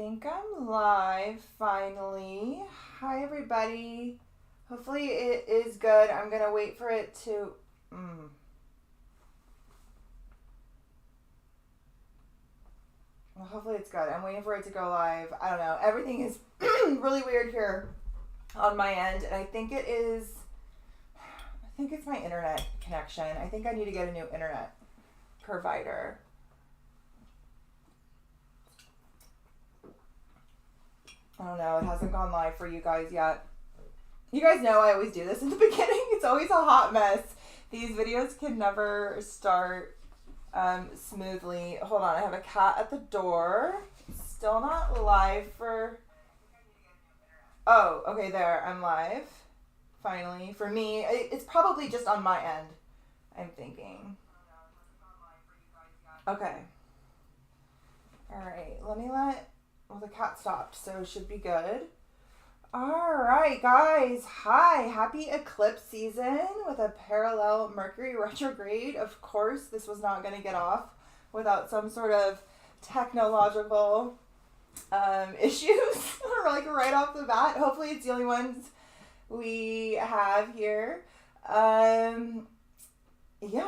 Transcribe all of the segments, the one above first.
think I'm live finally. Hi everybody. Hopefully it is good. I'm gonna wait for it to well, hopefully it's good. I'm waiting for it to go live. I don't know. Everything is really weird here on my end, and I think it's my internet connection. I think I need to get a new internet provider. I don't know. It hasn't gone live for you guys yet. You guys know I always do this in the beginning. It's always a hot mess. These videos can never start smoothly. Hold on. I have a cat at the door. Still not live for... Oh, okay, there. I'm live. Finally. For me, it's probably just on my end, I'm thinking. Okay. Alright. Well, the cat stopped, so it should be good. Alright, guys. Hi. Happy eclipse season with a parallel Mercury retrograde. Of course, this was not going to get off without some sort of technological issues, like right off the bat. Hopefully, it's the only ones we have here. Yeah,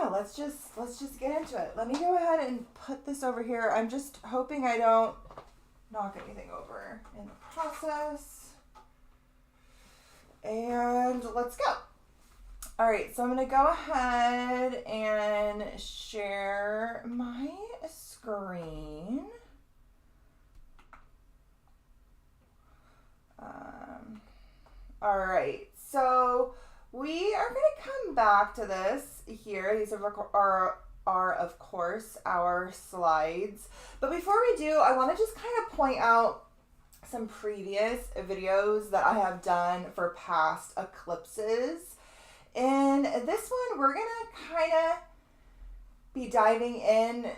let's just get into it. Let me go ahead and put this over here. I'm just hoping I don't knock anything over in the process. And let's go. All right, so I'm going to go ahead and share my screen. All right, so we are going to come back to this here. These are of course our slides. But before we do, I want to just kind of point out some previous videos that I have done for past eclipses. In this one, we're going to kind of be diving in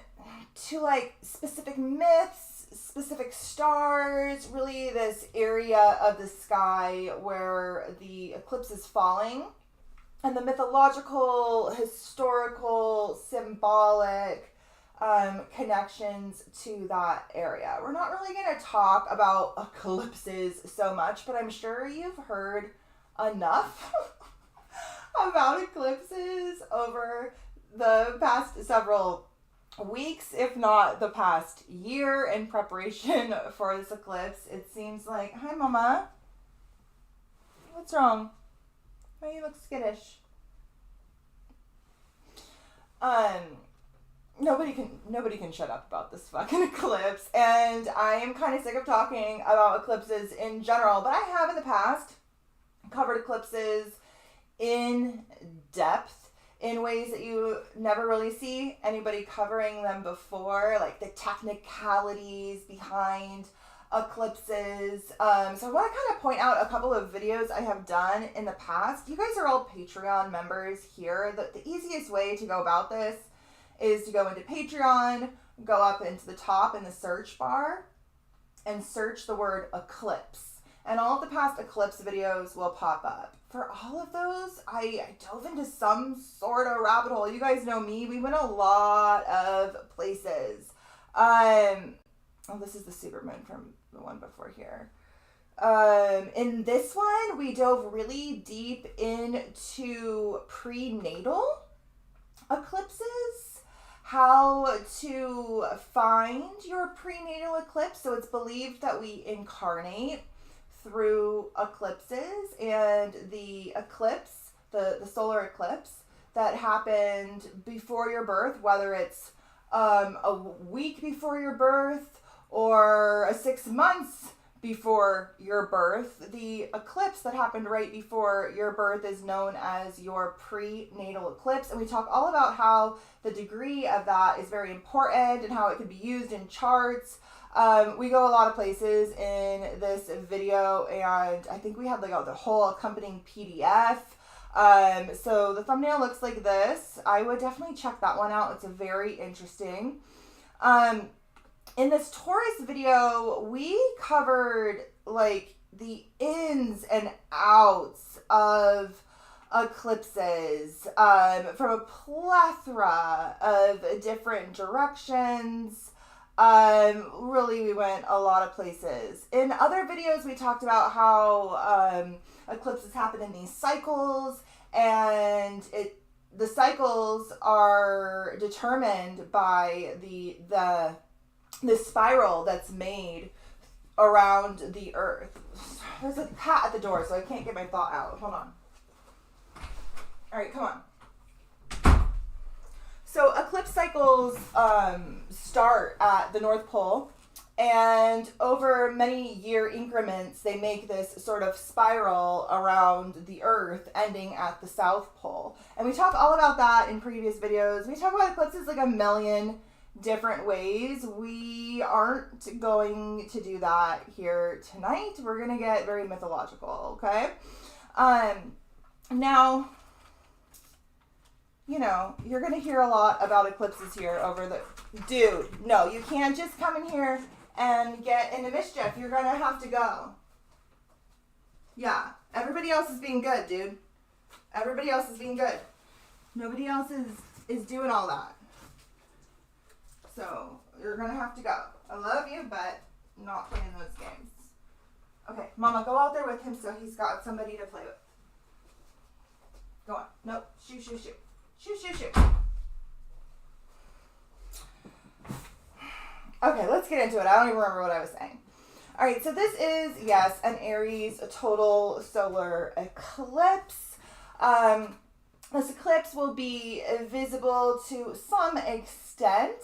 to like specific myths, specific stars, really this area of the sky where the eclipse is falling, and the mythological, historical, symbolic connections to that area. We're not really going to talk about eclipses so much, but I'm sure you've heard enough about eclipses over the past several weeks, if not the past year, in preparation for this eclipse. It seems like, hi mama, what's wrong? Why you look skittish? Nobody can shut up about this fucking eclipse, and I am kind of sick of talking about eclipses in general, but I have in the past covered eclipses in depth in ways that you never really see anybody covering them before, like the technicalities behind eclipses. So I want to kind of point out a couple of videos I have done in the past. You guys are all Patreon members here. The easiest way to go about this is to go into Patreon, go up into the top in the search bar, and search the word eclipse. And all of the past eclipse videos will pop up. For all of those, I dove into some sort of rabbit hole. You guys know me. We went a lot of places. Oh, this is the supermoon from the one before here. In this one, we dove really deep into prenatal eclipses, how to find your prenatal eclipse. So it's believed that we incarnate through eclipses, and the eclipse, the solar eclipse that happened before your birth, whether it's a week before your birth or 6 months before your birth, the eclipse that happened right before your birth is known as your prenatal eclipse. And we talk all about how the degree of that is very important and how it can be used in charts. We go a lot of places in this video, and I think we had like the whole accompanying PDF. So the thumbnail looks like this. I would definitely check that one out. It's very interesting. In this Taurus video, we covered like the ins and outs of eclipses from a plethora of different directions. Really, we went a lot of places. In other videos, we talked about how eclipses happen in these cycles, and the cycles are determined by the spiral that's made around the Earth. There's a cat at the door, so I can't get my thought out. Hold on. All right, come on. So eclipse cycles start at the North Pole, and over many year increments, they make this sort of spiral around the Earth, ending at the South Pole. And we talk all about that in previous videos. We talk about eclipses like a million different ways. We aren't going to do that here tonight. We're going to get very mythological, okay? Now, you know, you're going to hear a lot about eclipses here over the... Dude, no, you can't just come in here and get into mischief. You're going to have to go. Yeah, everybody else is being good, dude. Everybody else is being good. Nobody else is doing all that. So, you're going to have to go. I love you, but not playing those games. Okay, Mama, go out there with him so he's got somebody to play with. Go on. Nope. Shoot, shoot, shoot. Shoot, shoot, shoot. Okay, let's get into it. I don't even remember what I was saying. All right, so this is, yes, an Aries total solar eclipse. This eclipse will be visible to some extent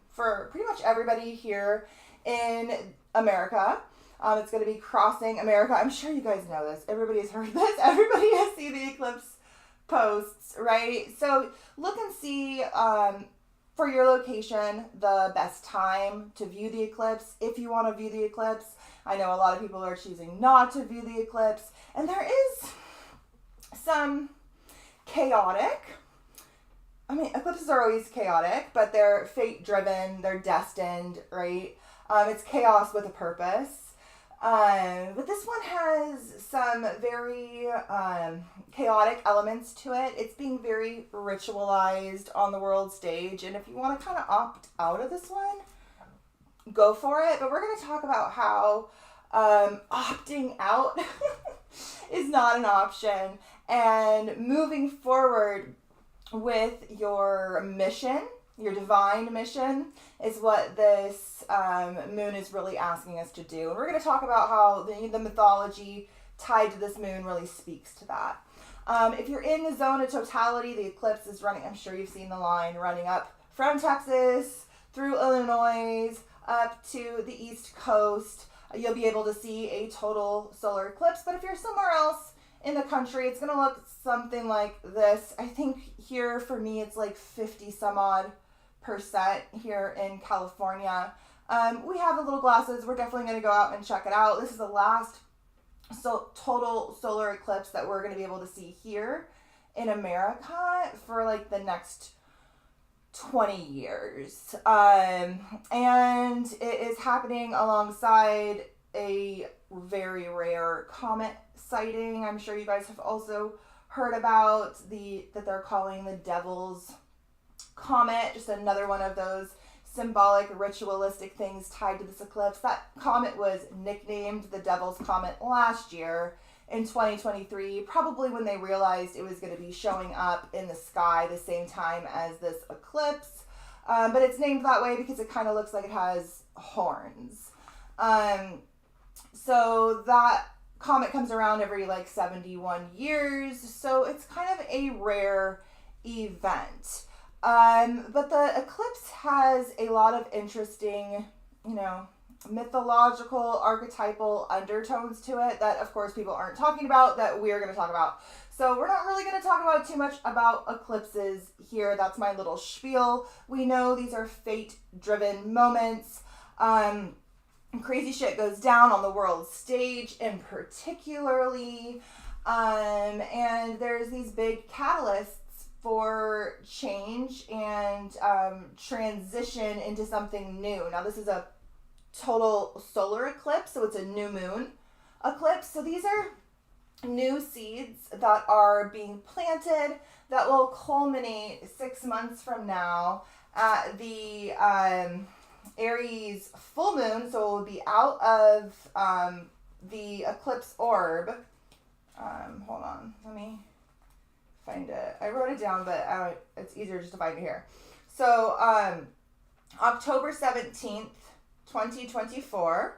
for pretty much everybody here in America. It's going to be crossing America. I'm sure you guys know this. Everybody has heard this. Everybody has seen the eclipse posts, right? So look and see for your location the best time to view the eclipse if you want to view the eclipse. I know a lot of people are choosing not to view the eclipse, and there is some chaotic. I mean, eclipses are always chaotic, but they're fate-driven, they're destined, right? It's chaos with a purpose. But this one has some very chaotic elements to it. It's being very ritualized on the world stage, and if you want to kind of opt out of this one, go for it. But we're going to talk about how opting out is not an option, and moving forward with your mission, your divine mission, is what this moon is really asking us to do. And we're going to talk about how the mythology tied to this moon really speaks to that. If you're in the zone of totality, the eclipse is running, I'm sure you've seen the line, running up from Texas, through Illinois, up to the East Coast. You'll be able to see a total solar eclipse. But if you're somewhere else in the country, it's going to look something like this. I think here for me, it's like 50 some odd % here in California. We have the little glasses. We're definitely going to go out and check it out. This is the last total solar eclipse that we're going to be able to see here in America for like the next 20 years. And it is happening alongside a very rare comet sighting. I'm sure you guys have also heard about that they're calling the Devil's Comet, just another one of those symbolic, ritualistic things tied to this eclipse. That comet was nicknamed the Devil's Comet last year in 2023, probably when they realized it was going to be showing up in the sky the same time as this eclipse. But it's named that way because it kind of looks like it has horns. So that comet comes around every like 71 years, so it's kind of a rare event. But the eclipse has a lot of interesting, mythological, archetypal undertones to it that, of course, people aren't talking about that we're going to talk about. So we're not really going to talk about too much about eclipses here. That's my little spiel. We know these are fate-driven moments. Crazy shit goes down on the world stage in particularly. And there's these big catalysts for change and transition into something new. Now, this is a total solar eclipse, so it's a new moon eclipse. So these are new seeds that are being planted that will culminate 6 months from now at the Aries full moon, so it will be out of the eclipse orb. Hold on, let me find it. I wrote it down, but it's easier just to find it here. So October 17th, 2024,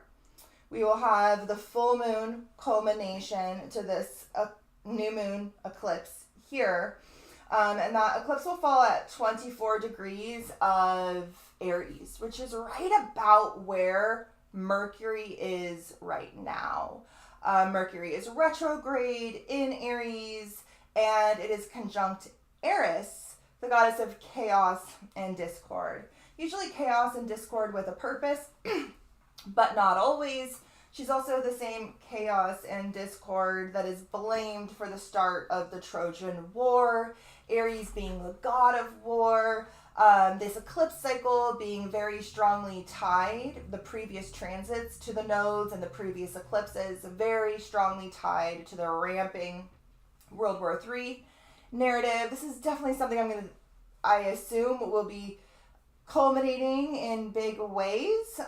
we will have the full moon culmination to this new moon eclipse here. And that eclipse will fall at 24 degrees of Aries, which is right about where Mercury is right now. Mercury is retrograde in Aries, and it is conjunct Eris, the goddess of chaos and discord. Usually chaos and discord with a purpose, but not always. She's also the same chaos and discord that is blamed for the start of the Trojan War, Aries being the god of war, this eclipse cycle being very strongly tied, the previous transits to the nodes and the previous eclipses, very strongly tied to the ramping World War III narrative. This is definitely something I assume will be culminating in big ways.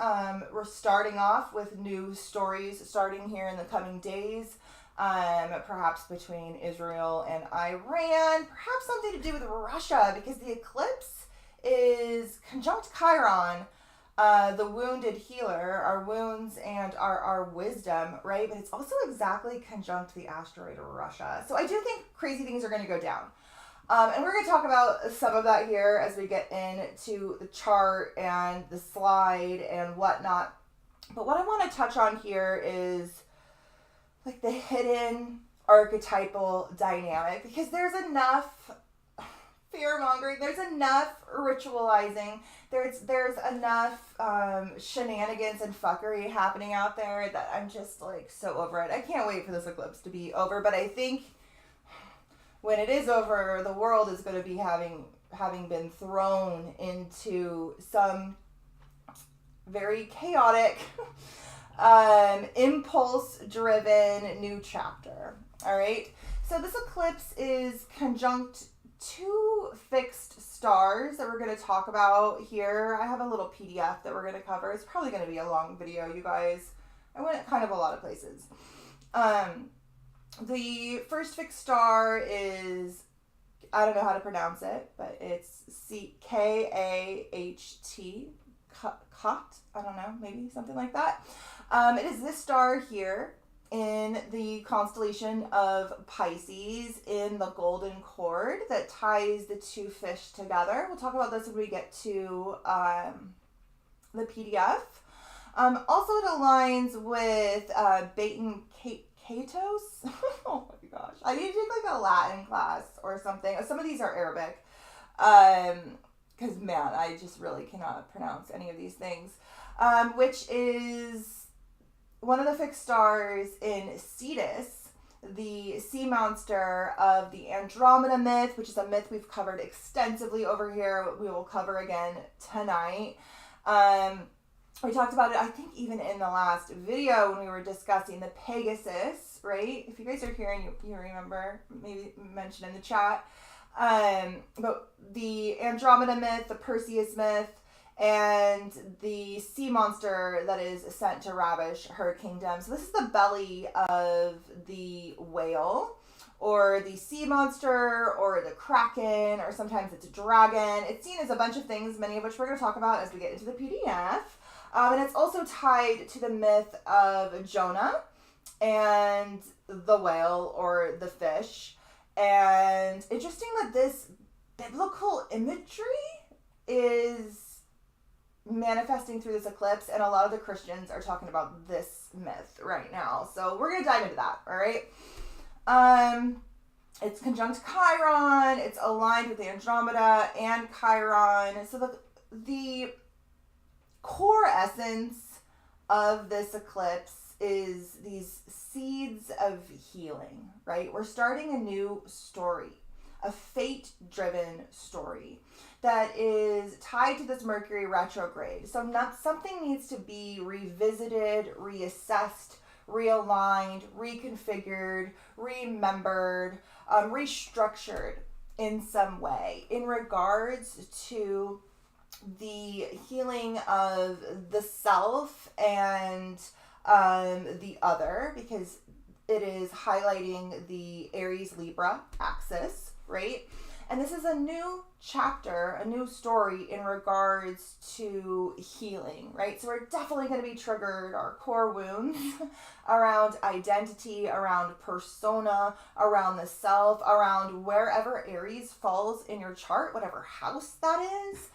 We're starting off with new stories starting here in the coming days, perhaps between Israel and Iran, perhaps something to do with Russia, because the eclipse is conjunct Chiron, the wounded healer, our wounds and our wisdom, right? But it's also exactly conjunct the asteroid of Russia. So I do think crazy things are going to go down. And we're going to talk about some of that here as we get into the chart and the slide and whatnot. But what I want to touch on here is like the hidden archetypal dynamic, because there's enough fear-mongering, there's enough ritualizing, there's enough shenanigans and fuckery happening out there that I'm just like so over it. I can't wait for this eclipse to be over, but I think when it is over, the world is going to be having been thrown into some very chaotic, impulse-driven new chapter. All right. So this eclipse is conjunct two fixed stars that we're going to talk about here. I have a little PDF that we're going to cover. It's probably going to be a long video, you guys. I went kind of a lot of places. The first fixed star is, I don't know how to pronounce it, but it's Kaht. Kaht? I don't know, maybe something like that. It is this star here in the constellation of Pisces in the golden cord that ties the two fish together. We'll talk about this when we get to the PDF. Also, it aligns with Baton Cetus. Oh my gosh. I need to take like a Latin class or something. Some of these are Arabic. Because, man, I just really cannot pronounce any of these things. Which is one of the fixed stars in Cetus, the sea monster of the Andromeda myth, which is a myth we've covered extensively over here. We will cover again tonight. We talked about it, I think, even in the last video when we were discussing the Pegasus, right? If you guys are here and you remember, maybe mention in the chat. But the Andromeda myth, the Perseus myth, and the sea monster that is sent to ravish her kingdom. So this is the belly of the whale, or the sea monster, or the kraken, or sometimes it's a dragon. It's seen as a bunch of things, many of which we're going to talk about as we get into the PDF. And it's also tied to the myth of Jonah and the whale or the fish. And interesting that this biblical imagery is manifesting through this eclipse, and a lot of the Christians are talking about this myth right now. So we're going to dive into that, all right? It's conjunct Chiron. It's aligned with Andromeda and Chiron. So the core essence of this eclipse is these seeds of healing, right? We're starting a new story, a fate-driven story that is tied to this Mercury retrograde. So something needs to be revisited, reassessed, realigned, reconfigured, remembered, restructured in some way in regards to the healing of the self and the other, because it is highlighting the Aries Libra axis, right? And this is a new chapter, a new story in regards to healing, right? So we're definitely going to be triggered, our core wounds around identity, around persona, around the self, around wherever Aries falls in your chart, whatever house that is.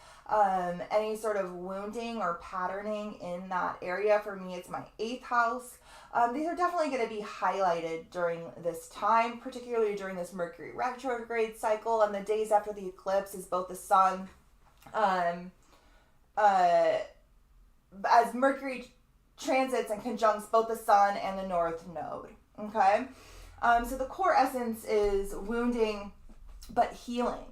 Any sort of wounding or patterning in that area. For me, it's my 8th house. These are definitely going to be highlighted during this time, particularly during this Mercury retrograde cycle, and the days after the eclipse is both the sun, as Mercury transits and conjuncts both the sun and the north node, okay? So the core essence is wounding, but healing.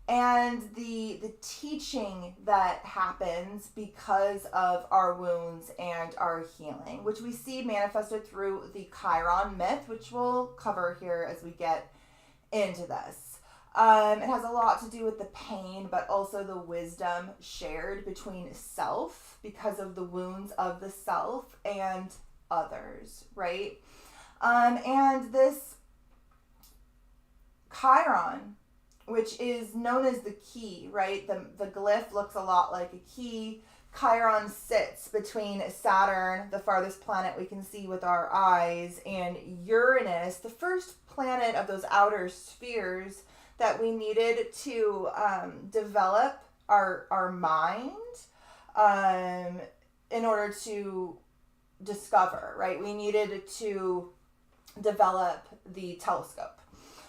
And the teaching that happens because of our wounds and our healing, which we see manifested through the Chiron myth, which we'll cover here as we get into this. It has a lot to do with the pain, but also the wisdom shared between self because of the wounds of the self and others, right? And this Chiron, which is known as the key, right? The glyph looks a lot like a key. Chiron sits between Saturn, the farthest planet we can see with our eyes, and Uranus, the first planet of those outer spheres that we needed to develop our mind in order to discover, right? We needed to develop the telescope.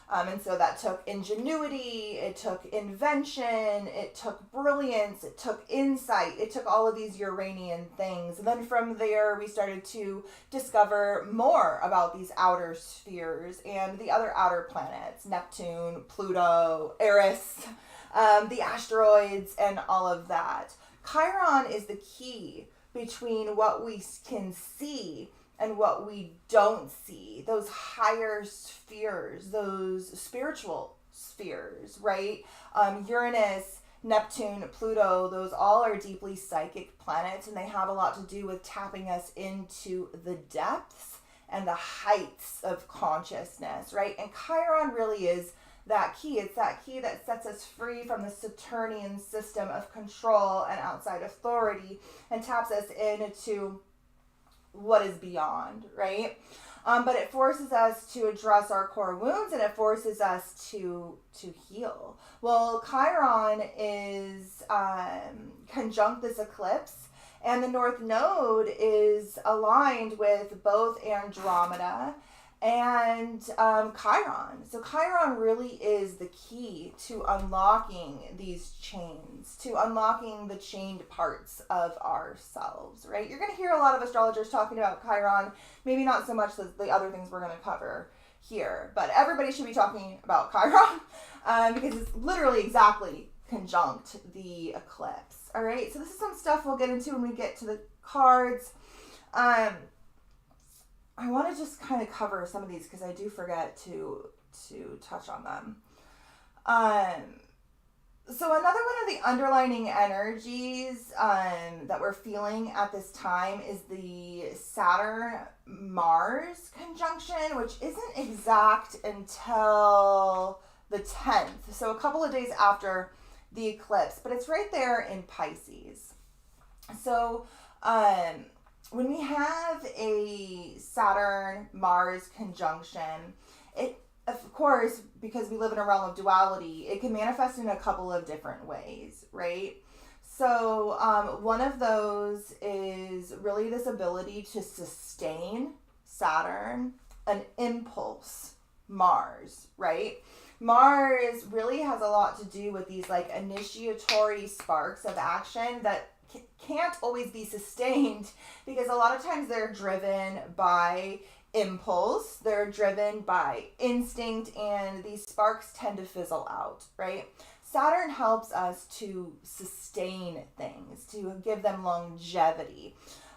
And so that took ingenuity, it took invention, it took brilliance, it took insight, it took all of these Uranian things. And then from there, we started to discover more about these outer spheres and the other outer planets, Neptune, Pluto, Eris, the asteroids, and all of that. Chiron is the key between what we can see and what we don't see, those higher spheres, those spiritual spheres, right? Uranus, Neptune, Pluto, those all are deeply psychic planets, and they have a lot to do with tapping us into the depths and the heights of consciousness, right? And Chiron really is that key. It's that key that sets us free from the Saturnian system of control and outside authority and taps us into what is beyond, right? But it forces us to address our core wounds, and it forces us to heal. Well, Chiron is conjunct this eclipse, and the North Node is aligned with both Andromeda and Chiron. So Chiron really is the key to unlocking these chains, to unlocking the chained parts of ourselves, right? You're going to hear a lot of astrologers talking about Chiron, maybe not so much the other things we're going to cover here, but everybody should be talking about Chiron because it's literally exactly conjunct the eclipse, all right? So this is some stuff we'll get into when we get to the cards. I want to just kind of cover some of these because I do forget to touch on them. So another one of the underlining energies that we're feeling at this time is the Saturn-Mars conjunction, which isn't exact until the 10th. So a couple of days after the eclipse, but it's right there in Pisces. So, when we have a Saturn-Mars conjunction, it, of course, because we live in a realm of duality, it can manifest in a couple of different ways, right? So one of those is really this ability to sustain Saturn, an impulse, Mars, right? Mars really has a lot to do with these like initiatory sparks of action that can't always be sustained because a lot of times they're driven by impulse, they're driven by instinct, and these sparks tend to fizzle out, right? Saturn helps us to sustain things, to give them longevity.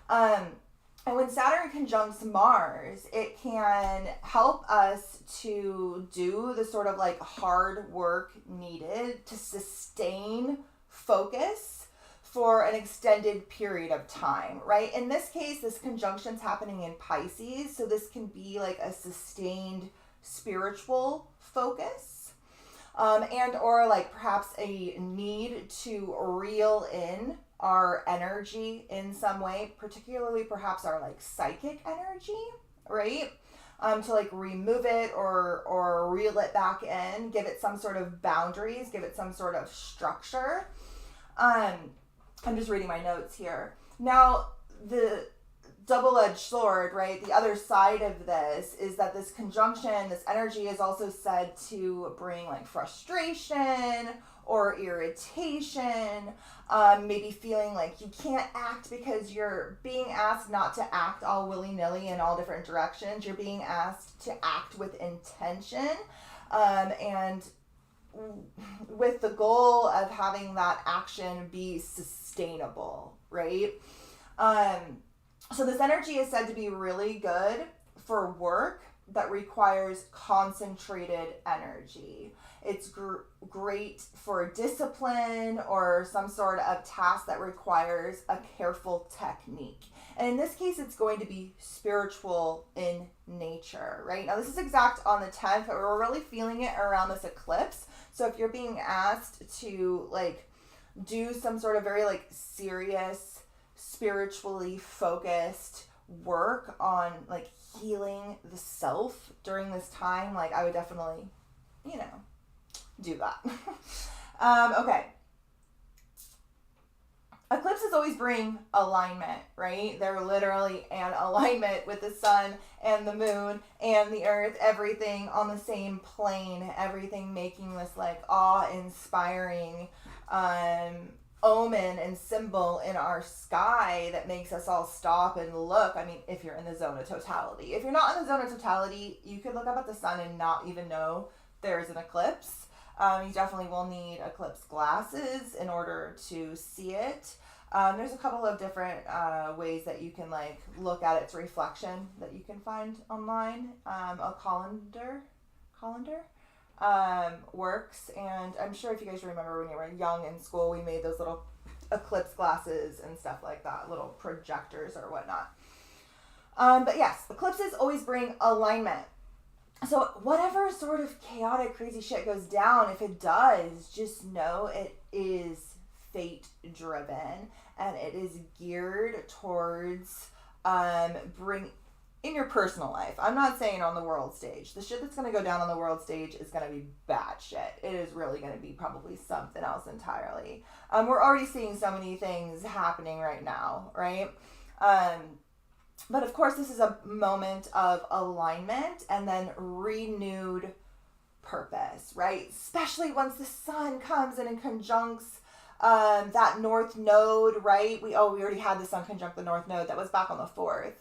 And when Saturn conjuncts Mars, it can help us to do the sort of like hard work needed to sustain focus for an extended period of time, right? In this case, this conjunction's happening in Pisces, so this can be like a sustained spiritual focus, and or like perhaps a need to reel in our energy in some way, particularly perhaps our like psychic energy, right? To like remove it or reel it back in, give it some sort of boundaries, give it some sort of structure. I'm just reading my notes here. Now, the double-edged sword, right? The other side of this is that this conjunction, this energy is also said to bring like frustration or irritation, maybe feeling like you can't act because you're being asked not to act all willy-nilly in all different directions. You're being asked to act with intention, and with the goal of having that action be sustainable, right? So this energy is said to be really good for work that requires concentrated energy. It's great for discipline or some sort of task that requires a careful technique. And in this case, it's going to be spiritual in nature, right? Now, this is exact on the 10th, but we're really feeling it around this eclipse. So if you're being asked to like do some sort of very like serious, spiritually focused work on like healing the self during this time, like I would definitely, do that. Okay. Eclipses always bring alignment, right? They're literally an alignment with the sun and the moon and the earth, everything on the same plane, everything making this like awe-inspiring omen and symbol in our sky that makes us all stop and look. I mean, if you're in the zone of totality. If you're not in the zone of totality, you could look up at the sun and not even know there's an eclipse. You definitely will need eclipse glasses in order to see it. There's a couple of different ways that you can like look at its reflection that you can find online. A colander works, and I'm sure if you guys remember when you were young in school, we made those little eclipse glasses and stuff like that, little projectors or whatnot. But yes, eclipses always bring alignment. So whatever sort of chaotic, crazy shit goes down, if it does, just know it is fate-driven, and it is geared towards bring in your personal life. I'm not saying on the world stage. The shit that's going to go down on the world stage is going to be bad shit. It is really going to be probably something else entirely. We're already seeing so many things happening right now, right? But of course, this is a moment of alignment and then renewed purpose, right? Especially once the sun comes in and conjuncts that north node, right? We already had the sun conjunct the north node. That was back on the 4th.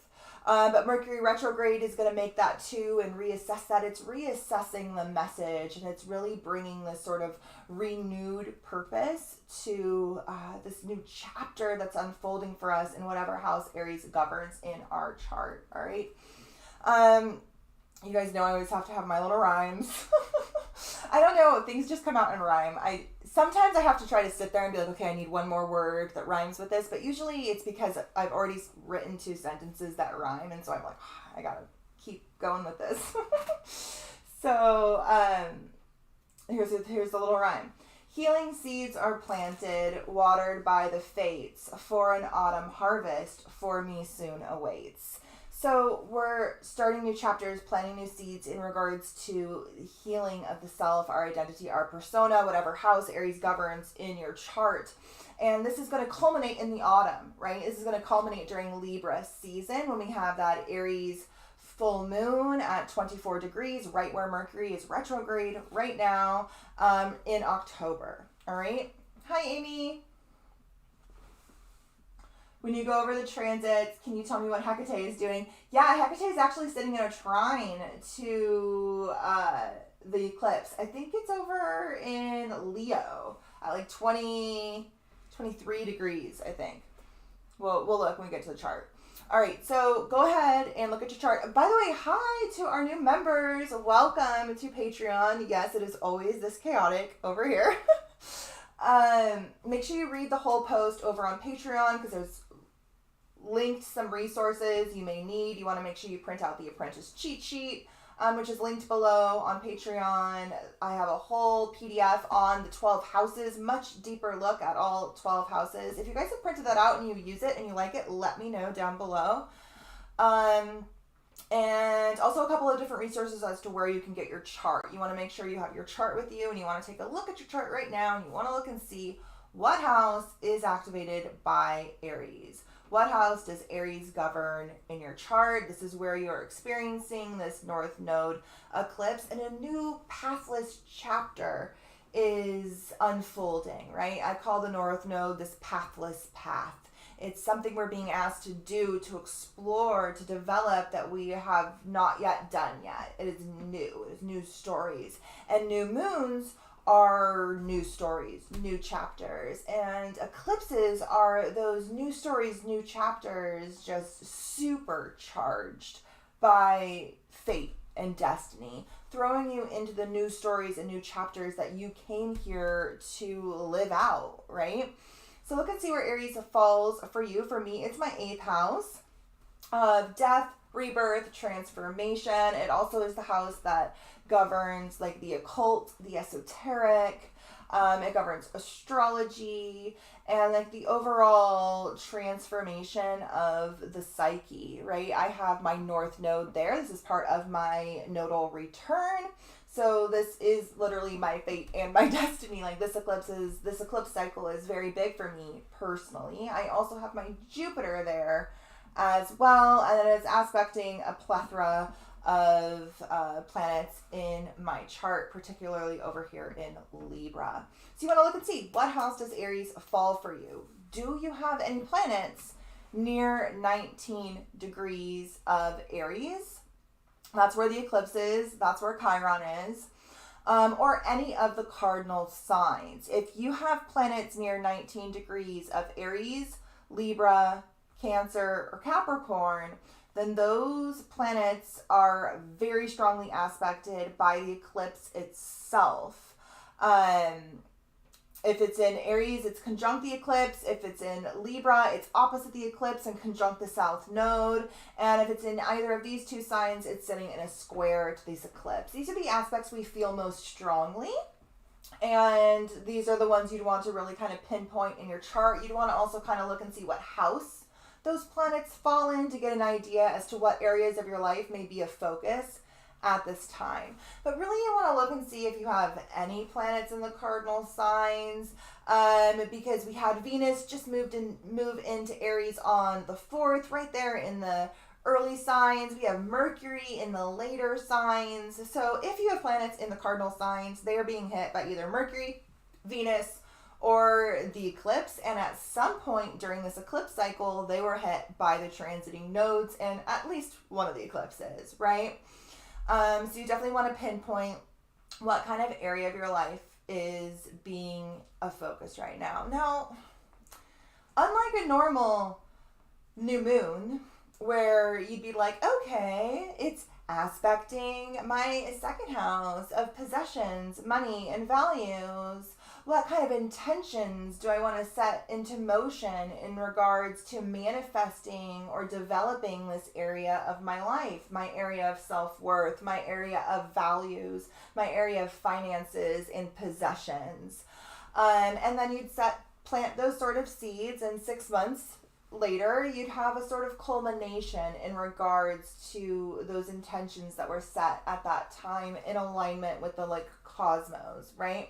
But Mercury retrograde is going to make that too and reassess that. It's reassessing the message, and it's really bringing this sort of renewed purpose to this new chapter that's unfolding for us in whatever house Aries governs in our chart, all right? You guys know I always have to have my little rhymes. I don't know, things just come out in rhyme. Sometimes I have to try to sit there and be like, okay, I need one more word that rhymes with this, but usually it's because I've already written 2 sentences that rhyme, and so I'm like, I gotta keep going with this. So, here's the little rhyme. Healing seeds are planted, watered by the fates, for an autumn harvest for me soon awaits. So we're starting new chapters, planting new seeds in regards to healing of the self, our identity, our persona, whatever house Aries governs in your chart. And this is going to culminate in the autumn, right? This is going to culminate during Libra season when we have that Aries full moon at 24 degrees, right where Mercury is retrograde right now, in October. All right. Hi, Amy. When you go over the transits, can you tell me what Hecate is doing? Yeah, Hecate is actually sitting in a trine to the eclipse. I think it's over in Leo at like 23 degrees, I think. We'll look when we get to the chart. All right, so go ahead and look at your chart. By the way, hi to our new members. Welcome to Patreon. Yes, it is always this chaotic over here. Make sure you read the whole post over on Patreon, because there's linked some resources you may need. You want to make sure you print out the apprentice cheat sheet, which is linked below on Patreon. I have a whole PDF on the 12 houses, much deeper look at all 12 houses. If you guys have printed that out and you use it and you like it, let me know down below. And also a couple of different resources as to where you can get your chart. You want to make sure you have your chart with you, and you want to take a look at your chart right now, and you want to look and see what house is activated by Aries. What house does Aries govern in your chart? This is where you're experiencing this North Node eclipse, and a new pathless chapter is unfolding, right? I call the North Node this pathless path. It's something we're being asked to do, to explore, to develop, that we have not yet done yet. It is new. It is new stories. And new moons are new stories, new chapters. And eclipses are those new stories, new chapters, just supercharged by fate and destiny, throwing you into the new stories and new chapters that you came here to live out, right? So look and see where Aries falls for you. For me, it's my 8th house of death, rebirth, transformation. It also is the house that governs like the occult, the esoteric. It governs astrology and like the overall transformation of the psyche, right? I have my North Node there. This is part of my nodal return. So this is literally my fate and my destiny. Like this eclipse cycle is very big for me personally. I also have my Jupiter there as well, and it is aspecting a plethora of planets in my chart, particularly over here in Libra. So you want to look and see, what house does Aries fall for you? Do you have any planets near 19 degrees of Aries? That's where the eclipse is. That's where Chiron is. Or any of the cardinal signs. If you have planets near 19 degrees of Aries, Libra, Cancer, or Capricorn, then those planets are very strongly aspected by the eclipse itself. If it's in Aries, it's conjunct the eclipse. If it's in Libra, it's opposite the eclipse and conjunct the south node. And if it's in either of these two signs, it's sitting in a square to this eclipse. These are the aspects we feel most strongly. And these are the ones you'd want to really kind of pinpoint in your chart. You'd want to also kind of look and see what house those planets fall in to get an idea as to what areas of your life may be a focus at this time. But really you want to look and see if you have any planets in the cardinal signs, because we had Venus just move into Aries on the 4th, right there in the early signs. We have Mercury in the later signs. So if you have planets in the cardinal signs, they are being hit by either Mercury, Venus, or the eclipse, and at some point during this eclipse cycle, they were hit by the transiting nodes and at least one of the eclipses, right? So you definitely want to pinpoint what kind of area of your life is being a focus right now. Now, unlike a normal new moon, where you'd be like, okay, it's aspecting my 2nd house of possessions, money, and values. What kind of intentions do I want to set into motion in regards to manifesting or developing this area of my life, my area of self-worth, my area of values, my area of finances and possessions? And then you'd plant those sort of seeds, and 6 months later, you'd have a sort of culmination in regards to those intentions that were set at that time in alignment with the cosmos, right?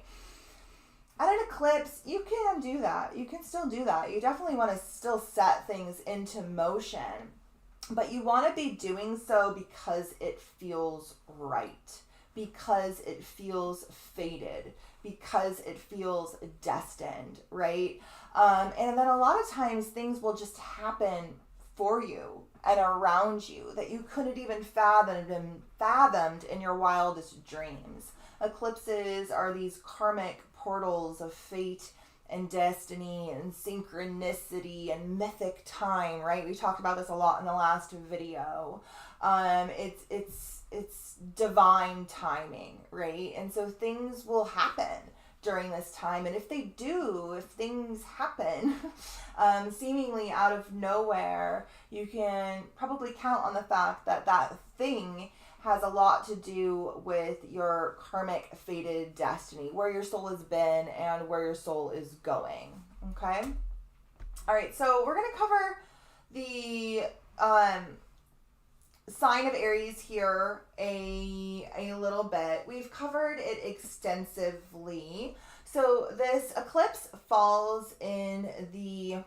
At an eclipse, you can do that. You can still do that. You definitely want to still set things into motion, but you want to be doing so because it feels right, because it feels fated, because it feels destined, right? And then a lot of times things will just happen for you and around you that you couldn't even fathomed in your wildest dreams. Eclipses are these karmic portals of fate and destiny and synchronicity and mythic time, right? We talked about this a lot in the last video. It's divine timing, right? And so things will happen during this time. And if they do, if things happen seemingly out of nowhere, you can probably count on the fact that that thing has a lot to do with your karmic fated destiny, where your soul has been and where your soul is going. Okay? All right, so we're going to cover the sign of Aries here a little bit. We've covered it extensively. So this eclipse falls in the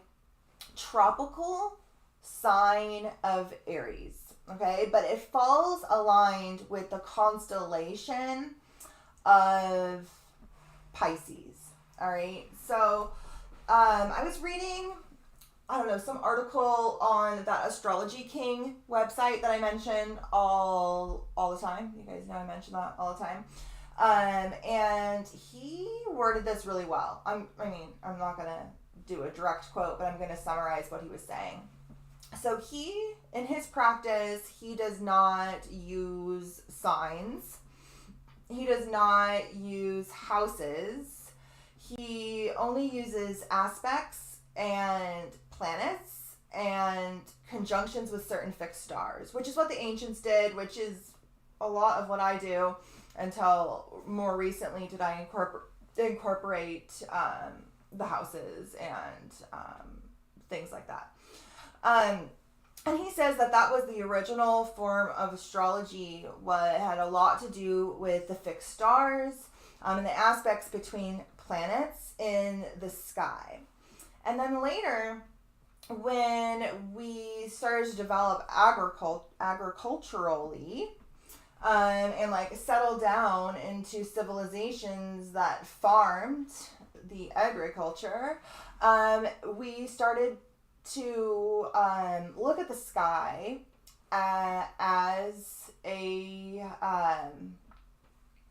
tropical sign of Aries. Okay, but it falls aligned with the constellation of Pisces. All right, so I was reading, I don't know, some article on that Astrology King website that I mention all the time. You guys know I mention that all the time. And he worded this really well. I'm not going to do a direct quote, but I'm going to summarize what he was saying. So he, in his practice, he does not use signs. He does not use houses. He only uses aspects and planets and conjunctions with certain fixed stars, which is what the ancients did, which is a lot of what I do, until more recently did I incorporate the houses and things like that. And he says that was the original form of astrology, what had a lot to do with the fixed stars and the aspects between planets in the sky. And then later, when we started to develop agriculturally, and like settle down into civilizations that farmed the agriculture, we started to look at the sky as a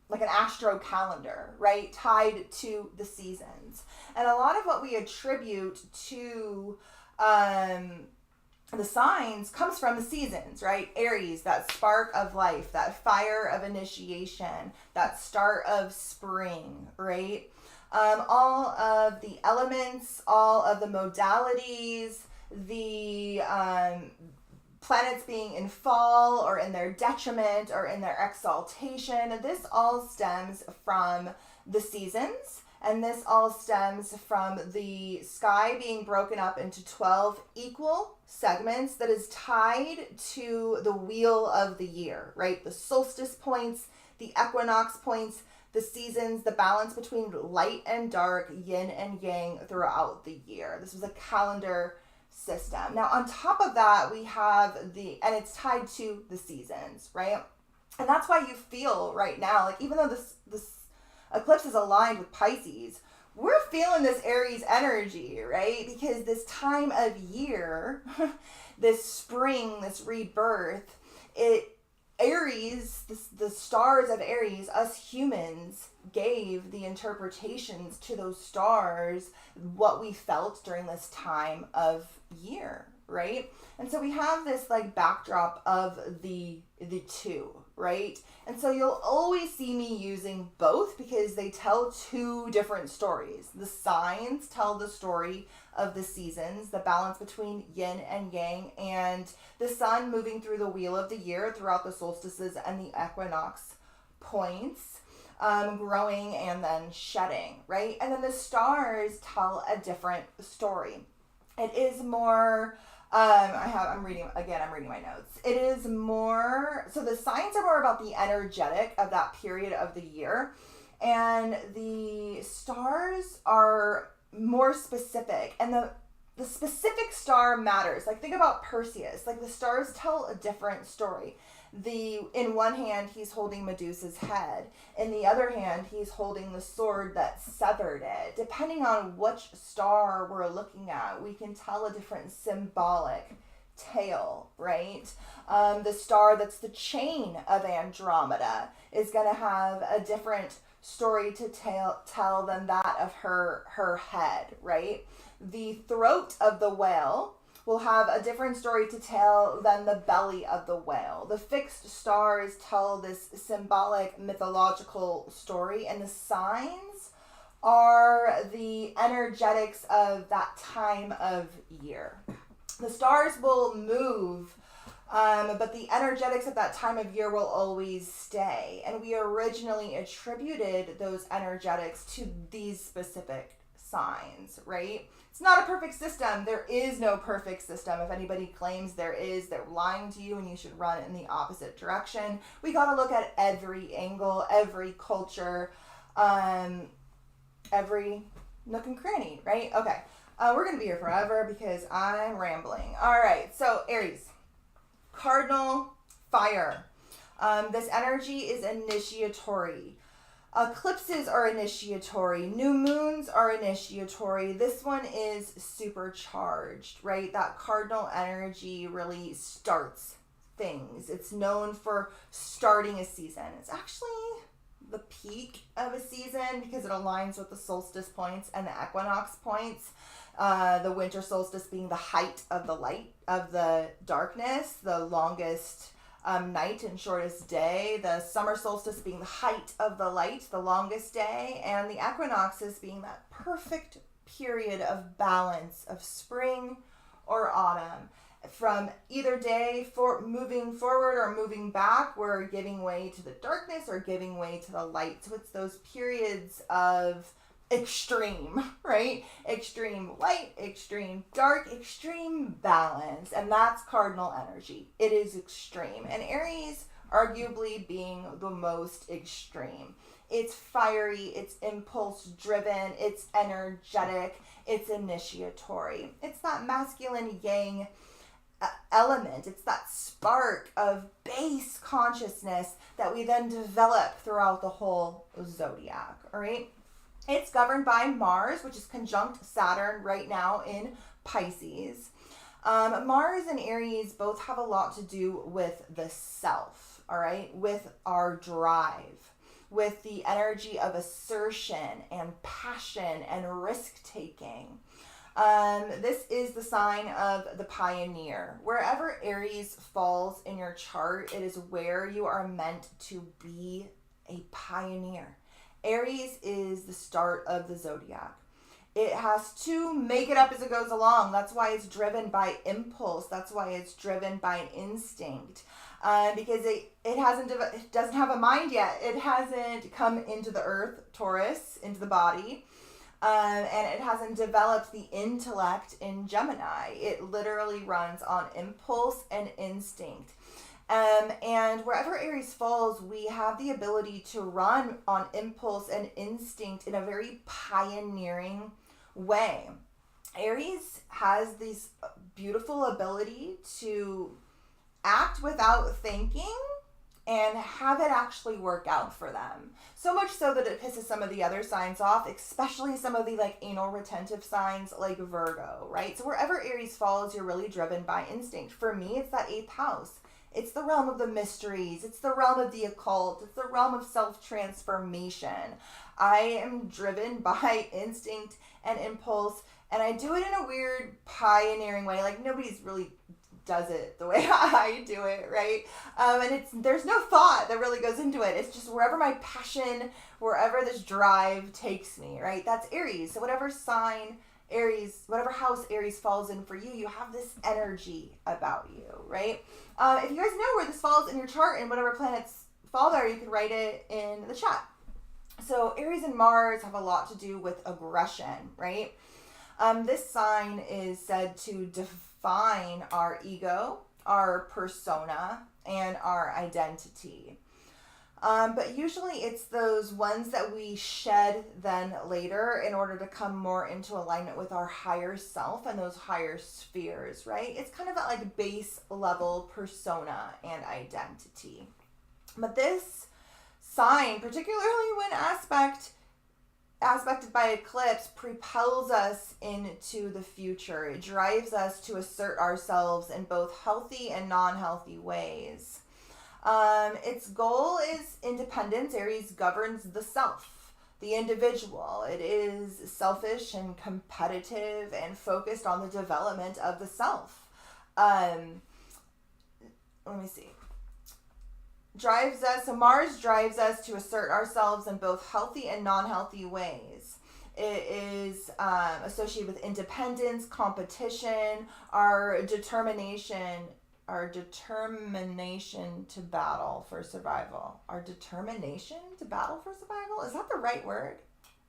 like an astro calendar, right, tied to the seasons. And a lot of what we attribute to the signs comes from the seasons, right? Aries, that spark of life, that fire of initiation, that start of spring, right? All of the elements, all of the modalities, the planets being in fall or in their detriment or in their exaltation, this all stems from the seasons. And this all stems from the sky being broken up into 12 equal segments that is tied to the wheel of the year, right? The solstice points, the equinox points, the seasons, the balance between light and dark, yin and yang throughout the year. This was a calendar system. Now, on top of that, we have and it's tied to the seasons, right? And that's why you feel right now, like even though this eclipse is aligned with Pisces, we're feeling this Aries energy, right? Because this time of year, this spring, this rebirth, Aries, the stars of Aries, us humans gave the interpretations to those stars, what we felt during this time of year, right? And so we have this like backdrop of the two, right? And so you'll always see me using both because they tell two different stories. The signs tell the story of the seasons, the balance between yin and yang, and the sun moving through the wheel of the year throughout the solstices and the equinox points, growing and then shedding, right? And then the stars tell a different story. It is more, I'm reading my notes. It is more, so the signs are more about the energetic of that period of the year, and the stars are more specific, and the specific star matters. Like think about Perseus, like the stars tell a different story. In one hand, he's holding Medusa's head. In the other hand, he's holding the sword that severed it. Depending on which star we're looking at, we can tell a different symbolic tale, right? The star that's the chain of Andromeda is going to have a different story to tell than that of her head, right? The throat of the whale will have a different story to tell than the belly of the whale. The fixed stars tell this symbolic mythological story, and the signs are the energetics of that time of year. The stars will move, but the energetics of that time of year will always stay. And we originally attributed those energetics to these specific signs, right? It's not a perfect system. There is no perfect system. If anybody claims there is, they're lying to you, and you should run in the opposite direction. We got to look at every angle, every culture, every nook and cranny, right? Okay. We're going to be here forever because I'm rambling. All right. So Aries, cardinal fire. This energy is initiatory. Eclipses are initiatory. New moons are initiatory. This one is supercharged, right? That cardinal energy really starts things. It's known for starting a season. It's actually the peak of a season because it aligns with the solstice points and the equinox points. The winter solstice being the height of the light of the darkness, the longest night and shortest day, the summer solstice being the height of the light, the longest day, and the equinoxes being that perfect period of balance of spring or autumn. From either day for moving forward or moving back, we're giving way to the darkness or giving way to the light. So it's those periods of extreme, right? Extreme light, extreme dark, extreme balance. And that's cardinal energy. It is extreme. And Aries arguably being the most extreme. It's fiery, it's impulse driven, it's energetic, it's initiatory. It's that masculine yang element. It's that spark of base consciousness that we then develop throughout the whole zodiac, all right? It's governed by Mars, which is conjunct Saturn right now in Pisces. Mars and Aries both have a lot to do with the self, all right? With our drive, with the energy of assertion and passion and risk-taking. This is the sign of the pioneer. Wherever Aries falls in your chart, it is where you are meant to be a pioneer. Aries is the start of the zodiac. It has to make it up as it goes along. That's why it's driven by impulse. That's why it's driven by instinct. Because it doesn't have a mind yet. It hasn't come into the earth, Taurus, into the body. And it hasn't developed the intellect in Gemini. It literally runs on impulse and instinct. And wherever Aries falls, we have the ability to run on impulse and instinct in a very pioneering way. Aries has this beautiful ability to act without thinking and have it actually work out for them. So much so that it pisses some of the other signs off, especially some of the anal retentive signs like Virgo, right? So wherever Aries falls, you're really driven by instinct. For me, it's that 8th house. It's the realm of the mysteries. It's the realm of the occult. It's the realm of self-transformation. I am driven by instinct and impulse, and I do it in a weird pioneering way. Nobody's really does it the way I do it, right? And there's no thought that really goes into it. It's just wherever my passion, wherever this drive takes me, right? That's Aries. So whatever sign Aries, whatever house Aries falls in for you, you have this energy about you, right? If you guys know where this falls in your chart and whatever planets fall there, you can write it in the chat. So Aries and Mars have a lot to do with aggression, right? This sign is said to define our ego, our persona, and our identity. But usually it's those ones that we shed then later in order to come more into alignment with our higher self and those higher spheres, right? It's kind of that base level persona and identity. But this sign, particularly when aspected by eclipse, propels us into the future. It drives us to assert ourselves in both healthy and non-healthy ways. Its goal is independence. Aries governs the self, the individual. It is selfish and competitive and focused on the development of the self. Let me see. Mars drives us to assert ourselves in both healthy and non-healthy ways. It is associated with independence, competition, our determination to battle for survival. Our determination to battle for survival? Is that the right word?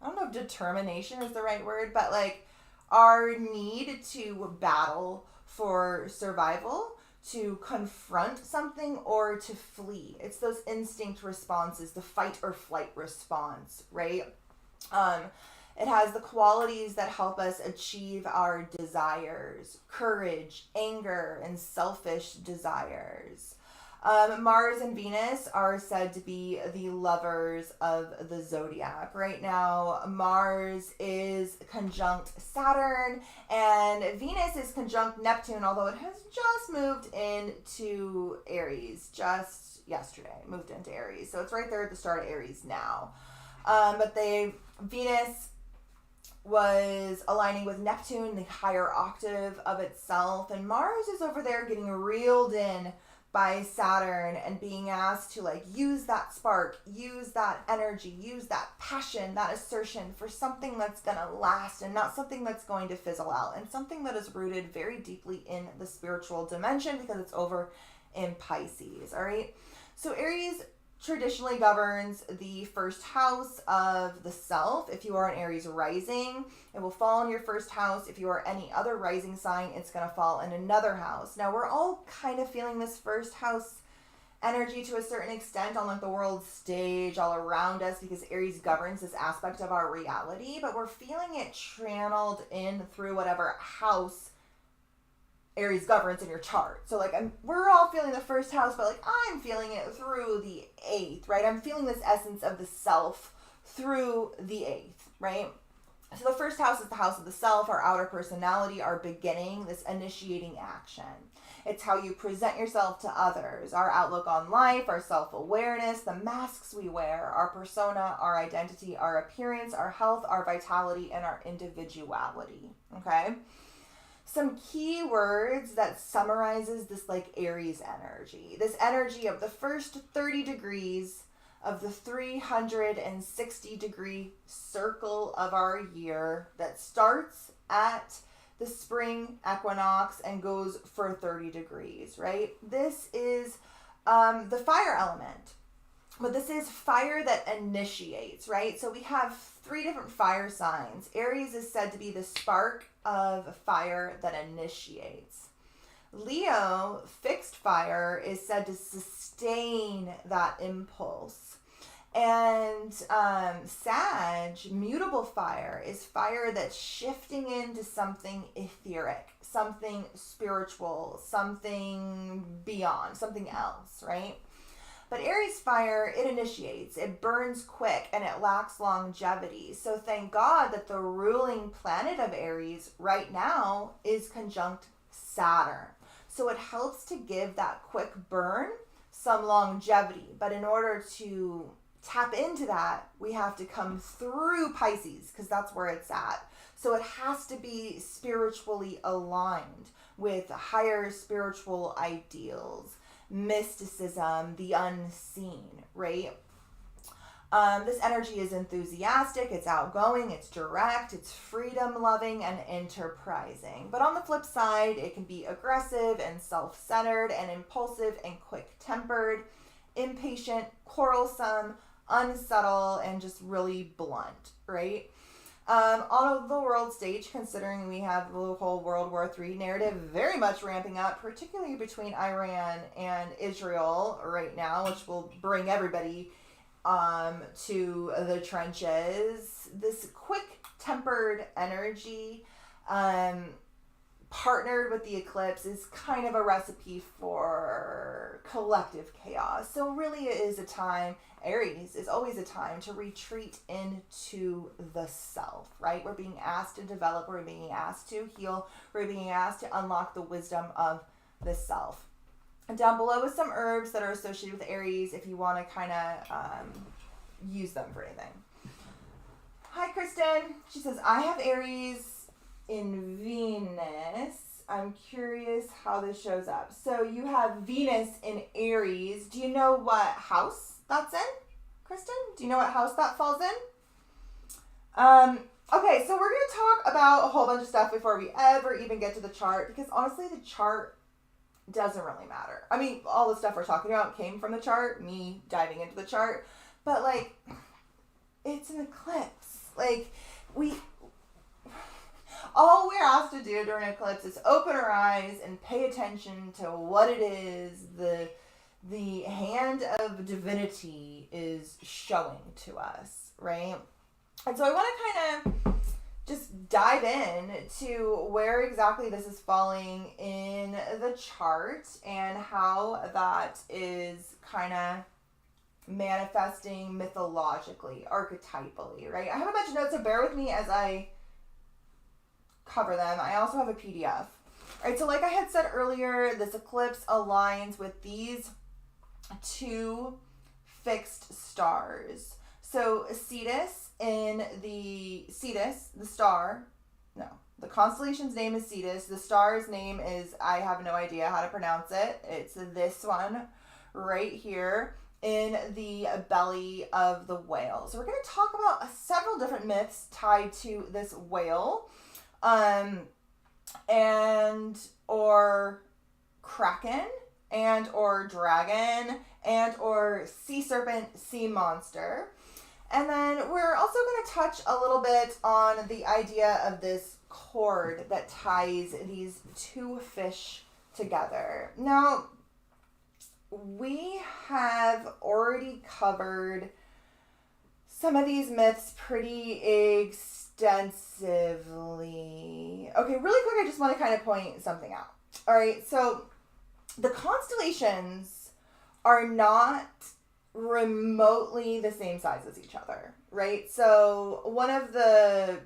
I don't know if determination is the right word, but like our need to battle for survival, to confront something, or to flee. It's those instinct responses, the fight or flight response, right? It has the qualities that help us achieve our desires, courage, anger, and selfish desires. Mars and Venus are said to be the lovers of the zodiac. Right now, Mars is conjunct Saturn, and Venus is conjunct Neptune, although it has just moved into Aries, just yesterday, moved into Aries. So it's right there at the start of Aries now. But Venus was aligning with Neptune, the higher octave of itself, and Mars is over there getting reeled in by Saturn and being asked to like use that spark, use that energy, use that passion, that assertion for something that's going to last and not something that's going to fizzle out, and something that is rooted very deeply in the spiritual dimension because it's over in Pisces. All right. So Aries traditionally governs the first house of the self. If you are an Aries rising, it will fall in your first house. If you are any other rising sign, it's going to fall in another house. Now, we're all kind of feeling this first house energy to a certain extent on like the world stage all around us because Aries governs this aspect of our reality, but we're feeling it channeled in through whatever house Aries governs in your chart. So like we're all feeling the first house, but like I'm feeling it through the 8th, right? I'm feeling this essence of the self through the 8th, right? So the first house is the house of the self, our outer personality, our beginning, this initiating action. It's how you present yourself to others, our outlook on life, our self-awareness, the masks we wear, our persona, our identity, our appearance, our health, our vitality, and our individuality, okay? Some key words that summarizes this like Aries energy. This energy of the first 30 degrees of the 360 degree circle of our year that starts at the spring equinox and goes for 30 degrees, right? This is the fire element. But this is fire that initiates, right? So we have 3 different fire signs. Aries is said to be the spark of fire that initiates. Leo, fixed fire, is said to sustain that impulse. And Sag, mutable fire, is fire that's shifting into something etheric, something spiritual, something beyond, something else, right? But Aries fire, it initiates, it burns quick, and it lacks longevity. So thank God that the ruling planet of Aries right now is conjunct Saturn. So it helps to give that quick burn some longevity. But in order to tap into that, we have to come through Pisces because that's where it's at. So it has to be spiritually aligned with higher spiritual ideals, mysticism, the unseen, right? This energy is enthusiastic, it's outgoing, it's direct, it's freedom-loving and enterprising. But on the flip side, it can be aggressive and self-centered and impulsive and quick-tempered, impatient, quarrelsome, unsubtle, and just really blunt, right? On the world stage, considering we have the whole World War III narrative very much ramping up, particularly between Iran and Israel right now, which will bring everybody to the trenches. This quick-tempered energy partnered with the eclipse is kind of a recipe for collective chaos. So really it is a time, Aries is always a time to retreat into the self, right? We're being asked to develop, we're being asked to heal, we're being asked to unlock the wisdom of the self. And down below is some herbs that are associated with Aries if you want to kind of use them for anything. Hi, Kristen. She says, I have Aries in Venus. I'm curious how this shows up. So you have Venus in Aries. Do you know what house that's in, Kristen? Do you know what house that falls in? Okay, so we're going to talk about a whole bunch of stuff before we ever even get to the chart, because honestly, the chart doesn't really matter. I mean, all the stuff we're talking about came from the chart, me diving into the chart, but like, it's an eclipse. Like, all we're asked to do during an eclipse is open our eyes and pay attention to what it is the hand of divinity is showing to us, right? And so I want to kind of just dive in to where exactly this is falling in the chart and how that is kind of manifesting mythologically, archetypally, right? I have a bunch of notes, so bear with me as I cover them. I also have a PDF. All right, so like I had said earlier, this eclipse aligns with these two fixed stars. So Cetus, the constellation's name is Cetus. The star's name is, I have no idea how to pronounce it. It's this one right here in the belly of the whale. So we're going to talk about several different myths tied to this whale, and or kraken, and or dragon, and or sea serpent, sea monster. And then we're also going to touch a little bit on the idea of this cord that ties these two fish together. Now, we have already covered some of these myths pretty extensively. Okay, really quick, I just want to kind of point something out. All right, so the constellations are not remotely the same size as each other, right? So one of the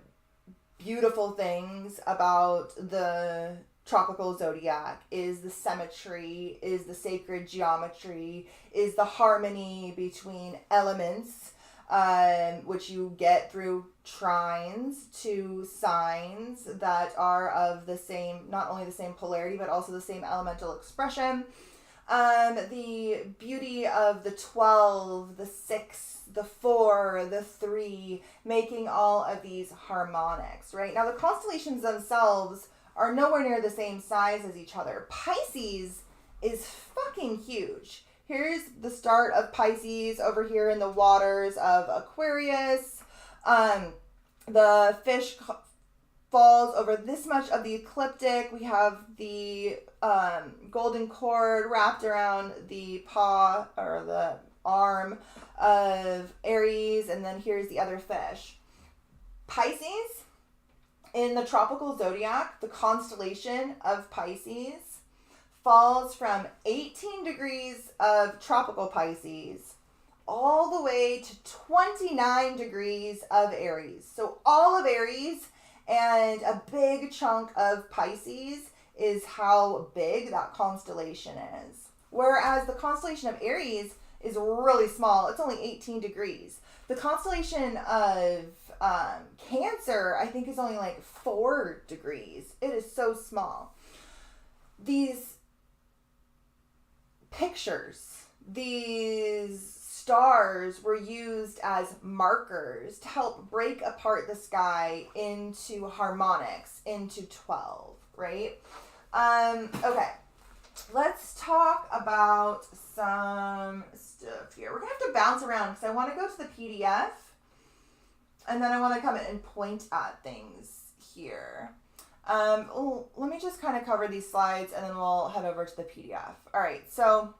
beautiful things about the tropical zodiac is the symmetry, is the sacred geometry, is the harmony between elements, which you get through trines to signs that are of the same, not only the same polarity, but also the same elemental expression. The beauty of the 12, the 6, the 4, the 3, making all of these harmonics, right? Now, the constellations themselves are nowhere near the same size as each other. Pisces is fucking huge. Here's the start of Pisces over here in the waters of Aquarius. The fish falls over this much of the ecliptic. We have the golden cord wrapped around the paw or the arm of Aries, and then here's the other fish. Pisces, in the tropical zodiac, the constellation of Pisces falls from 18 degrees of tropical Pisces all the way to 29 degrees of Aries. So all of Aries and a big chunk of Pisces is how big that constellation is. Whereas the constellation of Aries is really small. It's only 18 degrees. The constellation of Cancer, I think, is only like 4 degrees. It is so small. These pictures, these stars were used as markers to help break apart the sky into harmonics, into 12, right? Okay, let's talk about some stuff here. We're gonna have to bounce around because I want to go to the PDF and then I want to come in and point at things here. Let me just kind of cover these slides and then we'll head over to the PDF. All right, so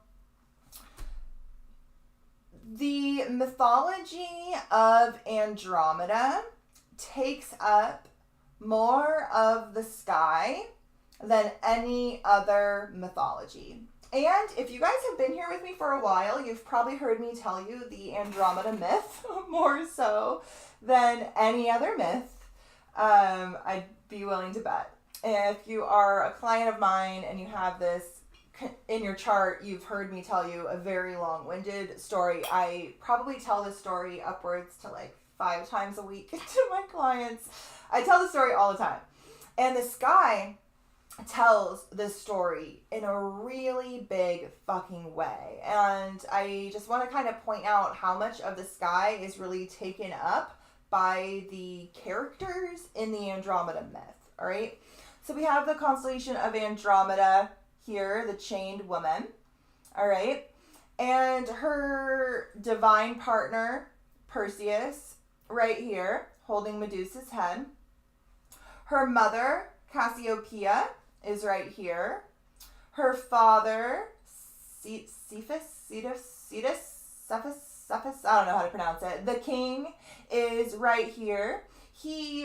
the mythology of Andromeda takes up more of the sky than any other mythology. And if you guys have been here with me for a while, you've probably heard me tell you the Andromeda myth more so than any other myth. I'd be willing to bet. If you are a client of mine and you have this in your chart, you've heard me tell you a very long-winded story. I probably tell this story upwards to like 5 times a week to my clients. I tell the story all the time. And the sky tells this story in a really big fucking way. And I just want to kind of point out how much of the sky is really taken up by the characters in the Andromeda myth, all right? So we have the constellation of Andromeda here, the chained woman, all right? And her divine partner, Perseus, right here, holding Medusa's head. Her mother, Cassiopeia, is right here. Her father, Cetus, I don't know how to pronounce it. The king is right here. He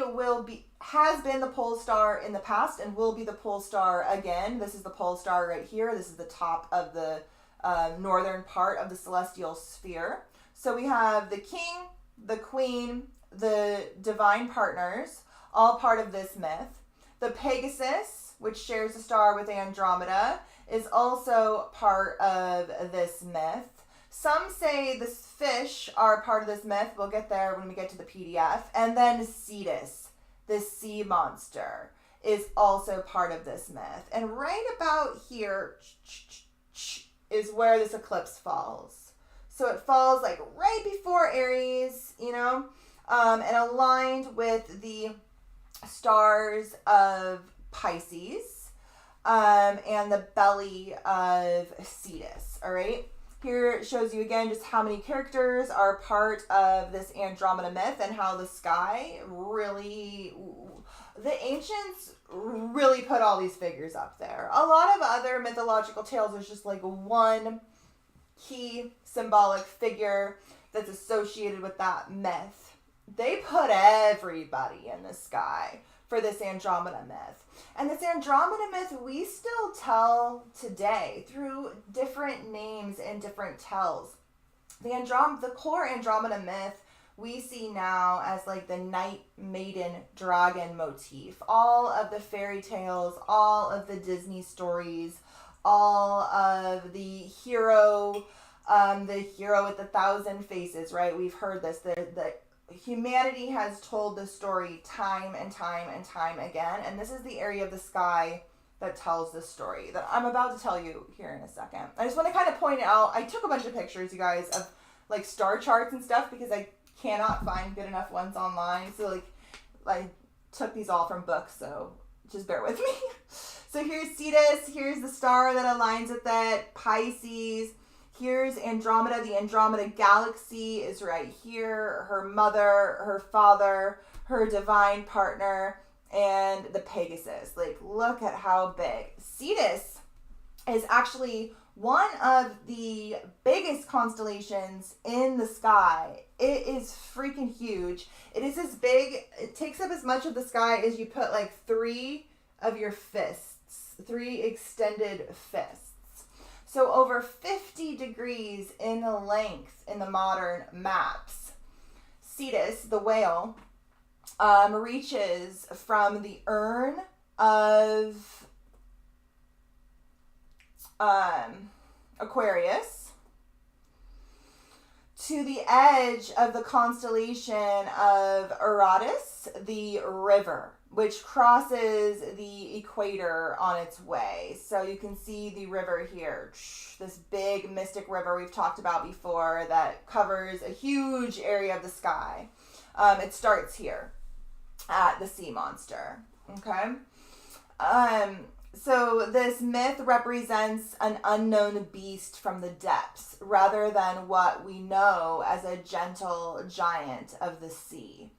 has been the pole star in the past and will be the pole star again. This is the pole star right here. This is the top of the northern part of the celestial sphere. So we have the king, the queen, the divine partners, all part of this myth. The Pegasus, which shares a star with Andromeda, is also part of this myth. Some say the fish are part of this myth. We'll get there when we get to the PDF. And then Cetus, the sea monster, is also part of this myth. And right about here is where this eclipse falls. So it falls like right before Aries, and aligned with the stars of Pisces and the belly of Cetus, all right? Here it shows you again just how many characters are part of this Andromeda myth and how the sky really, the ancients really put all these figures up there. A lot of other mythological tales, there's just like one key symbolic figure that's associated with that myth. They put everybody in the sky for this Andromeda myth. And this Andromeda myth we still tell today through different names and different tells. The core Andromeda myth we see now as like the knight, maiden, dragon motif. All of the fairy tales, all of the Disney stories, all of the hero with the thousand faces, right? We've heard this. The humanity has told this story time and time and time again, and this is the area of the sky that tells this story that I'm about to tell you here in a second. I just want to kind of point out, I took a bunch of pictures, you guys, of like star charts and stuff because I cannot find good enough ones online. So like I took these all from books, so just bear with me. So here's Cetus, here's the star that aligns with that, Pisces. Here's Andromeda. The Andromeda galaxy is right here. Her mother, her father, her divine partner, and the Pegasus. Like, look at how big. Cetus is actually one of the biggest constellations in the sky. It is freaking huge. It is as big, it takes up as much of the sky as you put like 3 of your fists, 3 extended fists. So over 50 degrees in length in the modern maps. Cetus, the whale, reaches from the urn of Aquarius to the edge of the constellation of Aratus, the river, which crosses the equator on its way. So you can see the river here, this big mystic river we've talked about before that covers a huge area of the sky. It starts here at the sea monster, okay? So this myth represents an unknown beast from the depths rather than what we know as a gentle giant of the sea.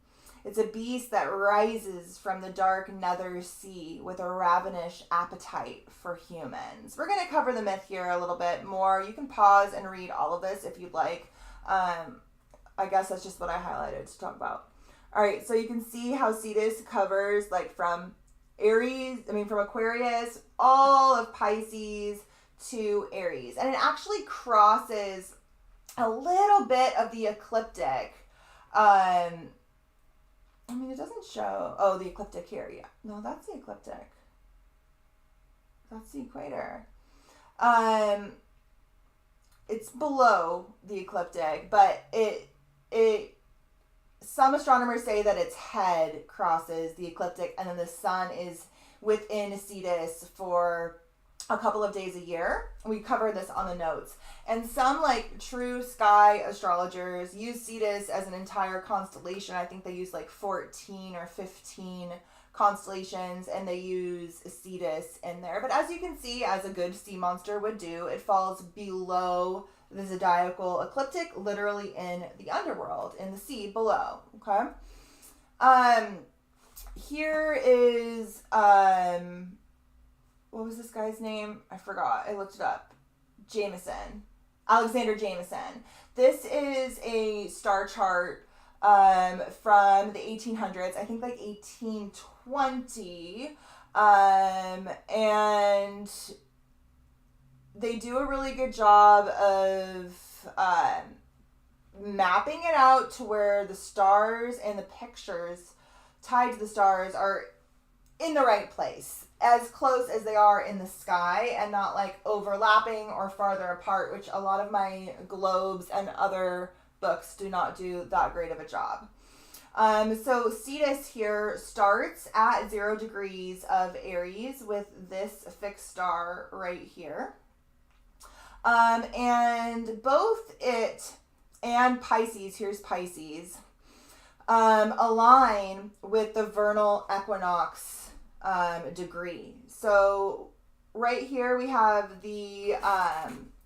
It's a beast that rises from the dark nether sea with a ravenous appetite for humans. We're going to cover the myth here a little bit more. You can pause and read all of this if you'd like. I guess that's just what I highlighted to talk about. All right, so you can see how Cetus covers like from Aquarius, all of Pisces to Aries. And it actually crosses a little bit of the ecliptic. It doesn't show, the ecliptic here, yeah. No, that's the ecliptic. That's the equator. It's below the ecliptic, but some astronomers say that its head crosses the ecliptic and then the sun is within Cetus for a couple of days a year. We cover this on the notes. And some like true sky astrologers use Cetus as an entire constellation. I think they use like 14 or 15 constellations, and they use Cetus in there. But as you can see, as a good sea monster would do, it falls below the zodiacal ecliptic, literally in the underworld, in the sea below. Okay. Here is what was this guy's name? I forgot. I looked it up. Alexander Jameson. This is a star chart from the 1800s, I think like 1820, and they do a really good job of mapping it out to where the stars and the pictures tied to the stars are in the right place, as close as they are in the sky, and not like overlapping or farther apart, which a lot of my globes and other books do not do that great of a job. So Cetus here starts at 0 degrees of Aries with this fixed star right here. And both it and Pisces, here's Pisces, align with the vernal equinox degree. So right here we have the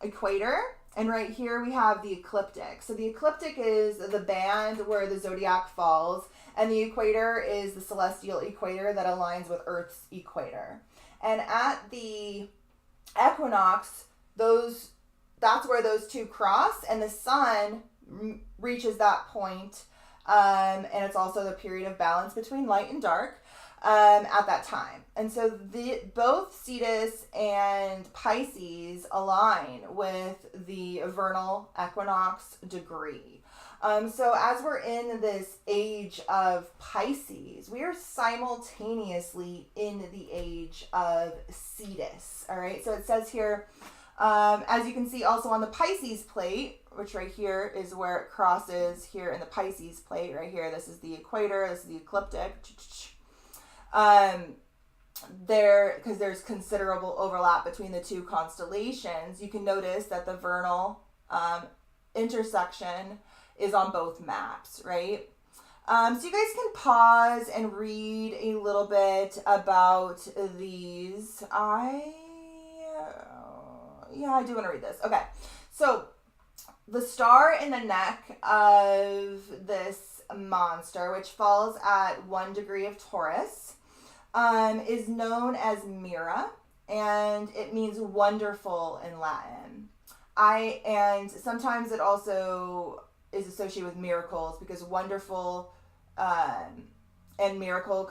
equator, and right here we have the ecliptic. So the ecliptic is the band where the zodiac falls, and the equator is the celestial equator that aligns with Earth's equator. And at the equinox, that's where those two cross, and the sun reaches that point, and it's also the period of balance between light and dark at that time. And so both Cetus and Pisces align with the vernal equinox degree. So as we're in this age of Pisces, we are simultaneously in the age of Cetus. All right, so it says here, as you can see also on the Pisces plate, which right here is where it crosses here in the Pisces plate right here. This is the equator, this is the ecliptic. Because there's considerable overlap between the two constellations, you can notice that the vernal intersection is on both maps, right? So you guys can pause and read a little bit about these. I do want to read this. Okay, so the star in the neck of this monster, which falls at 1 degree of Taurus, is known as Mira, and it means wonderful in Latin. And sometimes it also is associated with miracles, because wonderful and miracle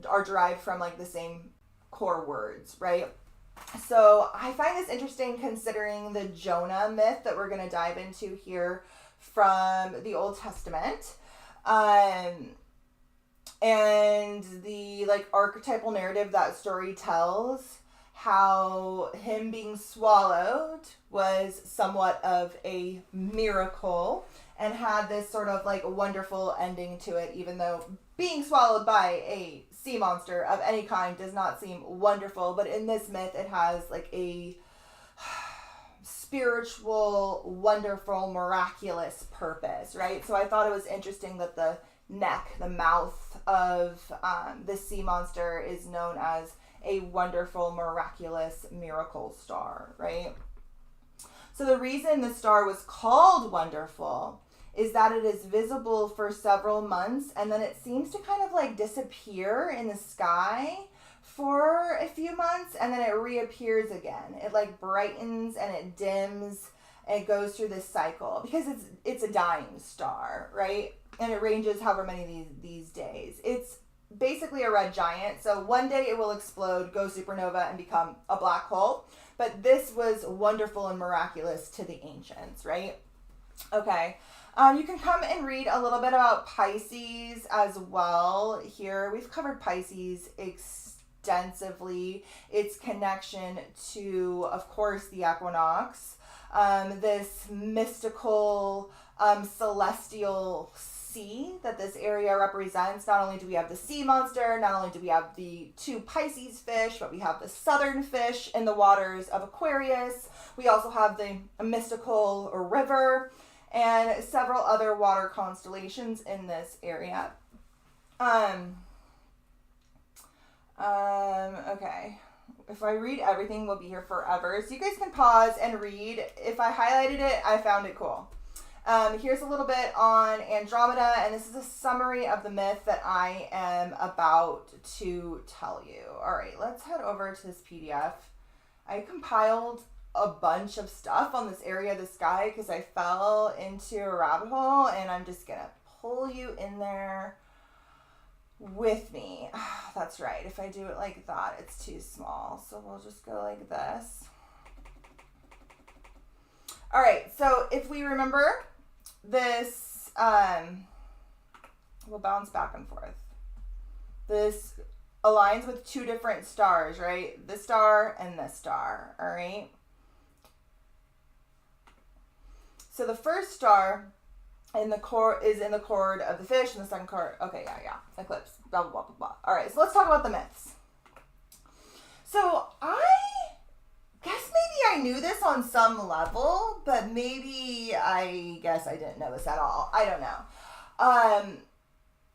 are derived from like the same core words, right? So I find this interesting considering the Jonah myth that we're going to dive into here from the Old Testament. And the like archetypal narrative that story tells, how him being swallowed was somewhat of a miracle and had this sort of like wonderful ending to it, even though being swallowed by a sea monster of any kind does not seem wonderful. But in this myth, it has like a spiritual, wonderful, miraculous purpose, right? So I thought it was interesting that the neck, the mouth of this sea monster is known as a wonderful, miraculous miracle star, right? So the reason the star was called wonderful is that it is visible for several months, and then it seems to kind of like disappear in the sky for a few months, and then it reappears again. It like brightens and it dims, and it goes through this cycle because it's a dying star, right? And it ranges however many of these days. It's basically a red giant, so one day it will explode, go supernova, and become a black hole. But this was wonderful and miraculous to the ancients, right? Okay. You can come and read a little bit about Pisces as well here. We've covered Pisces extensively. Its connection to, of course, the equinox. This mystical, celestial sea that this area represents. Not only do we have the sea monster, not only do we have the 2 Pisces fish, but we have the southern fish in the waters of Aquarius. We also have the mystical river and several other water constellations in this area. Okay. If I read everything, we'll be here forever. So you guys can pause and read. If I highlighted it, I found it cool. Here's a little bit on Andromeda, and this is a summary of the myth that I am about to tell you. All right, let's head over to this PDF. I compiled a bunch of stuff on this area of the sky because I fell into a rabbit hole, and I'm just going to pull you in there with me. That's right. If I do it like that, it's too small. So we'll just go like this. All right. So if we remember this, we'll bounce back and forth. This aligns with 2 different stars, right? This star and this star. All right. So the first star in the cord is in the cord of the fish, and the second cord, okay, yeah, eclipse, blah, blah, blah, blah, blah. All right, so let's talk about the myths. So I guess maybe I knew this on some level, but maybe I guess I didn't know this at all. I don't know.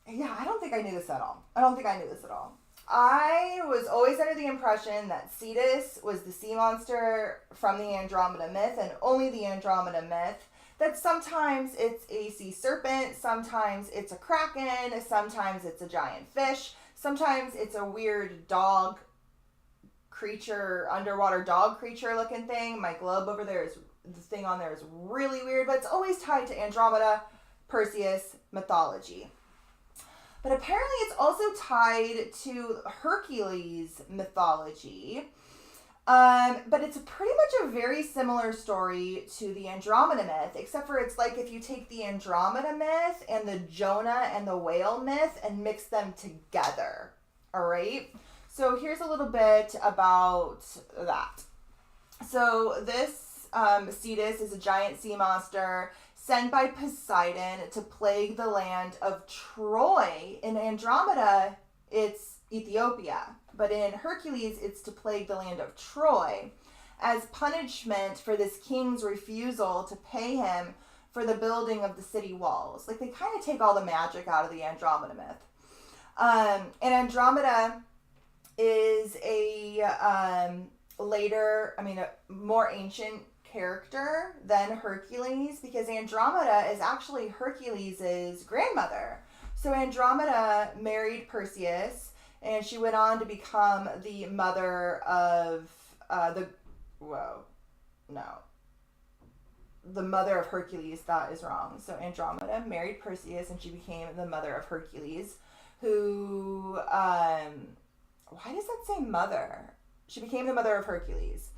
Yeah, I don't think I knew this at all. I was always under the impression that Cetus was the sea monster from the Andromeda myth, and only the Andromeda myth. That sometimes it's a sea serpent, sometimes it's a kraken, sometimes it's a giant fish, sometimes it's a weird dog creature, underwater dog creature looking thing. My globe over there is, the thing on there is really weird, but it's always tied to Andromeda, Perseus, mythology. But apparently it's also tied to Hercules mythology. But it's pretty much a very similar story to the Andromeda myth, except for it's like if you take the Andromeda myth and the Jonah and the whale myth and mix them together. All right. So here's a little bit about that. So this Cetus is a giant sea monster sent by Poseidon to plague the land of Troy. In Andromeda, it's Ethiopia. But in Hercules, it's to plague the land of Troy as punishment for this king's refusal to pay him for the building of the city walls. Like, they kind of take all the magic out of the Andromeda myth. And Andromeda is a more ancient character than Hercules, because Andromeda is actually Hercules' grandmother. So Andromeda married Perseus, and she went on to become the mother of the mother of Hercules. That is wrong. So Andromeda married Perseus, and she became the mother of Hercules, who, why does that say mother? She became the mother of Hercules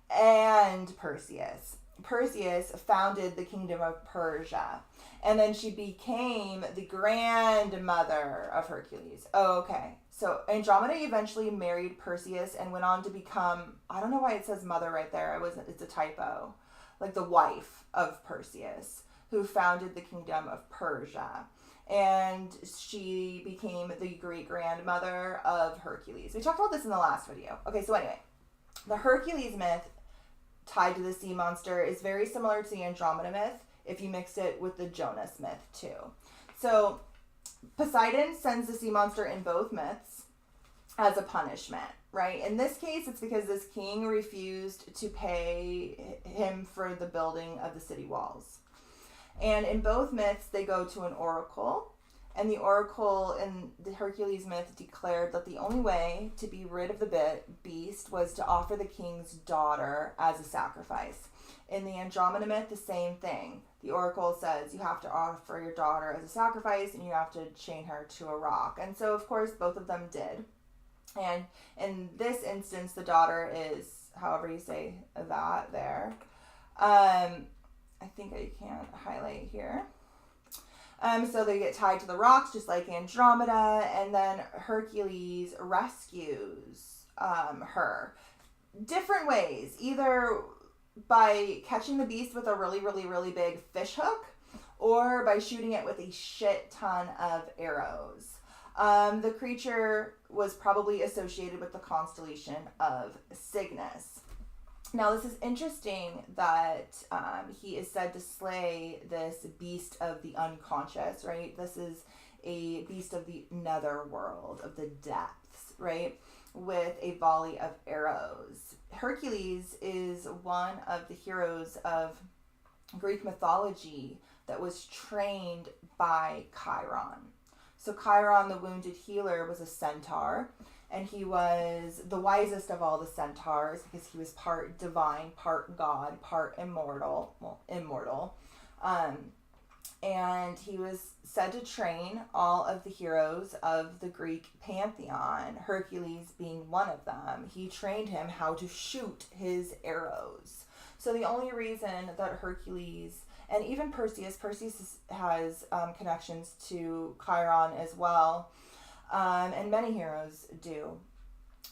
and Perseus. Perseus founded the kingdom of Persia, and then she became the grandmother of Hercules. Oh, okay. So Andromeda eventually married Perseus and went on to become, I don't know why it says mother right there. It's a typo. Like the wife of Perseus, who founded the kingdom of Persia. And she became the great-grandmother of Hercules. We talked about this in the last video. Okay, so anyway, the Hercules myth tied to the sea monster is very similar to the Andromeda myth if you mix it with the Jonah myth too. So Poseidon sends the sea monster in both myths as a punishment, right? In this case, it's because this king refused to pay him for the building of the city walls. And in both myths, they go to an oracle, and the oracle in the Hercules myth declared that the only way to be rid of the beast was to offer the king's daughter as a sacrifice. In the Andromeda myth, the same thing. The oracle says you have to offer your daughter as a sacrifice, and you have to chain her to a rock. And so, of course, both of them did. And in this instance, the daughter is, however you say that there. I think I can highlight here. So they get tied to the rocks, just like Andromeda, and then Hercules rescues her. Different ways, either by catching the beast with a really, really, really big fish hook, or by shooting it with a shit ton of arrows. The creature was probably associated with the constellation of Cygnus. Now, this is interesting that he is said to slay this beast of the unconscious, right? This is a beast of the netherworld, of the depths, right? With a volley of arrows. Hercules is one of the heroes of Greek mythology that was trained by Chiron. So Chiron, the wounded healer, was a centaur, and he was the wisest of all the centaurs because he was part divine, part god, part immortal. And he was said to train all of the heroes of the Greek pantheon, Hercules being one of them. He trained him how to shoot his arrows. So the only reason that Hercules, and even Perseus has connections to Chiron as well, and many heroes do.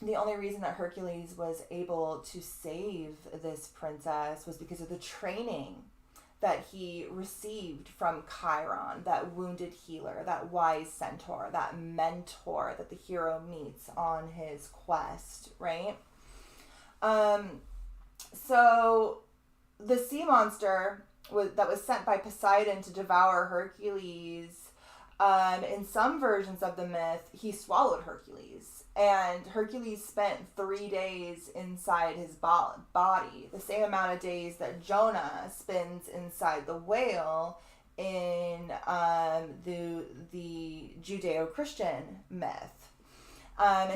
The only reason that Hercules was able to save this princess was because of the training that he received from Chiron, that wounded healer, that wise centaur, that mentor that the hero meets on his quest, right? So the sea monster that was sent by Poseidon to devour Hercules, in some versions of the myth, he swallowed Hercules. And Hercules spent 3 days inside his body, the same amount of days that Jonah spends inside the whale in the Judeo-Christian myth. And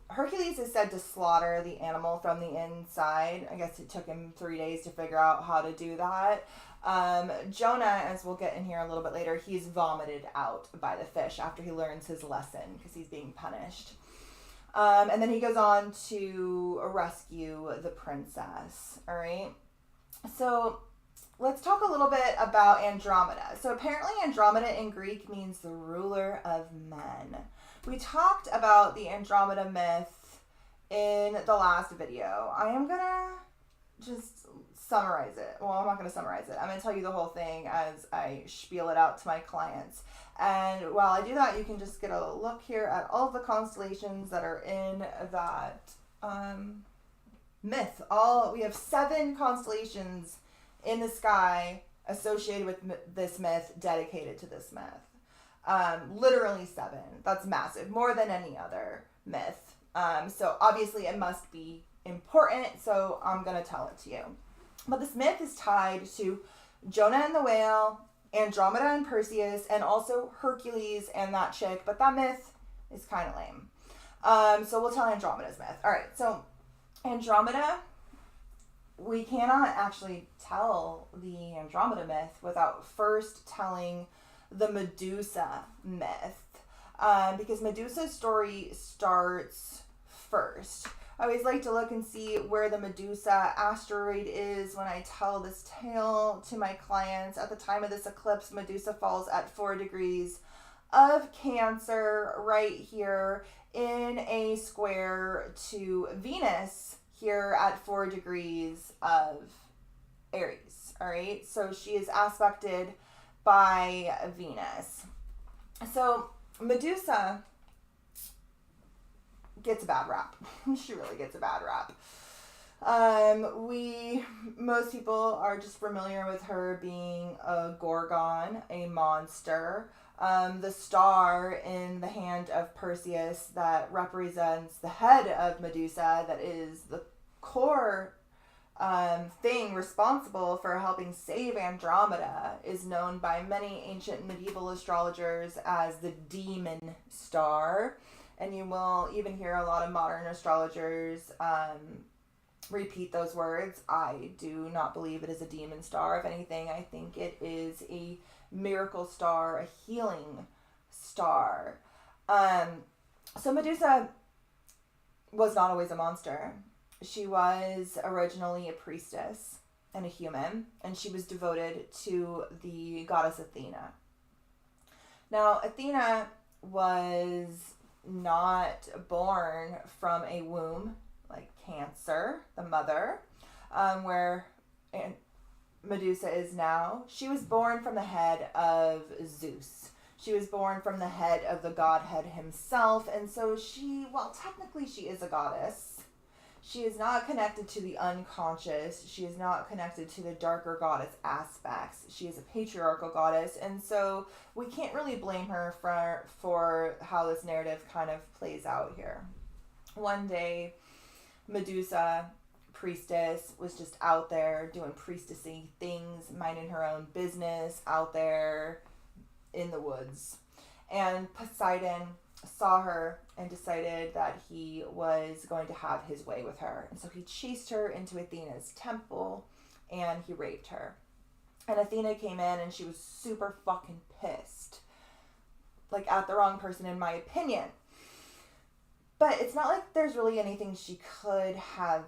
Hercules is said to slaughter the animal from the inside. I guess it took him 3 days to figure out how to do that. Jonah, as we'll get in here a little bit later, he's vomited out by the fish after he learns his lesson because he's being punished. And then he goes on to rescue the princess. All right. So let's talk a little bit about Andromeda. So apparently Andromeda in Greek means the ruler of men. We talked about the Andromeda myth in the last video. I am going to just summarize it. Well, I'm not going to summarize it. I'm going to tell you the whole thing as I spiel it out to my clients. And while I do that, you can just get a look here at all of the constellations that are in that myth. We have 7 constellations in the sky associated with this myth, dedicated to this myth. Literally 7. That's massive, more than any other myth. So obviously it must be important, so I'm going to tell it to you. But this myth is tied to Jonah and the whale, Andromeda and Perseus, and also Hercules and that chick. But that myth is kind of lame. So we'll tell Andromeda's myth. All right, so Andromeda, we cannot actually tell the Andromeda myth without first telling the Medusa myth. Because Medusa's story starts first. I always like to look and see where the Medusa asteroid is when I tell this tale to my clients. At the time of this eclipse, Medusa falls at 4 degrees of Cancer right here in a square to Venus here at 4 degrees of Aries. All right, so she is aspected by Venus. So Medusa gets a bad rap. She really gets a bad rap. Most people are just familiar with her being a gorgon, a monster. The star in the hand of Perseus that represents the head of Medusa, that is the core thing responsible for helping save Andromeda, is known by many ancient medieval astrologers as the demon star. And you will even hear a lot of modern astrologers repeat those words. I do not believe it is a demon star. If anything, I think it is a miracle star, a healing star. So Medusa was not always a monster. She was originally a priestess and a human, and she was devoted to the goddess Athena. Now, Athena was not born from a womb like Cancer, the mother, where Medusa is now. She was born from the head of Zeus. She was born from the head of the Godhead himself, and so while technically she is a goddess, she is not connected to the unconscious. She is not connected to the darker goddess aspects. She is a patriarchal goddess, and so we can't really blame her for how this narrative kind of plays out here. One day, Medusa, priestess, was just out there doing priestessy things, minding her own business out there in the woods. And Poseidon saw her and decided that he was going to have his way with her. And so he chased her into Athena's temple and he raped her. And Athena came in and she was super fucking pissed. Like, at the wrong person, in my opinion. But it's not like there's really anything she could have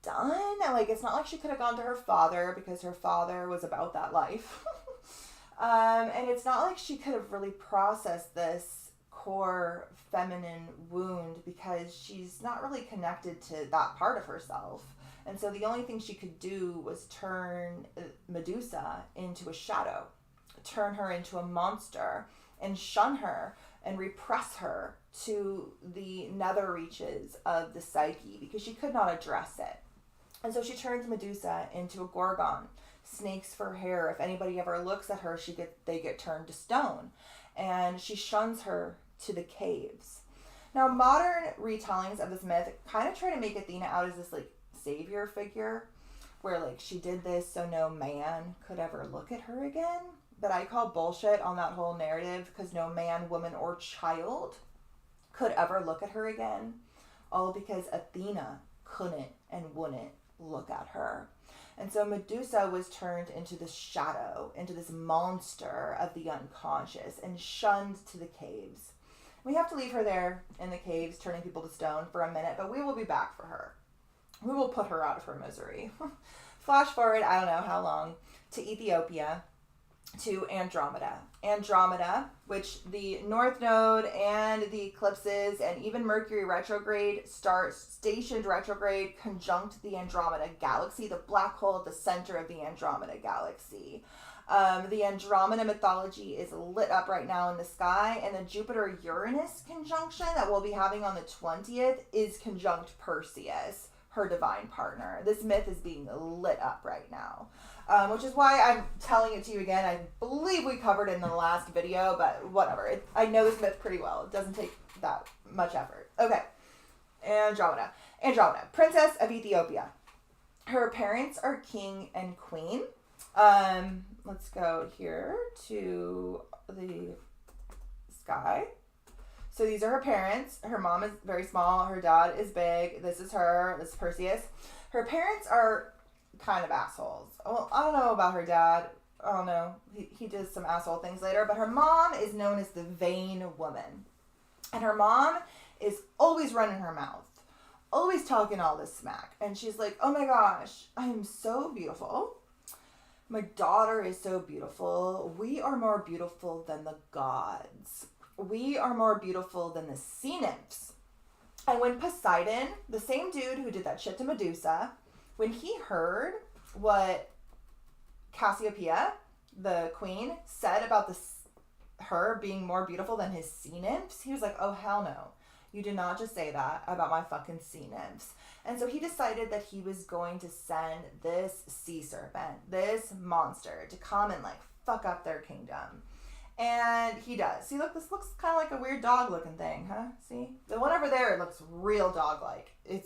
done. Like, it's not like she could have gone to her father because her father was about that life. And it's not like she could have really processed this core feminine wound because she's not really connected to that part of herself. And so the only thing she could do was turn Medusa into a shadow, turn her into a monster, and shun her and repress her to the nether reaches of the psyche because she could not address it. And so she turns Medusa into a gorgon, snakes for hair. If anybody ever looks at her, they get turned to stone. And she shuns her to the caves. Now, modern retellings of this myth kind of try to make Athena out as this, like, savior figure, where, like, she did this so no man could ever look at her again. But I call bullshit on that whole narrative because no man, woman, or child could ever look at her again. All because Athena couldn't and wouldn't look at her. And so Medusa was turned into this shadow, into this monster of the unconscious, and shunned to the caves. We have to leave her there in the caves, turning people to stone for a minute, but we will be back for her. We will put her out of her misery. Flash forward, I don't know how long, to Ethiopia, to Andromeda. Andromeda, which the North Node and the eclipses and even Mercury retrograde stationed retrograde conjunct the Andromeda galaxy, the black hole at the center of the Andromeda galaxy. The Andromeda mythology is lit up right now in the sky, and the Jupiter-Uranus conjunction that we'll be having on the 20th is conjunct Perseus, her divine partner. This myth is being lit up right now. Which is why I'm telling it to you again. I believe we covered it in the last video, but whatever. I know this myth pretty well. It doesn't take that much effort. Okay. Andromeda, princess of Ethiopia. Her parents are king and queen. Let's go here to the sky. So these are her parents. Her mom is very small. Her dad is big. This is her. This is Perseus. Her parents are kind of assholes. Well, I don't know about her dad. I don't know. He does some asshole things later. But her mom is known as the vain woman. And her mom is always running her mouth. Always talking all this smack. And she's like, oh my gosh, I am so beautiful. My daughter is so beautiful. We are more beautiful than the gods. We are more beautiful than the sea nymphs. And when Poseidon, the same dude who did that shit to Medusa, when he heard what Cassiopeia, the queen, said about her being more beautiful than his sea nymphs, he was like, oh, hell no. You did not just say that about my fucking sea nymphs. And so he decided that he was going to send this sea serpent, this monster, to come and, like, fuck up their kingdom. And he does. See, look, this looks kind of like a weird dog-looking thing, huh? See? The one over there, it looks real dog-like. It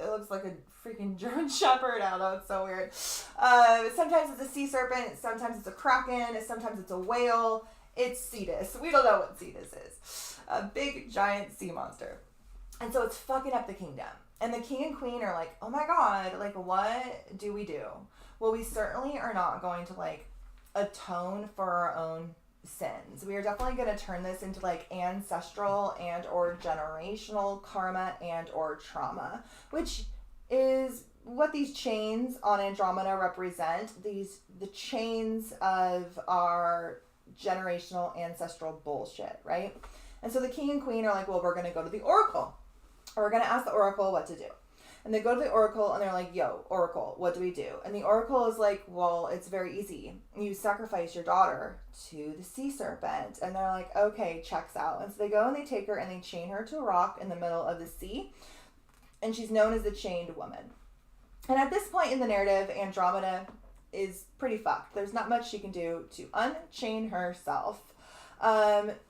looks like a freaking German Shepherd. I don't know. It's so weird. Sometimes it's a sea serpent. Sometimes it's a kraken. Sometimes it's a whale. It's Cetus. We don't know what Cetus is. A big, giant sea monster. And so it's fucking up the kingdom. And the king and queen are like, oh my god, like, what do we do? Well, we certainly are not going to, like, atone for our own sins. We are definitely going to turn this into, like, ancestral and or generational karma and or trauma, which is what these chains on Andromeda represent. The chains of our generational ancestral bullshit, right? And so the king and queen are like, well, we're going to go to the oracle. Or we're going to ask the oracle what to do. And they go to the oracle and they're like, yo, oracle, what do we do? And the oracle is like, well, it's very easy. You sacrifice your daughter to the sea serpent. And they're like, okay, checks out. And so they go and they take her and they chain her to a rock in the middle of the sea. And she's known as the chained woman. And at this point in the narrative, Andromeda is pretty fucked. There's not much she can do to unchain herself.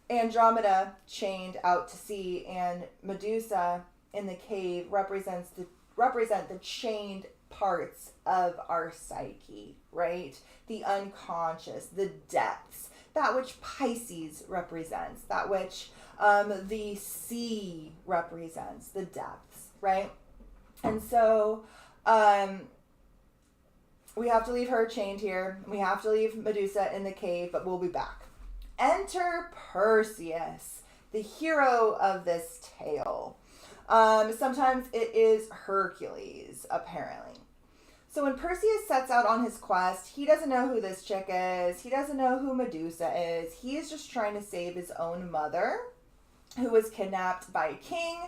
Andromeda chained out to sea, and Medusa in the cave represent the chained parts of our psyche, right? The unconscious, the depths, that which Pisces represents, that which the sea represents, the depths, right? And so we have to leave her chained here. We have to leave Medusa in the cave, but we'll be back. Enter Perseus, the hero of this tale. Sometimes it is Hercules, apparently. So when Perseus sets out on his quest, he doesn't know who this chick is. He doesn't know who Medusa is. He is just trying to save his own mother, who was kidnapped by a king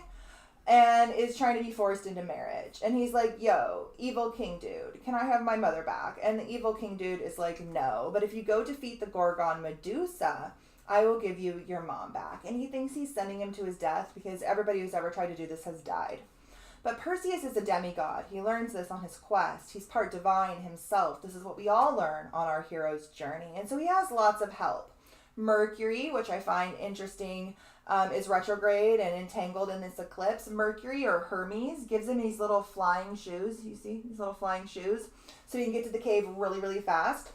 and is trying to be forced into marriage. And he's like, yo, evil king dude, can I have my mother back? And the evil king dude is like, no, but if you go defeat the Gorgon Medusa, I will give you your mom back. And he thinks he's sending him to his death because everybody who's ever tried to do this has died. But Perseus is a demigod. He learns this on his quest. He's part divine himself. This is what we all learn on our hero's journey. And so he has lots of help. Mercury, which I find interesting, is retrograde and entangled in this eclipse. Mercury, or Hermes, gives him these little flying shoes. You see these little flying shoes? So he can get to the cave really, really fast.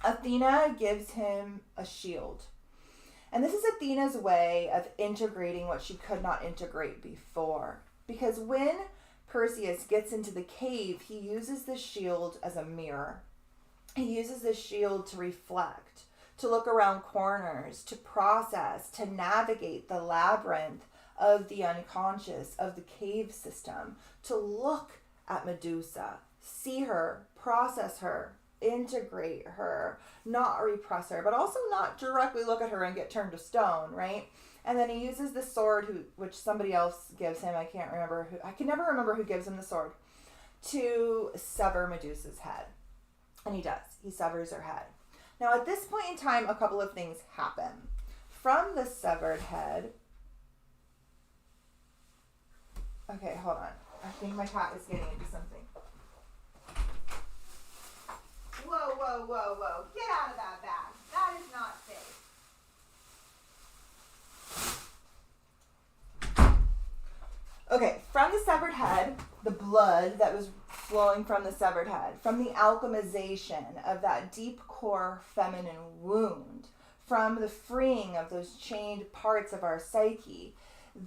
Athena gives him a shield. And this is Athena's way of integrating what she could not integrate before. Because when Perseus gets into the cave, he uses the shield as a mirror. He uses the shield to reflect, to look around corners, to process, to navigate the labyrinth of the unconscious, of the cave system, to look at Medusa, see her, process her, integrate her, not repress her, but also not directly look at her and get turned to stone, right? And then he uses the sword, which somebody else gives him, I can never remember who gives him the sword, to sever Medusa's head. And he does. He severs her head. Now, at this point in time, a couple of things happen. From the severed head... Okay, hold on. I think my cat is getting into something. Whoa, whoa, whoa, whoa. Get out of that bag. That is not safe. Okay, from the severed head, the blood that was flowing from the severed head, from the alchemization of that deep core feminine wound, from the freeing of those chained parts of our psyche,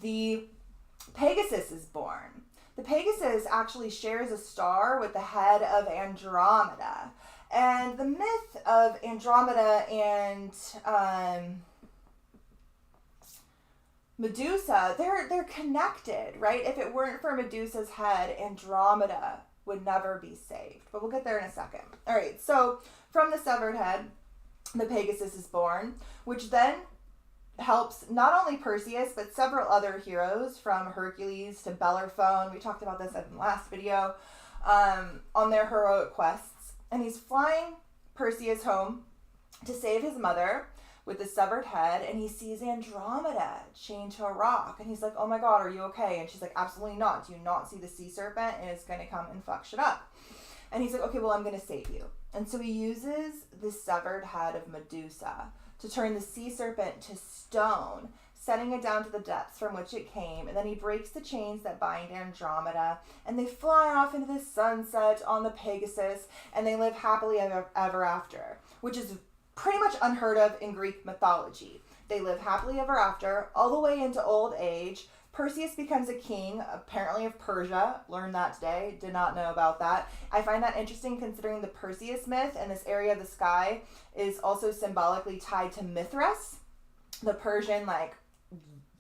the Pegasus is born. The Pegasus actually shares a star with the head of Andromeda. And the myth of Andromeda and Medusa, they're connected, right? If it weren't for Medusa's head, Andromeda would never be saved. But we'll get there in a second. All right, so from the severed head, the Pegasus is born, which then helps not only Perseus, but several other heroes, from Hercules to Bellerophon. We talked about this in the last video, on their heroic quests. And he's flying Perseus home to save his mother with the severed head, and he sees Andromeda chained to a rock, and he's like, oh my god, are you okay? And she's like, absolutely not. Do you not see the sea serpent? And it's going to come and fuck shit up. And he's like, okay, well, I'm going to save you. And so he uses the severed head of Medusa to turn the sea serpent to stone, setting it down to the depths from which it came. And then he breaks the chains that bind Andromeda, and they fly off into the sunset on the Pegasus, and they live happily ever after, which is pretty much unheard of in Greek mythology. They live happily ever after, all the way into old age. Perseus becomes a king, apparently of Persia. Learned that today. Did not know about that. I find that interesting considering the Perseus myth and this area of the sky is also symbolically tied to Mithras, the Persian, like,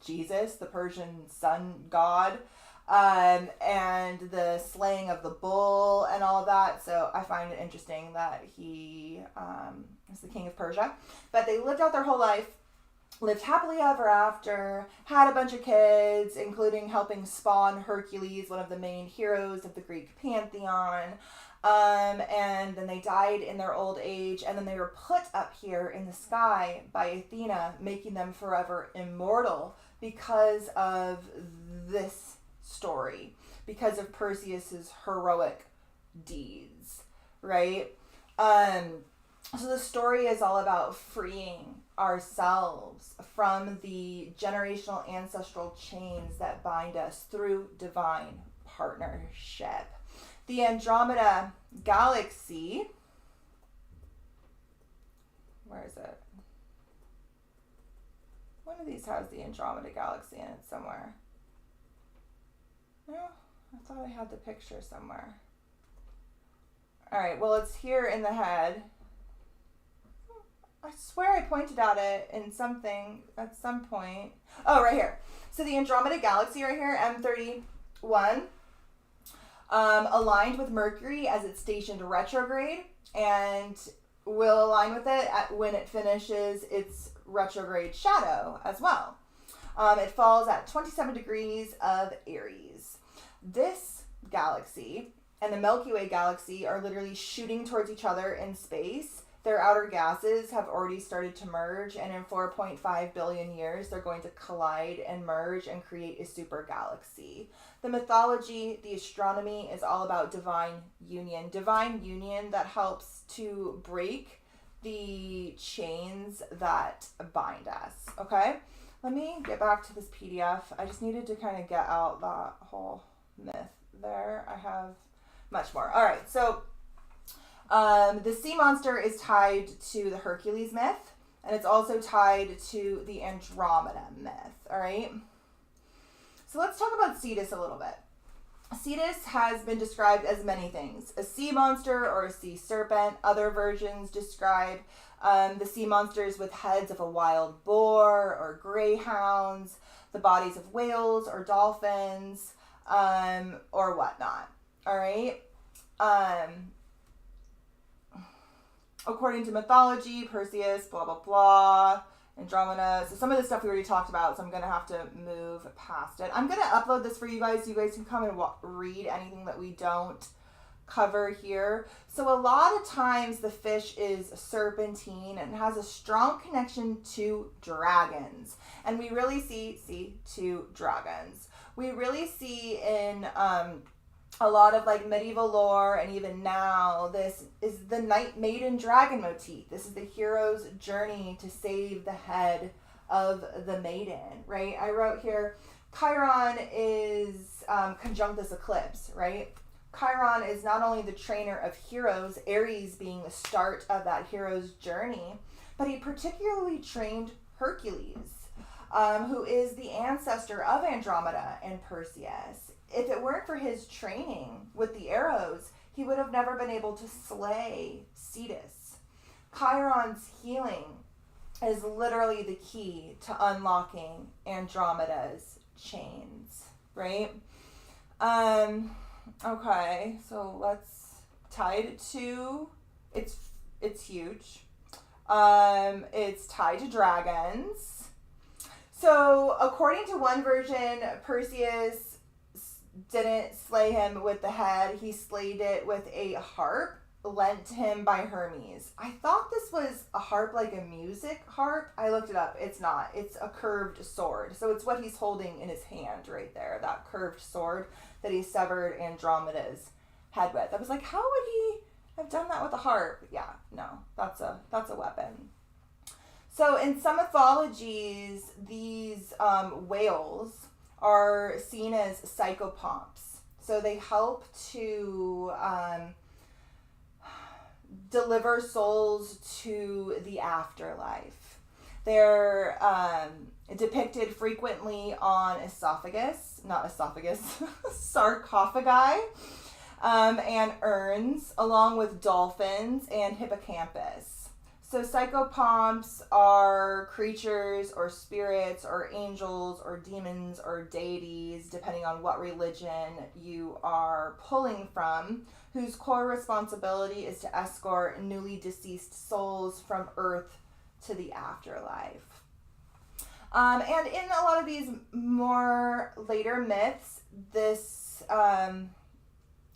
Jesus, the Persian sun god, and the slaying of the bull and all of that. So I find it interesting that he is the king of Persia. But they lived out their whole life lived happily ever after, had a bunch of kids, including helping spawn Hercules, one of the main heroes of the Greek pantheon. And then they died in their old age, and then they were put up here in the sky by Athena, making them forever immortal because of this story, because of Perseus's heroic deeds, right? So the story is all about freeing ourselves from the generational ancestral chains that bind us through divine partnership. The Andromeda galaxy, where is it? One of these has the Andromeda galaxy in it somewhere. No, I thought I had the picture somewhere. All right, well, it's here in the head. I swear I pointed at it in something at some point. Oh, right here. So the Andromeda galaxy right here, M31, aligned with Mercury as it's stationed retrograde, and will align with it when it finishes its retrograde shadow as well. It falls at 27 degrees of Aries. This galaxy and the Milky Way galaxy are literally shooting towards each other in space. Their outer gases have already started to merge, and in 4.5 billion years, they're going to collide and merge and create a super galaxy. The mythology, the astronomy is all about divine union that helps to break the chains that bind us, okay? Let me get back to this PDF. I just needed to kind of get out that whole myth there. I have much more. All right, so the sea monster is tied to the Hercules myth, and it's also tied to the Andromeda myth, all right? So let's talk about Cetus a little bit. Cetus has been described as many things: a sea monster or a sea serpent. Other versions describe the sea monsters with heads of a wild boar or greyhounds, the bodies of whales or dolphins, or whatnot, all right? According to mythology, Perseus, blah, blah, blah, Andromeda. So some of this stuff we already talked about, so I'm going to have to move past it. I'm going to upload this for you guys so you guys can come and read anything that we don't cover here. So a lot of times the fish is serpentine and has a strong connection to dragons. And we really see two dragons. We really see in a lot of like medieval lore, and even now, this is the Night Maiden dragon motif. This is the hero's journey to save the head of the maiden, right? I wrote here, Chiron is conjunct this eclipse, right? Chiron is not only the trainer of heroes, Aries being the start of that hero's journey, but he particularly trained Hercules, who is the ancestor of Andromeda and Perseus. If it weren't for his training with the arrows, he would have never been able to slay Cetus. Chiron's healing is literally the key to unlocking Andromeda's chains, right? Okay, so let's tied to, it's huge. It's tied to dragons. So according to one version, Perseus didn't slay him with the head. He slayed it with a harp lent to him by Hermes. I thought this was a harp, like a music harp. I looked it up. It's not. It's a curved sword. So it's what he's holding in his hand right there, that curved sword that he severed Andromeda's head with. I was like, how would he have done that with a harp? Yeah, no, that's a weapon. So in some mythologies, these whales are seen as psychopomps. So they help to deliver souls to the afterlife. They're depicted frequently on sarcophagi, and urns, along with dolphins and hippocampus. So psychopomps are creatures or spirits or angels or demons or deities, depending on what religion you are pulling from, whose core responsibility is to escort newly deceased souls from Earth to the afterlife. And in a lot of these more later myths, this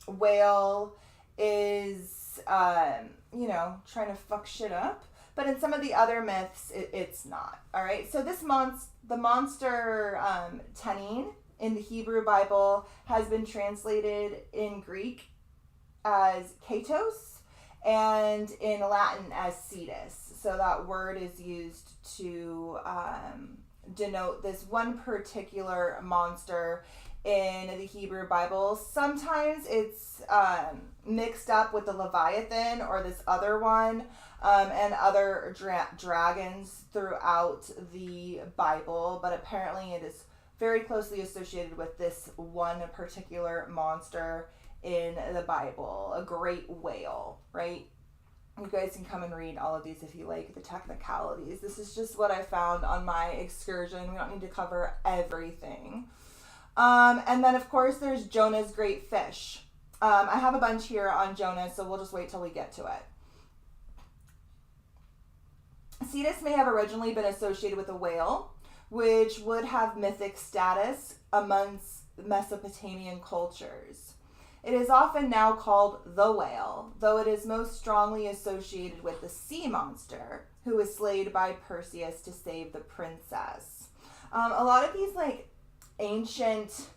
whale is, trying to fuck shit up. But in some of the other myths, it's not. All right. So the monster Tenin in the Hebrew Bible has been translated in Greek as Cetus and in Latin as Cetus. So that word is used to denote this one particular monster in the Hebrew Bible. Sometimes it's mixed up with the Leviathan or this other one, and other dragons throughout the Bible, but apparently it is very closely associated with this one particular monster in the Bible, a great whale, right? You guys can come and read all of these if you like the technicalities. This is just what I found on my excursion. We don't need to cover everything. And then, of course, there's Jonah's great fish. I have a bunch here on Jonah, so we'll just wait till we get to it. Cetus may have originally been associated with a whale, which would have mythic status amongst Mesopotamian cultures. It is often now called the whale, though it is most strongly associated with the sea monster, who was slayed by Perseus to save the princess. A lot of these, ancient,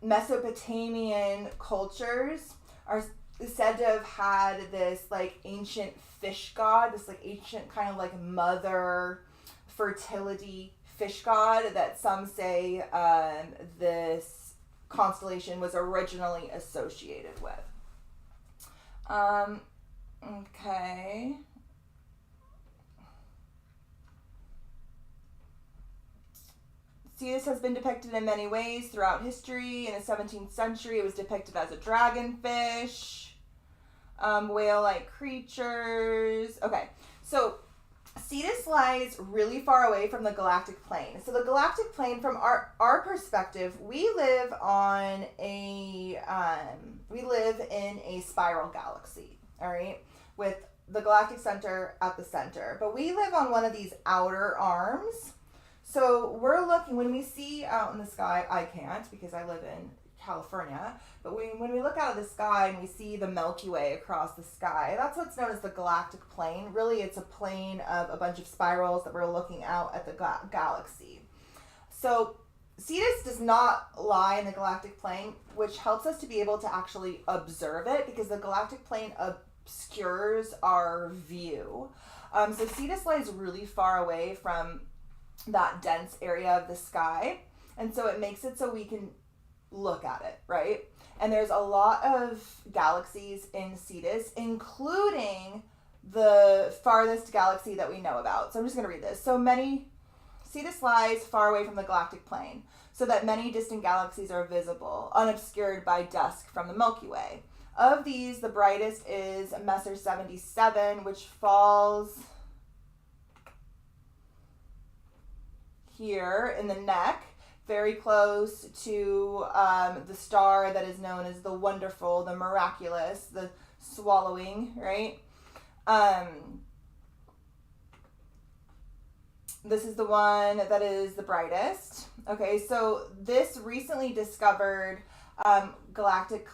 Mesopotamian cultures are said to have had this, ancient fish god, this, ancient kind of, mother fertility fish god that some say this constellation was originally associated with. Okay. Cetus has been depicted in many ways throughout history. In the 17th century, it was depicted as a dragonfish, whale-like creatures. Okay, so Cetus lies really far away from the galactic plane. So the galactic plane, from our perspective, we live in a spiral galaxy, all right, with the galactic center at the center. But we live on one of these outer arms. So we're looking, when we see out in the sky, I can't because I live in California, but when we look out of the sky and we see the Milky Way across the sky, that's what's known as the galactic plane. Really, it's a plane of a bunch of spirals that we're looking out at the galaxy. So Cetus does not lie in the galactic plane, which helps us to be able to actually observe it because the galactic plane obscures our view. So Cetus lies really far away from that dense area of the sky, and so it makes it so we can look at it, right? And there's a lot of galaxies in Cetus, including the farthest galaxy that we know about. So I'm just going to read this. Cetus lies far away from the galactic plane, so that many distant galaxies are visible, unobscured by dusk from the Milky Way. Of these, the brightest is Messier 77, which falls here in the neck, very close to the star that is known as the wonderful, the miraculous, the swallowing, right? This is the one that is the brightest. Okay, so this recently discovered galactic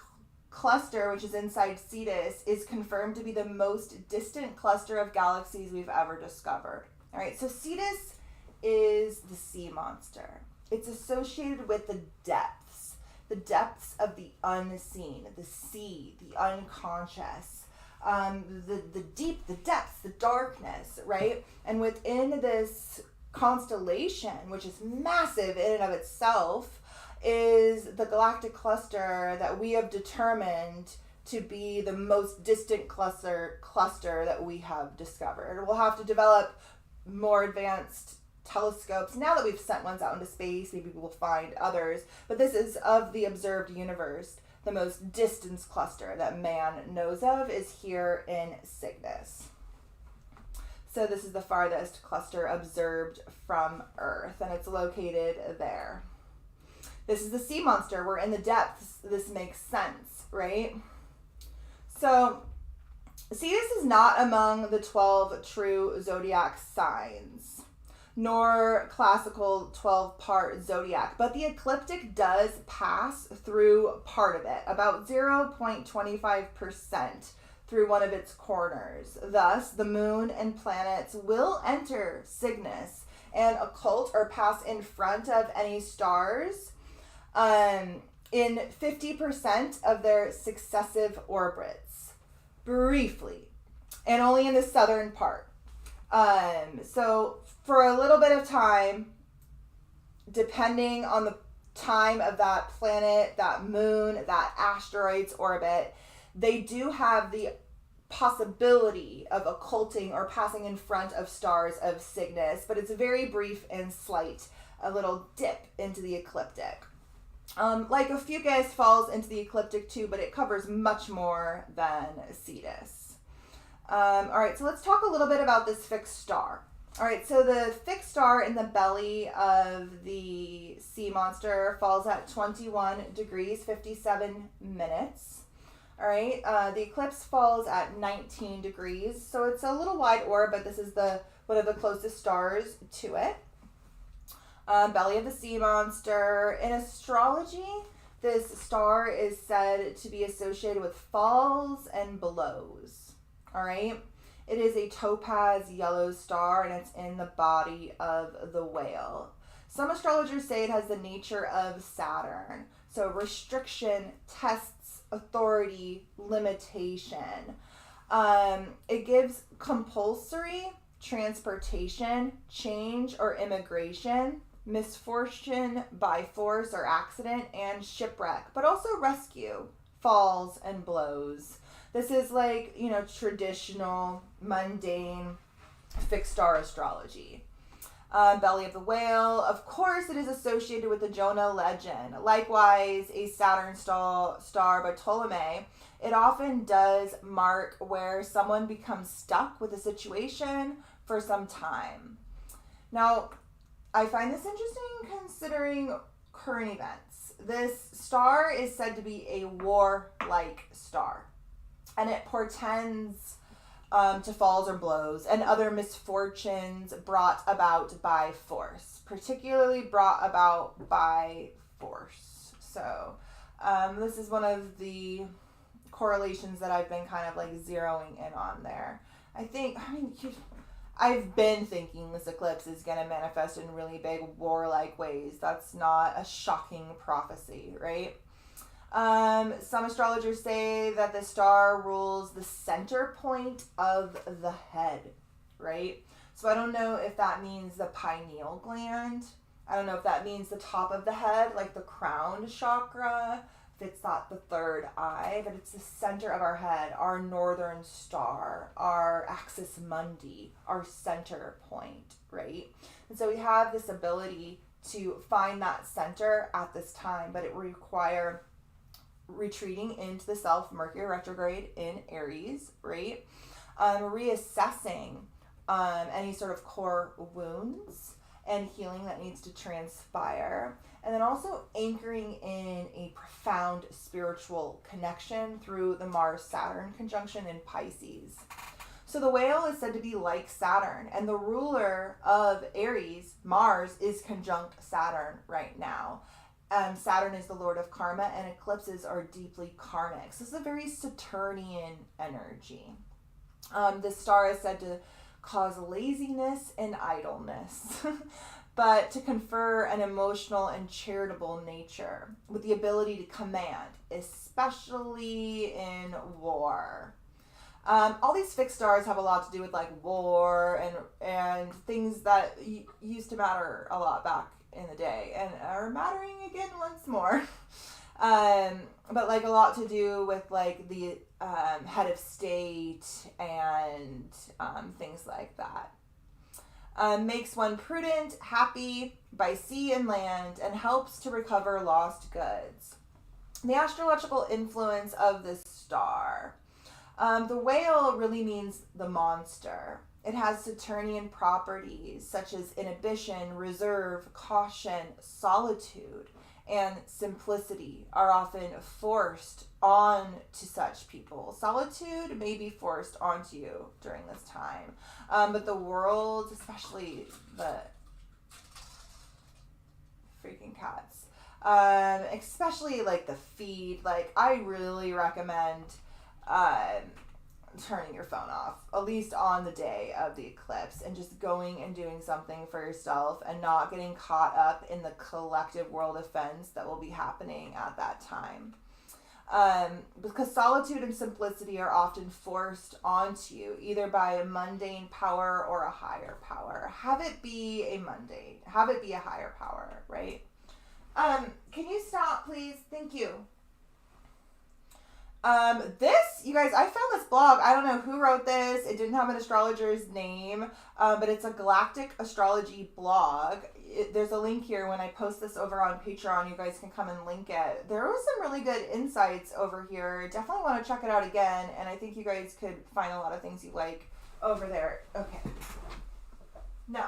cluster, which is inside Cetus, is confirmed to be the most distant cluster of galaxies we've ever discovered. All right, so Cetus is the sea monster. It's associated with the depths of the unseen, the sea, the unconscious, the deep, the depths, the darkness, right? And within this constellation, which is massive in and of itself, is the galactic cluster that we have determined to be the most distant cluster that we have discovered. We'll have to develop more advanced telescopes. Now that we've sent ones out into space, maybe we'll find others, but this is, of the observed universe, the most distant cluster that man knows of is here in Cygnus. So this is the farthest cluster observed from Earth, and it's located there. This is the sea monster. We're in the depths. This makes sense, right? So Cetus is not among the 12 true zodiac signs, nor classical 12-part zodiac, but the ecliptic does pass through part of it, about 0.25% through one of its corners. Thus, the moon and planets will enter Cygnus and occult or pass in front of any stars in 50% of their successive orbits, briefly, and only in the southern part. So for a little bit of time, depending on the time of that planet, that moon, that asteroid's orbit, they do have the possibility of occulting or passing in front of stars of Cygnus, but it's very brief and slight, a little dip into the ecliptic. Like a fucus falls into the ecliptic too, but it covers much more than Cetus. All right, so let's talk a little bit about this fixed star. All right, so the fixed star in the belly of the sea monster falls at 21 degrees, 57 minutes. All right, the eclipse falls at 19 degrees, so it's a little wide orb, but this is one of the closest stars to it. Belly of the sea monster. In astrology, this star is said to be associated with falls and blows. All right, it is a topaz yellow star, and it's in the body of the whale. Some astrologers say it has the nature of Saturn, so restriction, tests, authority, limitation. It gives compulsory transportation, change or immigration, misfortune by force or accident, and shipwreck, but also rescue, falls, and blows. This is like, traditional, mundane, fixed star astrology. Belly of the whale, of course, it is associated with the Jonah legend. Likewise, a Saturn star by Ptolemy. It often does mark where someone becomes stuck with a situation for some time. Now, I find this interesting considering current events. This star is said to be a war-like star, and it portends to falls or blows and other misfortunes brought about by force, particularly brought about by force. So this is one of the correlations that I've been kind of like zeroing in on there. I've been thinking this eclipse is going to manifest in really big war-like ways. That's not a shocking prophecy, right? Some astrologers say that the star rules the center point of the head, right? So I don't know if that means the pineal gland. I don't know if that means the top of the head, like the crown chakra, if it's not the third eye, but it's the center of our head, our northern star, our axis mundi, our center point, right? And so we have this ability to find that center at this time, but it will require retreating into the self, Mercury retrograde in Aries, right? Reassessing any sort of core wounds and healing that needs to transpire. And then also anchoring in a profound spiritual connection through the Mars-Saturn conjunction in Pisces. So the whale is said to be like Saturn, and the ruler of Aries, Mars, is conjunct Saturn right now. Saturn is the lord of karma, and eclipses are deeply karmic. So this is a very Saturnian energy. This star is said to cause laziness and idleness, but to confer an emotional and charitable nature with the ability to command, especially in war. All these fixed stars have a lot to do with like war and things that used to matter a lot back in the day and are mattering again once more. But like a lot to do with like the head of state and things like that. Makes one prudent, happy by sea and land, and helps to recover lost goods. The astrological influence of this star. The whale really means the monster. It has Saturnian properties such as inhibition, reserve, caution, solitude, and simplicity are often forced on to such people. Solitude may be forced onto you during this time. But the world, especially the freaking cats, especially like the feed, like I really recommend turning your phone off, at least on the day of the eclipse, and just going and doing something for yourself and not getting caught up in the collective world events that will be happening at that time. Because solitude and simplicity are often forced onto you, either by a mundane power or a higher power. Have it be a mundane, have it be a higher power, right? Can you stop, please? Thank you. You guys, I found this blog. I don't know who wrote this. It didn't have an astrologer's name, but it's a Galactic Astrology blog. There's a link here. When I post this over on Patreon, you guys can come and link it. There was some really good insights over here. Definitely want to check it out again, and I think you guys could find a lot of things you like over there. Okay. No.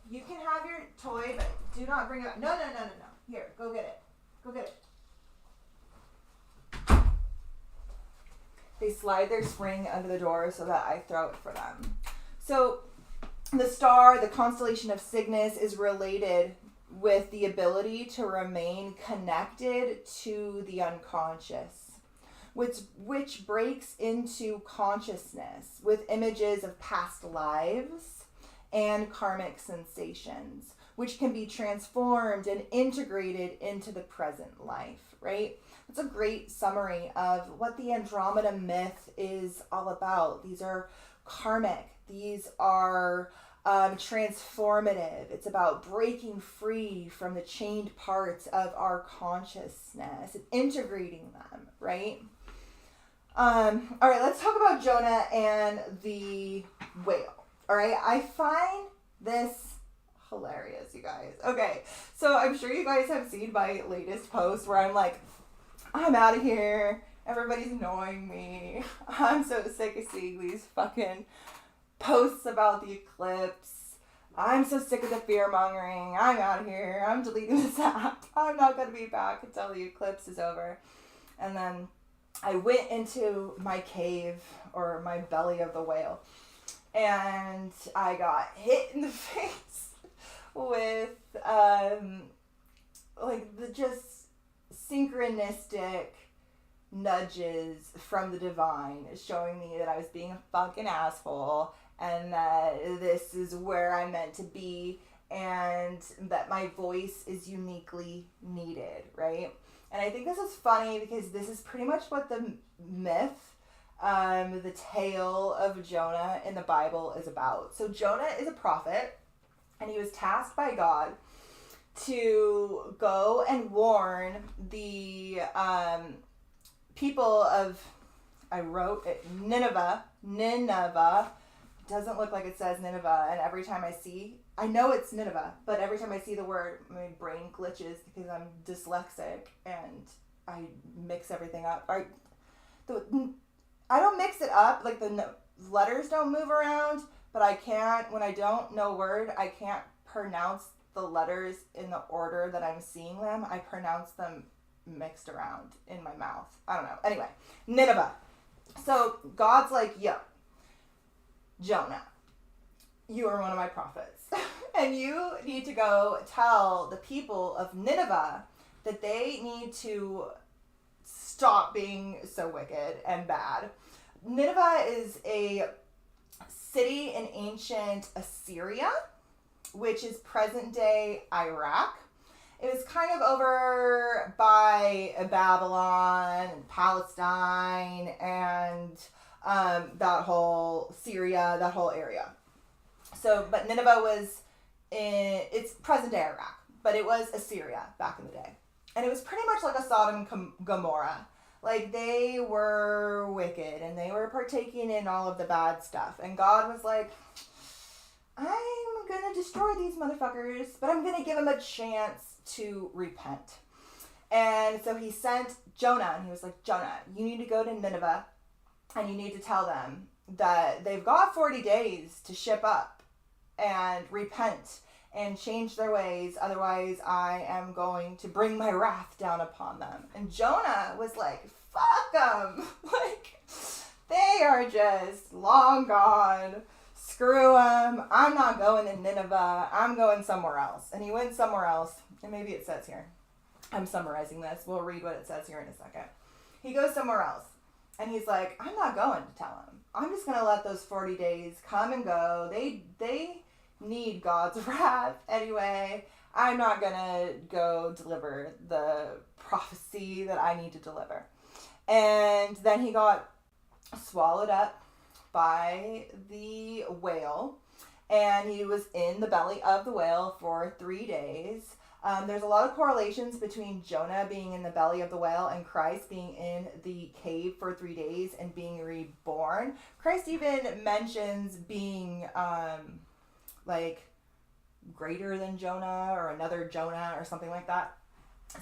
You can have your toy, but do not bring it up. No. Here, go get it. Go get it. They slide their spring under the door so that I throw it for them. So the star, the constellation of Cygnus, is related with the ability to remain connected to the unconscious, which breaks into consciousness with images of past lives and karmic sensations, which can be transformed and integrated into the present life, right? It's a great summary of what the Andromeda myth is all about. These are karmic. These are transformative. It's about breaking free from the chained parts of our consciousness and integrating them, right? All right, let's talk about Jonah and the whale. All right, I find this hilarious, you guys. Okay, so I'm sure you guys have seen my latest post where I'm like, I'm out of here. Everybody's annoying me. I'm so sick of seeing these fucking posts about the eclipse. I'm so sick of the fear mongering. I'm out of here. I'm deleting this app. I'm not going to be back until the eclipse is over. And then I went into my cave, or my belly of the whale, and I got hit in the face with like the just synchronistic nudges from the divine showing me that I was being a fucking asshole and that this is where I'm meant to be and that my voice is uniquely needed, right? And I think this is funny because this is pretty much what the myth, the tale of Jonah in the Bible is about. So Jonah is a prophet, and he was tasked by God to go and warn the people of, I wrote it, Nineveh, doesn't look like it says Nineveh, and every time I know it's Nineveh, but every time I see the word, my brain glitches because I'm dyslexic and I mix everything up. I don't mix it up, like the letters don't move around, but I can't, when I don't know a word, I can't pronounce the letters in the order that I'm seeing them. I pronounce them mixed around in my mouth. I don't know. Anyway, Nineveh. So God's like, yo, Jonah, you are one of my prophets. And you need to go tell the people of Nineveh that they need to stop being so wicked and bad. Nineveh is a city in ancient Assyria, which is present-day Iraq. It was kind of over by Babylon, and Palestine, and that whole Syria, that whole area. So, but Nineveh was it's present-day Iraq, but it was Assyria back in the day. And it was pretty much like a Sodom and Gomorrah. Like, they were wicked, and they were partaking in all of the bad stuff. And God was like, I'm gonna destroy these motherfuckers, but I'm gonna give them a chance to repent. And so he sent Jonah, and he was like, Jonah, you need to go to Nineveh, and you need to tell them that they've got 40 days to ship up and repent and change their ways. Otherwise, I am going to bring my wrath down upon them. And Jonah was like, fuck them. Like, they are just long gone. Screw them. I'm not going to Nineveh. I'm going somewhere else. And he went somewhere else. And maybe it says here. I'm summarizing this. We'll read what it says here in a second. He goes somewhere else. And he's like, I'm not going to tell him. I'm just going to let those 40 days come and go. They need God's wrath anyway. I'm not going to go deliver the prophecy that I need to deliver. And then he got swallowed up by the whale. And he was in the belly of the whale for 3 days. There's a lot of correlations between Jonah being in the belly of the whale and Christ being in the cave for 3 days and being reborn. Christ even mentions being like greater than Jonah or another Jonah or something like that.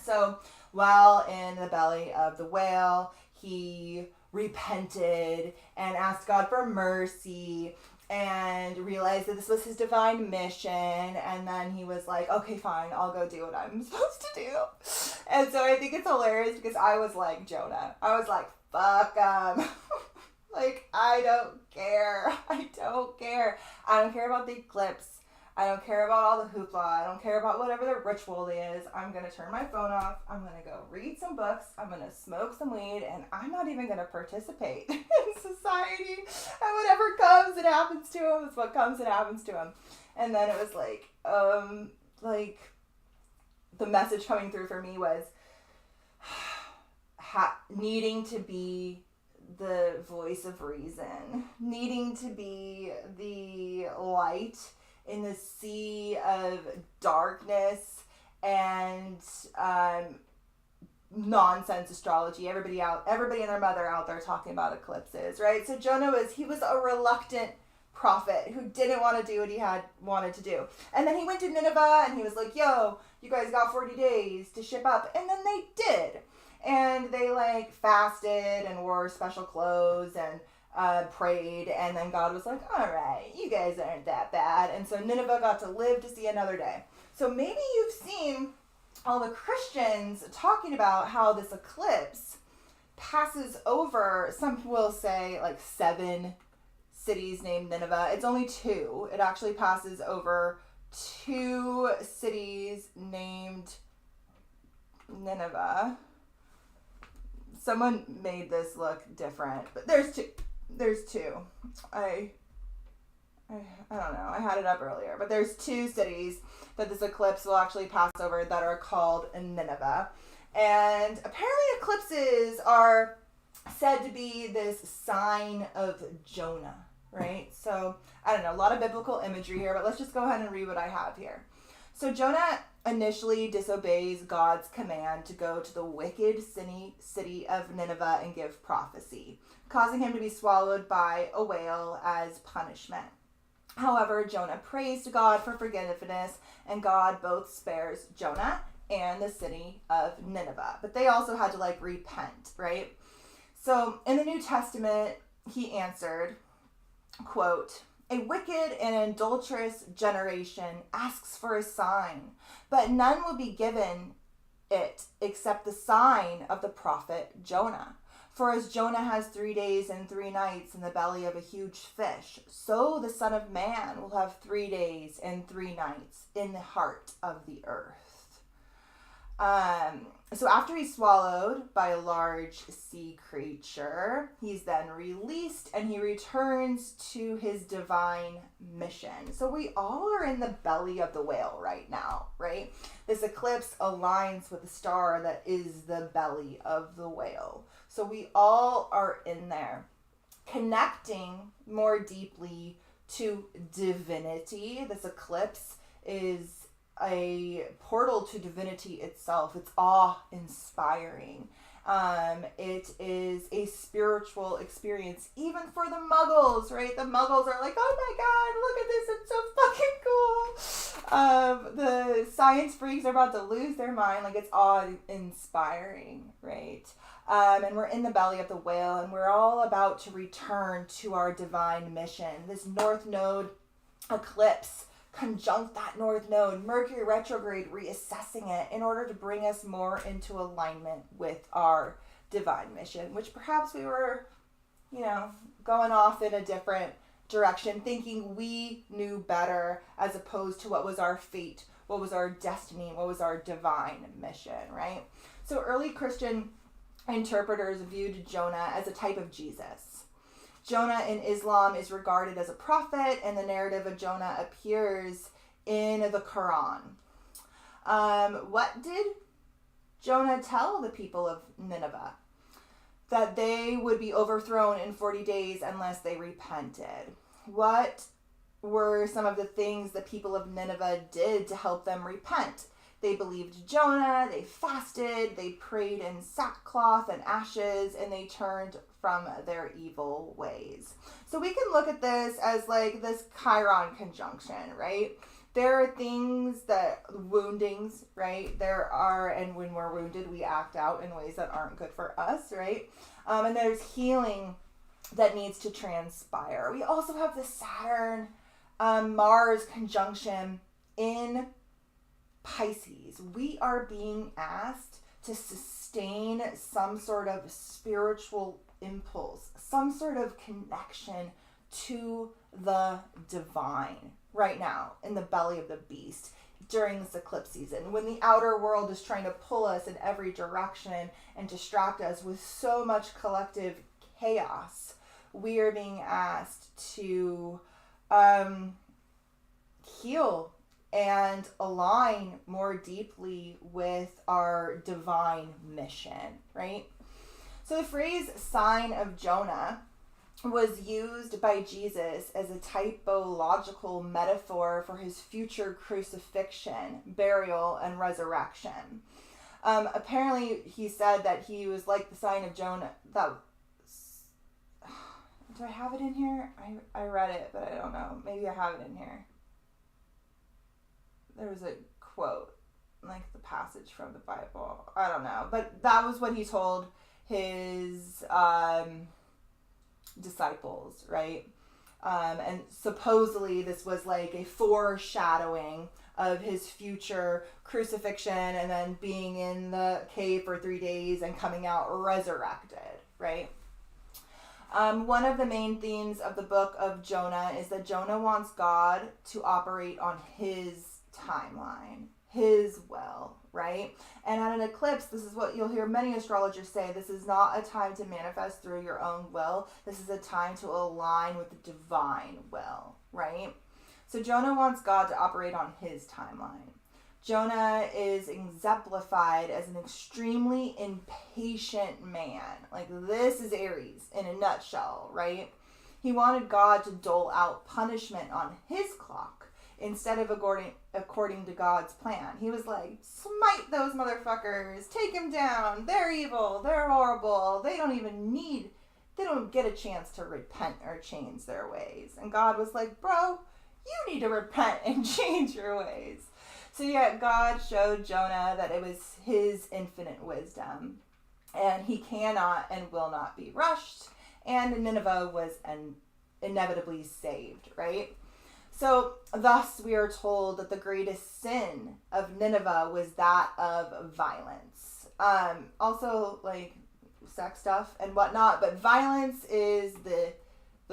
So while in the belly of the whale, he repented and asked God for mercy and realized that this was his divine mission. And then he was like, okay, fine, I'll go do what I'm supposed to do. And so I think it's hilarious because I was like Jonah. I was like, fuck 'em. Like, I don't care. I don't care. I don't care about the eclipse. I don't care about all the hoopla. I don't care about whatever the ritual is. I'm going to turn my phone off. I'm going to go read some books. I'm going to smoke some weed. And I'm not even going to participate in society. And whatever comes and happens to him is what comes and happens to him. And then it was like the message coming through for me was needing to be the voice of reason. Needing to be the light in the sea of darkness and nonsense astrology. Everybody and their mother out there talking about eclipses, right? So Jonah was a reluctant prophet who didn't want to do what he had wanted to do. And then he went to Nineveh and he was like, yo, you guys got 40 days to ship up. And then they did. And they like fasted and wore special clothes and prayed, and then God was like, all right, you guys aren't that bad. And so Nineveh got to live to see another day. So maybe you've seen all the Christians talking about how this eclipse passes over, some will say like 7 cities named Nineveh. It's only 2. It actually passes over 2 cities named Nineveh. Someone made this look different, but there's 2. There's 2. I don't know. I had it up earlier, but there's 2 cities that this eclipse will actually pass over that are called Nineveh. And apparently eclipses are said to be this sign of Jonah, right? So, I don't know, a lot of biblical imagery here, but let's just go ahead and read what I have here. So Jonah initially disobeys God's command to go to the wicked city of Nineveh and give prophecy, causing him to be swallowed by a whale as punishment. However, Jonah prays to God for forgiveness, and God both spares Jonah and the city of Nineveh. But they also had to repent, right? So in the New Testament, he answered, quote, "A wicked and adulterous generation asks for a sign, but none will be given it except the sign of the prophet Jonah. For as Jonah has 3 days and 3 nights in the belly of a huge fish, so the Son of Man will have 3 days and 3 nights in the heart of the earth." So after he's swallowed by a large sea creature, he's then released and he returns to his divine mission. So we all are in the belly of the whale right now, right? This eclipse aligns with the star that is the belly of the whale. So we all are in there, connecting more deeply to divinity. This eclipse is a portal to divinity itself. It's awe-inspiring. It is a spiritual experience, even for the muggles, right? The muggles are like, oh my god, look at this, it's so fucking cool. The science freaks are about to lose their mind, like it's awe-inspiring, right? And we're in the belly of the whale, and we're all about to return to our divine mission. This North Node eclipse conjunct that North Node, Mercury retrograde, reassessing it in order to bring us more into alignment with our divine mission, which perhaps we were, going off in a different direction, thinking we knew better as opposed to what was our fate, what was our destiny, what was our divine mission, right? So early Christian interpreters viewed Jonah as a type of Jesus. Jonah in Islam is regarded as a prophet, and the narrative of Jonah appears in the Quran. What did Jonah tell the people of Nineveh? That they would be overthrown in 40 days unless they repented. What were some of the things the people of Nineveh did to help them repent? They believed Jonah, they fasted, they prayed in sackcloth and ashes, and they turned from their evil ways. So we can look at this as like this Chiron conjunction, right? There are things that, woundings, right? There are, and when we're wounded, we act out in ways that aren't good for us, right? And there's healing that needs to transpire. We also have the Saturn, Mars conjunction in Pisces. We are being asked to sustain some sort of spiritual impulse, some sort of connection to the divine right now in the belly of the beast during this eclipse season, when the outer world is trying to pull us in every direction and distract us with so much collective chaos. We are being asked to heal and align more deeply with our divine mission, right? So the phrase sign of Jonah was used by Jesus as a typological metaphor for his future crucifixion, burial, and resurrection. Apparently, he said that he was like the sign of Jonah. Do I have it in here? I read it, but I don't know. Maybe I have it in here. There was a quote, like the passage from the Bible. I don't know. But that was what he told his disciples, right? And supposedly this was like a foreshadowing of his future crucifixion and then being in the cave for 3 days and coming out resurrected, right? One of the main themes of the book of Jonah is that Jonah wants God to operate on his timeline, his will, right? And at an eclipse, this is what you'll hear many astrologers say, this is not a time to manifest through your own will. This is a time to align with the divine will, right? So Jonah wants God to operate on his timeline. Jonah is exemplified as an extremely impatient man. Like, this is Aries in a nutshell, right? He wanted God to dole out punishment on his clock instead of according to God's plan. He was like, smite those motherfuckers, take them down, they're evil, they're horrible, they don't get a chance to repent or change their ways. And God was like, bro, you need to repent and change your ways. So yeah, God showed Jonah that it was his infinite wisdom, and he cannot and will not be rushed, and Nineveh was inevitably saved, right? So thus we are told that the greatest sin of Nineveh was that of violence. Also like sex stuff and whatnot, but violence is the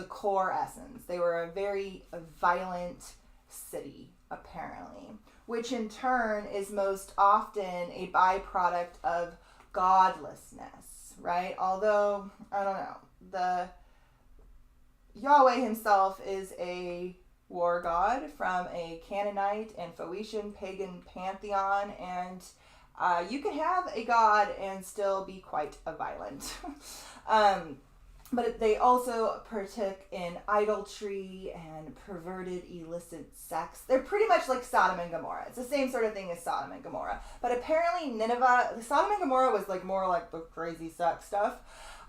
core essence. They were a very violent city, apparently, which in turn is most often a byproduct of godlessness, right? Although, I don't know, the Yahweh himself is a war god from a Canaanite and Phoenician pagan pantheon, and you can have a god and still be quite a violent. But they also partook in idolatry and perverted illicit sex. They're pretty much like Sodom and Gomorrah. It's the same sort of thing as Sodom and Gomorrah. But apparently Nineveh, Sodom and Gomorrah was like more like the crazy sex stuff.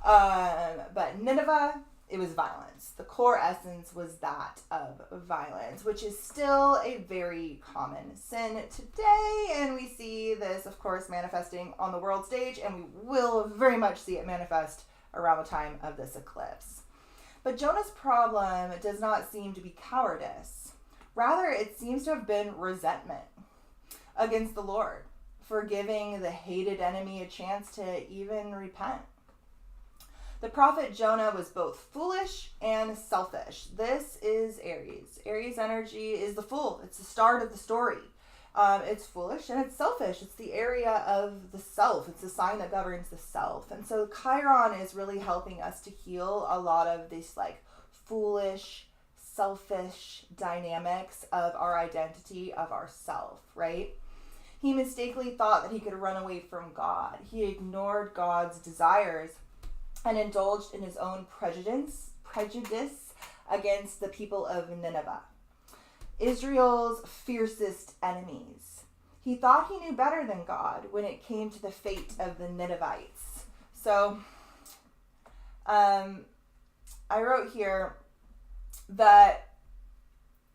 But Nineveh, it was violence. The core essence was that of violence, which is still a very common sin today. And we see this, of course, manifesting on the world stage, and we will very much see it manifest around the time of this eclipse. But Jonah's problem does not seem to be cowardice. Rather, it seems to have been resentment against the Lord for giving the hated enemy a chance to even repent. The prophet Jonah was both foolish and selfish. This is Aries. Aries energy is the fool. It's the start of the story. It's foolish and it's selfish. It's the area of the self. It's the sign that governs the self. And so Chiron is really helping us to heal a lot of these like foolish, selfish dynamics of our identity, of our self, right? He mistakenly thought that he could run away from God. He ignored God's desires and indulged in his own prejudice against the people of Nineveh, Israel's fiercest enemies. He thought he knew better than God when it came to the fate of the Ninevites. So, I wrote here that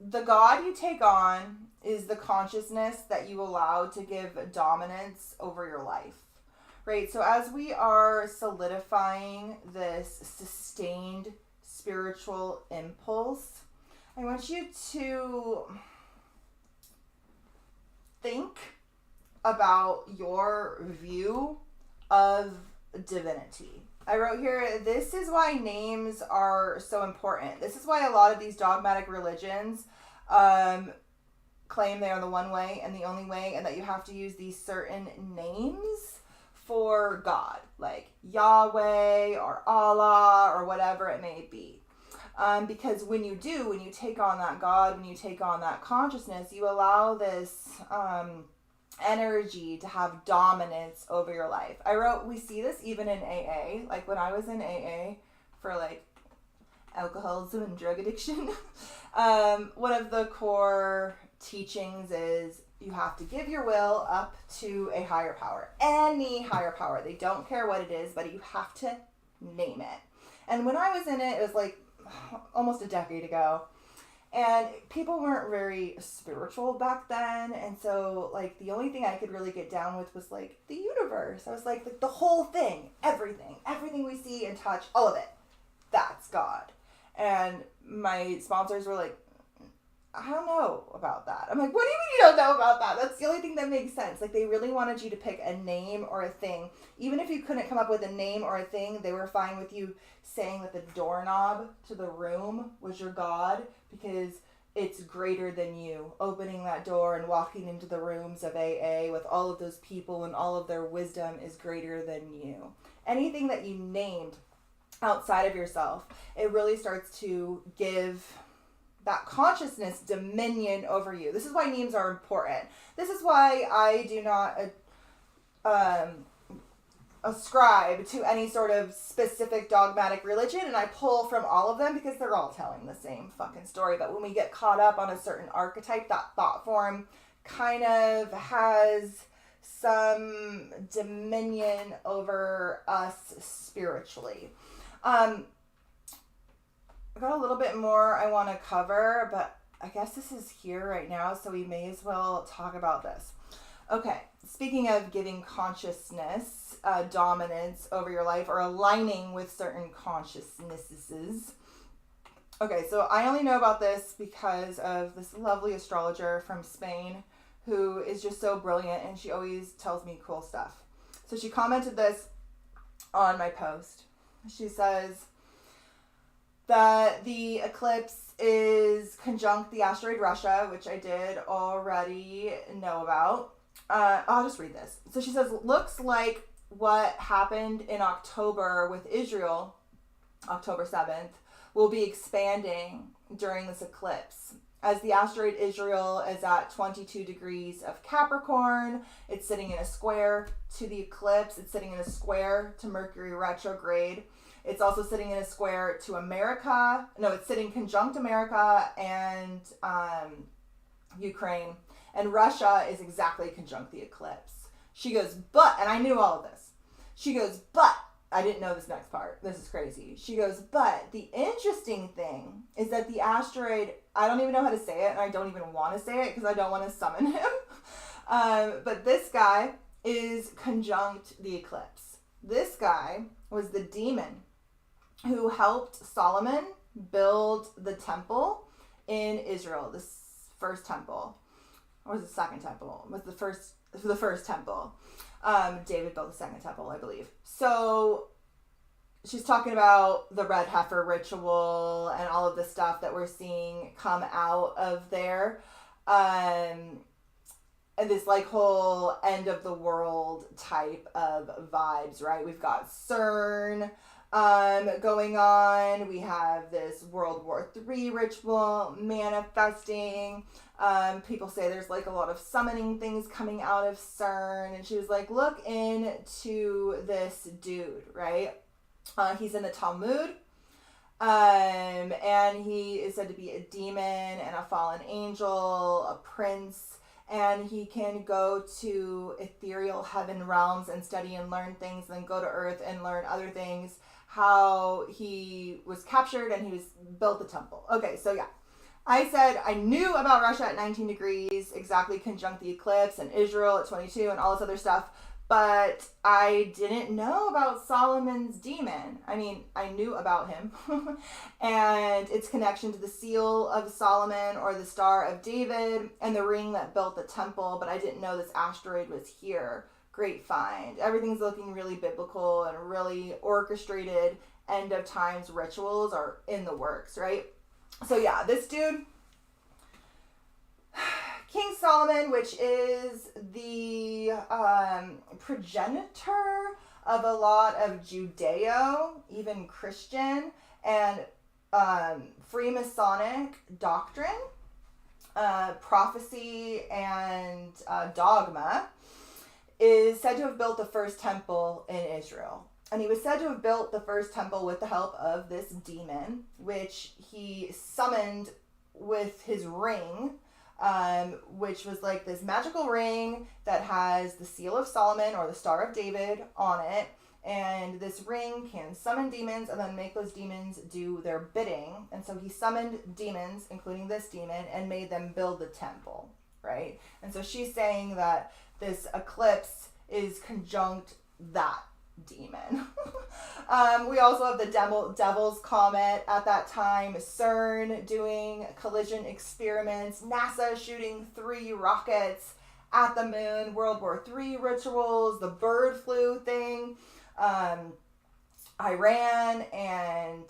the God you take on is the consciousness that you allow to give dominance over your life, right? So as we are solidifying this sustained spiritual impulse, I want you to think about your view of divinity. I wrote here, this is why names are so important. This is why a lot of these dogmatic religions claim they are the one way and the only way, and that you have to use these certain names for God, like Yahweh or Allah or whatever it may be. Because when you take on that God, when you take on that consciousness, you allow this energy to have dominance over your life. I wrote, we see this even in AA. Like when I was in AA for like alcoholism and drug addiction, one of the core teachings is you have to give your will up to a higher power, any higher power. They don't care what it is, but you have to name it. And when I was in it, it was like almost a decade ago, and people weren't very spiritual back then, and so like the only thing I could really get down with was like the universe. I was like the whole thing, everything we see and touch, all of it, that's God. And my sponsors were like, I don't know about that. I'm like, what do you mean you don't know about that? That's the only thing that makes sense. Like, they really wanted you to pick a name or a thing. Even if you couldn't come up with a name or a thing, they were fine with you saying that the doorknob to the room was your God, because it's greater than you. Opening that door and walking into the rooms of AA with all of those people and all of their wisdom is greater than you. Anything that you named outside of yourself, it really starts to give that consciousness dominion over you. This is why names are important. This is why I do not ascribe to any sort of specific dogmatic religion, and I pull from all of them because they're all telling the same fucking story. But when we get caught up on a certain archetype, that thought form kind of has some dominion over us spiritually. I've got a little bit more I want to cover, but I guess this is here right now, so we may as well talk about this. Okay, speaking of giving consciousness dominance over your life, or aligning with certain consciousnesses. Okay, so I only know about this because of this lovely astrologer from Spain who is just so brilliant, and she always tells me cool stuff. So she commented this on my post. She says that the eclipse is conjunct the asteroid Russia, which I did already know about. I'll just read this. So she says, looks like what happened in October with Israel, October 7th, will be expanding during this eclipse. as the asteroid Israel is at 22 degrees of Capricorn. It's sitting in a square to the eclipse. It's sitting in a square to Mercury retrograde. It's also sitting in a square to America. No, it's sitting conjunct America and Ukraine. And Russia is exactly conjunct the eclipse. She goes, but, and I knew all of this. She goes, but, I didn't know this next part. This is crazy. She goes, but the interesting thing is that the asteroid, I don't even know how to say it, and I don't even want to say it because I don't want to summon him. But this guy is conjunct the eclipse. This guy was the demon who helped Solomon build the temple in Israel, the first temple. Or was it the second temple? It was the first temple. David built the second temple, I believe. So she's talking about the red heifer ritual and all of the stuff that we're seeing come out of there. And this like whole end of the world type of vibes, right? We've got CERN going on. We have this World War III ritual manifesting. People say there's like a lot of summoning things coming out of CERN. And she was like, look into this dude, right? He's in the Talmud. And he is said to be a demon and a fallen angel, a prince. And he can go to ethereal heaven realms and study and learn things, then go to earth and learn other things. How he was captured and he was built the temple. Okay, so yeah. I said I knew about Russia at 19 degrees, exactly conjunct the eclipse, and Israel at 22 and all this other stuff, but I didn't know about Solomon's demon. I mean, I knew about him and its connection to the seal of Solomon or the Star of David and the ring that built the temple, but I didn't know this asteroid was here. Great find. Everything's looking really biblical and really orchestrated end of times rituals are in the works, right? So yeah, this dude, King Solomon, which is the progenitor of a lot of Judeo, even Christian, and Freemasonic doctrine, prophecy, and dogma, is said to have built the first temple in Israel. And he was said to have built the first temple with the help of this demon, which he summoned with his ring, which was like this magical ring that has the seal of Solomon or the Star of David on it. And this ring can summon demons and then make those demons do their bidding. And so he summoned demons, including this demon, and made them build the temple, right? And so she's saying that this eclipse is conjunct that demon. We also have the Devil's Comet at that time, CERN doing collision experiments, NASA shooting 3 rockets at the moon, World War III rituals, the bird flu thing, Iran and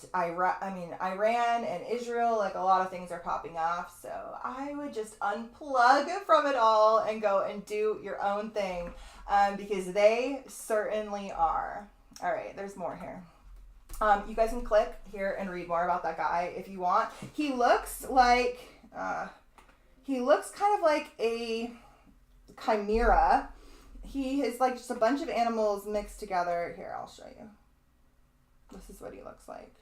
Israel, like a lot of things are popping off. So I would just unplug from it all and go and do your own thing. Because they certainly are. All right, there's more here. You guys can click here and read more about that guy if you want. He looks kind of like a chimera. He is like just a bunch of animals mixed together. Here, I'll show you. This is what he looks like.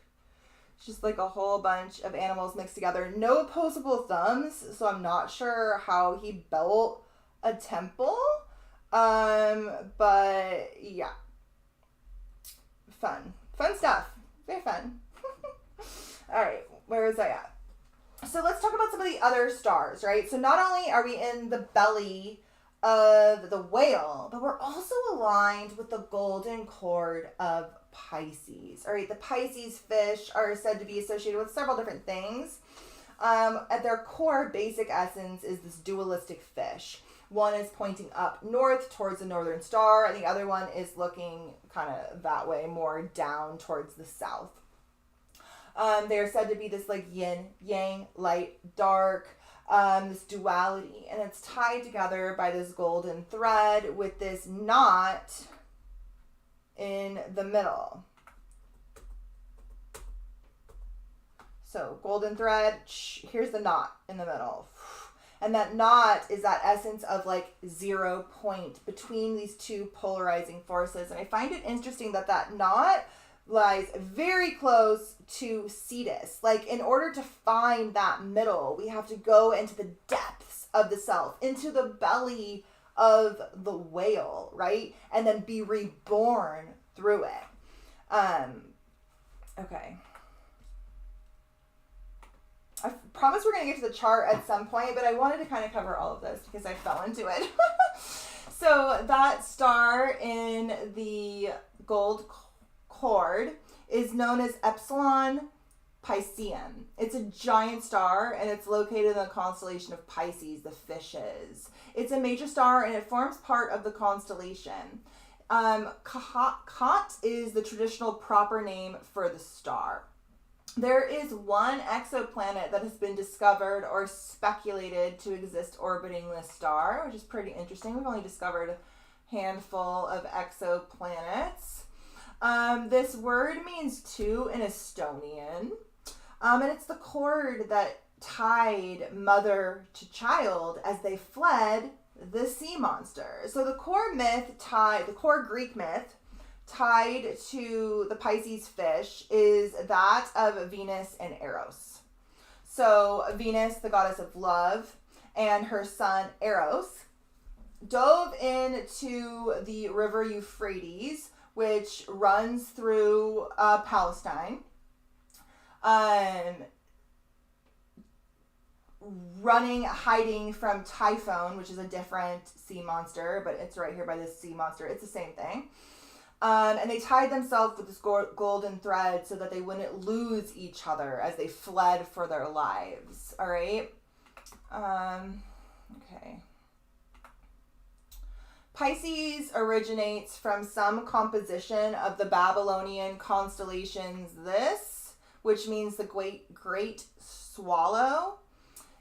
It's just like a whole bunch of animals mixed together. No opposable thumbs, so I'm not sure how he built a temple. But yeah, fun stuff. Very fun. All right, where was I at? So let's talk about some of the other stars, right? So not only are we in the belly of the whale, but we're also aligned with the golden cord of Pisces. All right, the Pisces fish are said to be associated with several different things. At their core, basic essence is this dualistic fish. One is pointing up north towards the northern star, and the other one is looking kind of that way, more down towards the south. They're said to be this like yin, yang, light, dark, this duality, and it's tied together by this golden thread with this knot in the middle. So golden thread, here's the knot in the middle. And that knot is that essence of like 0 point between these two polarizing forces. And I find it interesting that that knot lies very close to Cetus. Like, in order to find that middle, we have to go into the depths of the self, into the belly of the whale, right? And then be reborn through it. Okay. I promise we're going to get to the chart at some point, but I wanted to kind of cover all of this because I fell into it. So that star in the gold cord is known as Epsilon Pisceum. It's a giant star, and it's located in the constellation of Pisces, the fishes. It's a major star, and it forms part of the constellation. Khat is the traditional proper name for the star. There is one exoplanet that has been discovered or speculated to exist orbiting this star, which is pretty interesting. We've only discovered a handful of exoplanets. This word means two in Estonian, and it's the cord that tied mother to child as they fled the sea monster. So the core Greek myth tied to the Pisces fish is that of Venus and Eros. So Venus, the goddess of love, and her son Eros dove into the river Euphrates, which runs through Palestine, hiding from Typhon, which is a different sea monster, but it's right here by this sea monster. It's the same thing. And they tied themselves with this golden thread so that they wouldn't lose each other as they fled for their lives. All right. Okay. Pisces originates from some composition of the Babylonian constellations this, which means the great swallow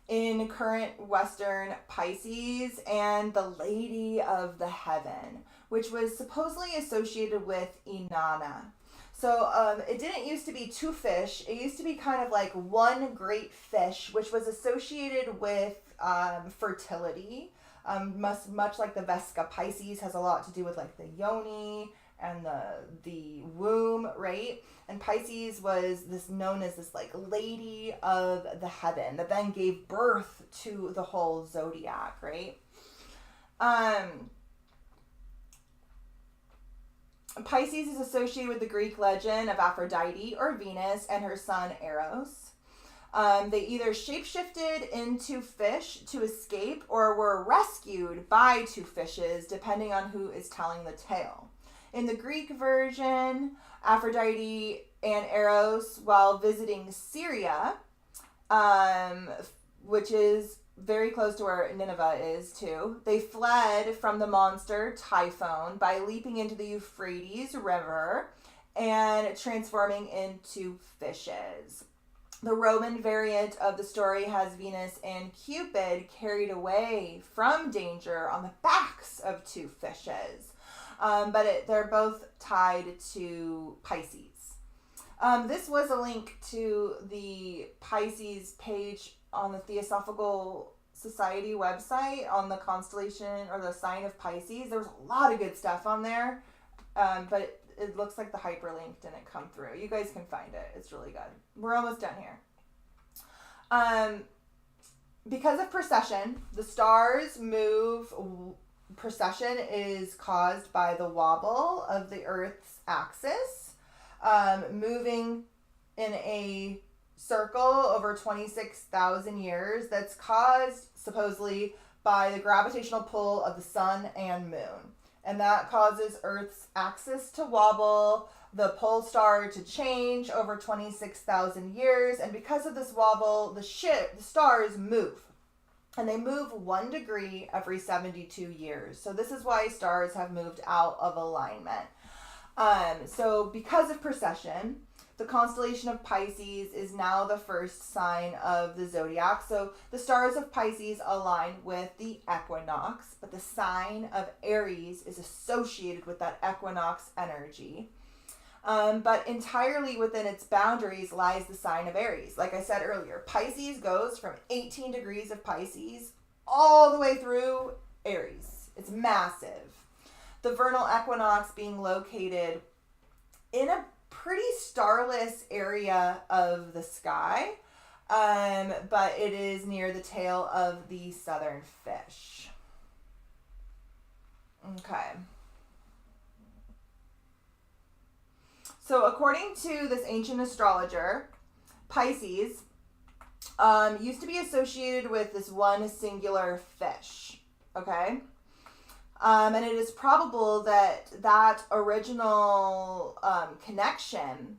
in current Western Pisces, and the Lady of the Heaven, which was supposedly associated with Inanna. So it didn't used to be two fish. It used to be kind of like one great fish, which was associated with fertility. Much like the Vesca Pisces has a lot to do with like the yoni and the womb, right? And Pisces was known as this like lady of the heaven that then gave birth to the whole zodiac, right? Pisces is associated with the Greek legend of Aphrodite or Venus and her son Eros. They either shapeshifted into fish to escape or were rescued by two fishes, depending on who is telling the tale. In the Greek version, Aphrodite and Eros, while visiting Syria, which is very close to where Nineveh is too, they fled from the monster Typhon by leaping into the Euphrates River and transforming into fishes. The Roman variant of the story has Venus and Cupid carried away from danger on the backs of two fishes. But they're both tied to Pisces. This was a link to the Pisces page on the Theosophical Society website on the constellation or the sign of Pisces. There was a lot of good stuff on there, but it looks like the hyperlink didn't come through. You guys can find it. It's really good. We're almost done here. Because of precession, the stars move. Precession is caused by the wobble of the Earth's axis, moving in a circle over 26,000 years that's caused supposedly by the gravitational pull of the sun and moon. And that causes Earth's axis to wobble, the pole star to change over 26,000 years. And because of this wobble, the stars move. And they move 1 degree every 72 years. So this is why stars have moved out of alignment. So because of precession, the constellation of Pisces is now the first sign of the zodiac. So the stars of Pisces align with the equinox, but the sign of Aries is associated with that equinox energy. But entirely within its boundaries lies the sign of Aries. Like I said earlier, Pisces goes from 18 degrees of Pisces all the way through Aries. It's massive. The vernal equinox being located in a pretty starless area of the sky, but it is near the tail of the southern fish. Okay. So according to this ancient astrologer, Pisces used to be associated with this one singular fish, okay? And it is probable that original connection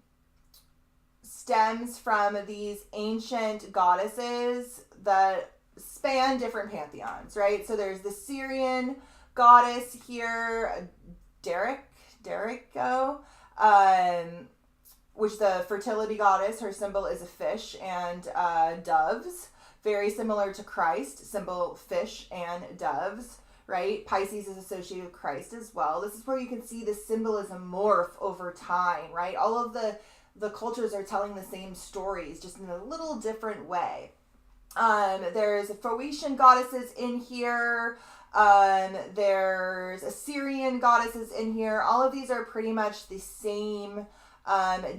stems from these ancient goddesses that span different pantheons, right? So there's the Syrian goddess here, Derico, which the fertility goddess, her symbol is a fish and doves, very similar to Christ, symbol fish and doves, right? Pisces is associated with Christ as well. This is where you can see the symbolism morph over time, right? All of the cultures are telling the same stories, just in a little different way. There's Phoenician goddesses in here. There's Assyrian goddesses in here. All of these are pretty much the same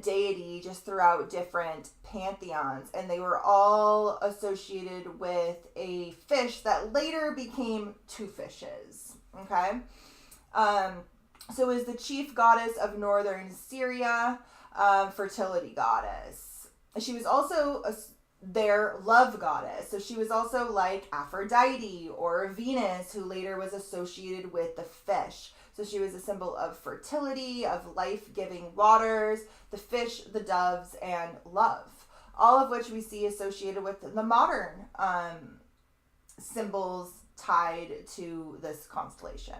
deity, just throughout different pantheons, and they were all associated with a fish that later became two fishes. Okay, so is the chief goddess of northern Syria, fertility goddess. She was also their love goddess, so she was also like Aphrodite or Venus, who later was associated with the fish. So she was a symbol of fertility, of life-giving waters, the fish, the doves, and love. All of which we see associated with the modern symbols tied to this constellation.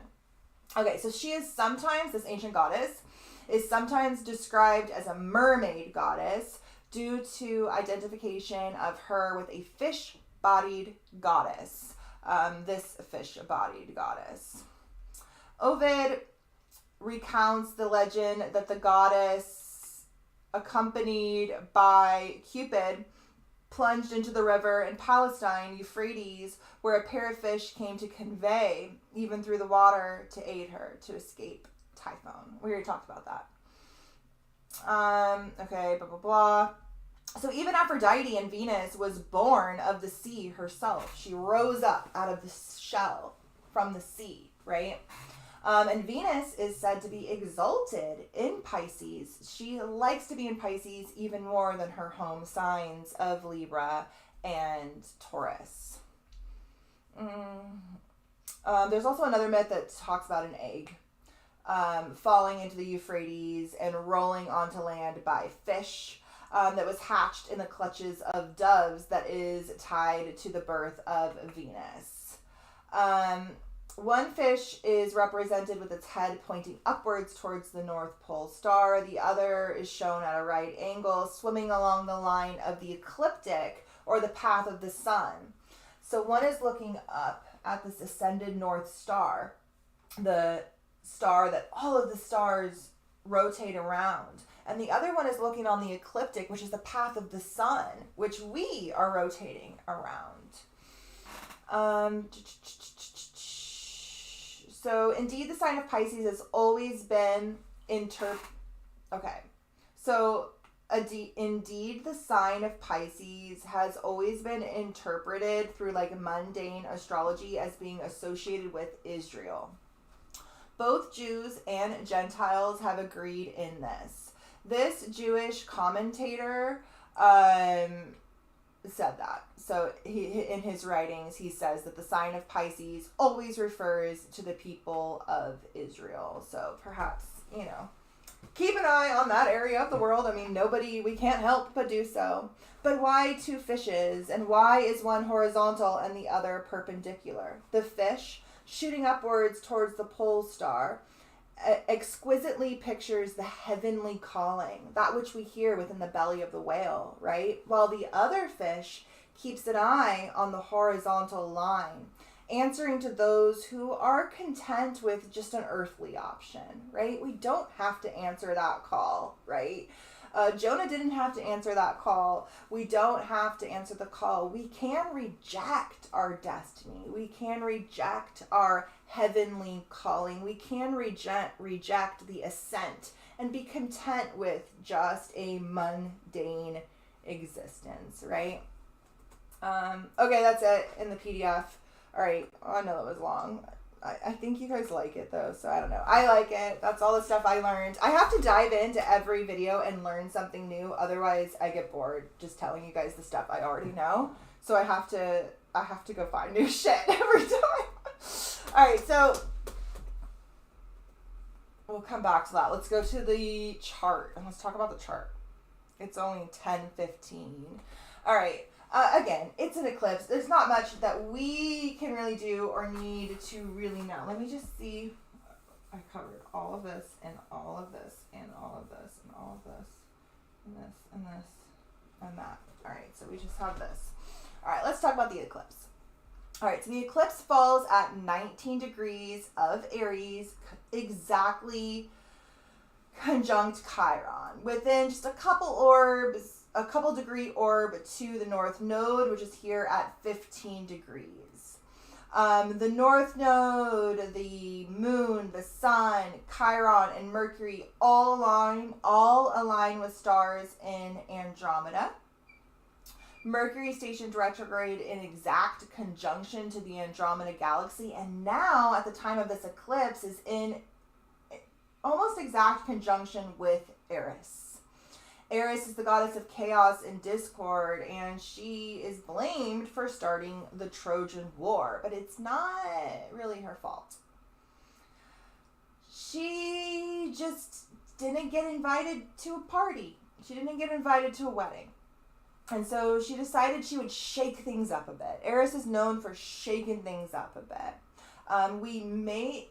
Okay, so she is sometimes, this ancient goddess, is sometimes described as a mermaid goddess due to identification of her with a fish-bodied goddess. This fish-bodied goddess. Ovid recounts the legend that the goddess, accompanied by Cupid, plunged into the river in Palestine, Euphrates, where a pair of fish came to convey, even through the water, to aid her to escape typhoon. We already talked about that. Okay, blah, blah, blah. So even Aphrodite and Venus was born of the sea herself. She rose up out of the shell from the sea, right? And Venus is said to be exalted in Pisces. She likes to be in Pisces even more than her home signs of Libra and Taurus. There's also another myth that talks about an egg falling into the Euphrates and rolling onto land by fish that was hatched in the clutches of doves, that is tied to the birth of Venus. One fish is represented with its head pointing upwards towards the North Pole star. The other is shown at a right angle, swimming along the line of the ecliptic, or the path of the sun. So one is looking up at this ascended North Star, the star that all of the stars rotate around. And the other one is looking on the ecliptic, which is the path of the sun, which we are rotating around. So indeed, the sign of Pisces has always been indeed, the sign of Pisces has always been interpreted through like mundane astrology as being associated with Israel. Both Jews and Gentiles have agreed in this. This Jewish commentator said that. So he, in his writings, he says that the sign of Pisces always refers to the people of Israel. So perhaps, keep an eye on that area of the world. I mean, we can't help but do so. But why two fishes? And why is one horizontal and the other perpendicular? The fish, shooting upwards towards the pole star, exquisitely pictures the heavenly calling, that which we hear within the belly of the whale, right? While the other fish keeps an eye on the horizontal line, answering to those who are content with just an earthly option, right? We don't have to answer that call, right? Jonah didn't have to answer that call. We don't have to answer the call. We can reject our destiny. We can reject our heavenly calling. We can reject the ascent and be content with just a mundane existence, right? Okay, that's it in the PDF. All right, I know that was long. I think you guys like it though, so I don't know. I like it. That's all the stuff I learned. I have to dive into every video and learn something new. Otherwise, I get bored just telling you guys the stuff I already know. So I have to go find new shit every time. All right, so we'll come back to that. Let's go to the chart and let's talk about the chart. It's only 10:15. All right. Again, it's an eclipse. There's not much that we can really do or need to really know. Let me just see. I covered all of this and all of this and all of this and all of this and this and this and that. All right, so we just have this. All right, let's talk about the eclipse. All right, so the eclipse falls at 19 degrees of Aries, exactly conjunct Chiron, within just a couple degree orb to the north node, which is here at 15 degrees. The north node, the moon, the sun, Chiron, and Mercury all align with stars in Andromeda. Mercury stationed retrograde in exact conjunction to the Andromeda galaxy, and now at the time of this eclipse is in almost exact conjunction with Eris. Aries is the goddess of chaos and discord, and she is blamed for starting the Trojan War, but it's not really her fault. She just didn't get invited to a party. She didn't get invited to a wedding. And so she decided she would shake things up a bit. Aries is known for shaking things up a bit. We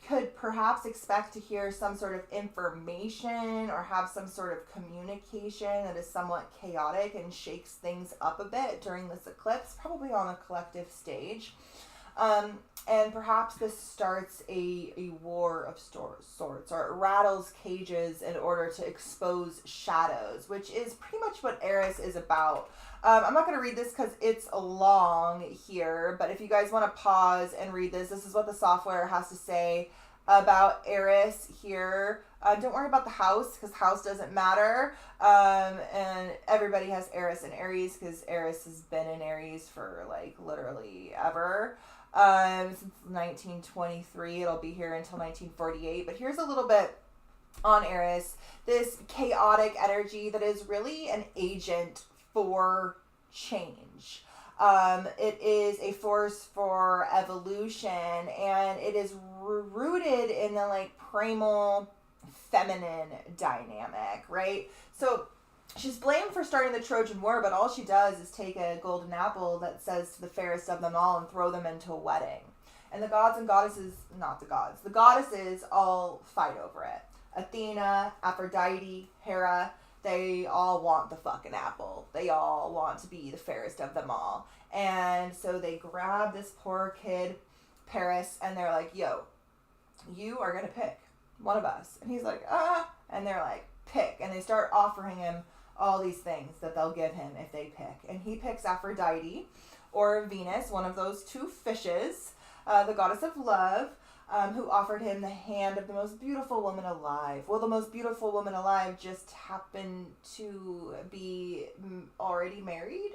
could perhaps expect to hear some sort of information or have some sort of communication that is somewhat chaotic and shakes things up a bit during this eclipse, probably on a collective stage. And perhaps this starts a war of sorts, or it rattles cages in order to expose shadows, which is pretty much what Aries is about. I'm not going to read this because it's long here, but if you guys want to pause and read this is what the software has to say about Aries here. Don't worry about the house, because house doesn't matter. And everybody has Eris and Aries, because Eris has been in Aries for like literally ever. Since 1923, it'll be here until 1948. But here's a little bit on Eris. This chaotic energy that is really an agent for change. It is a force for evolution, and it is rooted in the like primal feminine dynamic, right? So she's blamed for starting the Trojan War, but all she does is take a golden apple that says to the fairest of them all and throw them into a wedding. And the gods and goddesses, the goddesses all fight over it. Athena, Aphrodite, Hera, they all want the fucking apple. They all want to be the fairest of them all. And so they grab this poor kid, Paris, and they're like, yo, you are going to pick one of us. And he's like, and they're like, pick. And they start offering him all these things that they'll give him if they pick. And he picks Aphrodite, or Venus, one of those two fishes, the goddess of love, who offered him the hand of the most beautiful woman alive. Well, the most beautiful woman alive just happened to be already married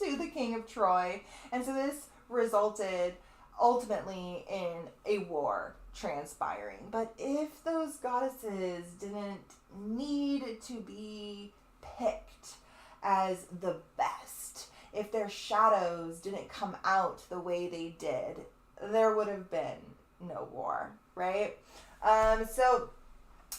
to the king of Troy. And so this resulted ultimately in a war transpiring. But if those goddesses didn't need to be picked as the best, if their shadows didn't come out the way they did, there would have been no war, right? So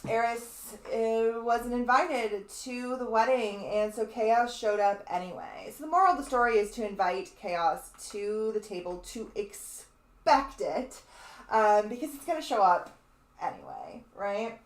Eris wasn't invited to the wedding, and so chaos showed up anyway. So the moral of the story is to invite chaos to the table, to expect it, because it's going to show up anyway, right?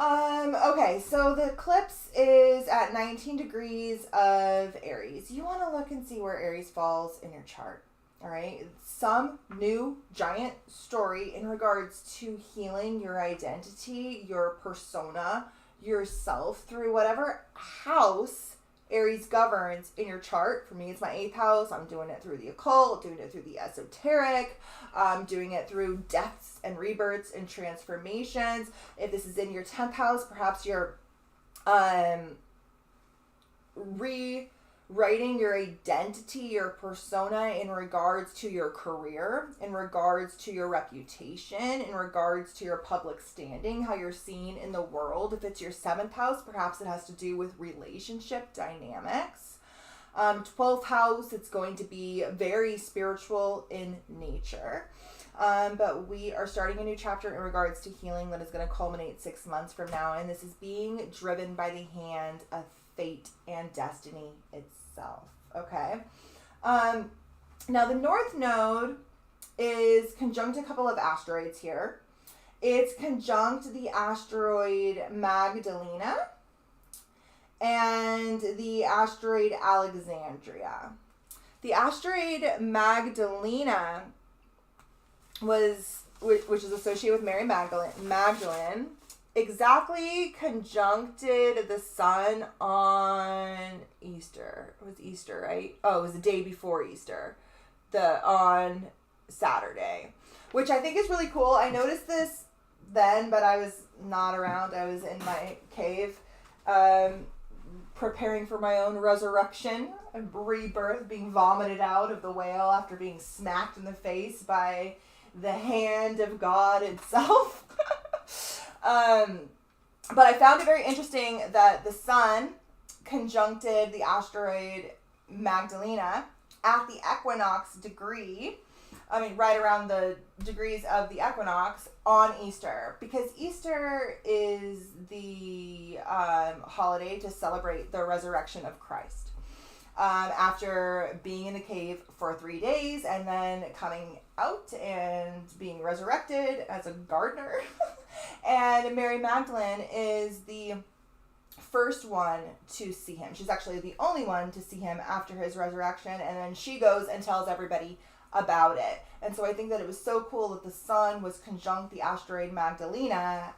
Okay, so the eclipse is at 19 degrees of Aries. You want to look and see where Aries falls in your chart. all right? Some new giant story in regards to healing your identity, your persona, yourself through whatever house Aries governs in your chart. For me, it's my 8th house. I'm doing it through the occult, doing it through the esoteric, doing it through deaths and rebirths and transformations. If this is in your 10th house, perhaps you're rewriting your identity, your persona in regards to your career, in regards to your reputation, in regards to your public standing, how you're seen in the world. If it's your 7th house, perhaps it has to do with relationship dynamics. 12th house, it's going to be very spiritual in nature. But we are starting a new chapter in regards to healing that is going to culminate 6 months from now. And this is being driven by the hand of fate and destiny itself. Okay. Now the North Node is conjunct a couple of asteroids here. It's conjunct the asteroid Magdalena and the asteroid Alexandria. The asteroid Magdalena which is associated with Mary Magdalene, exactly conjuncted the sun on Easter. It was Easter, right? Oh, it was the day before Easter, on Saturday, which I think is really cool. I noticed this then, but I was not around. I was in my cave, preparing for my own resurrection and rebirth, being vomited out of the whale after being smacked in the face by the hand of God itself. But I found it very interesting that the sun conjuncted the asteroid Magdalena at the equinox degree. Right around the degrees of the equinox on Easter, because Easter is the holiday to celebrate the resurrection of Christ. After being in the cave for 3 days and then coming out and being resurrected as a gardener. And Mary Magdalene is the first one to see him. She's actually the only one to see him after his resurrection, and then she goes and tells everybody about it. And so I think that it was so cool that the sun was conjunct the asteroid Magdalena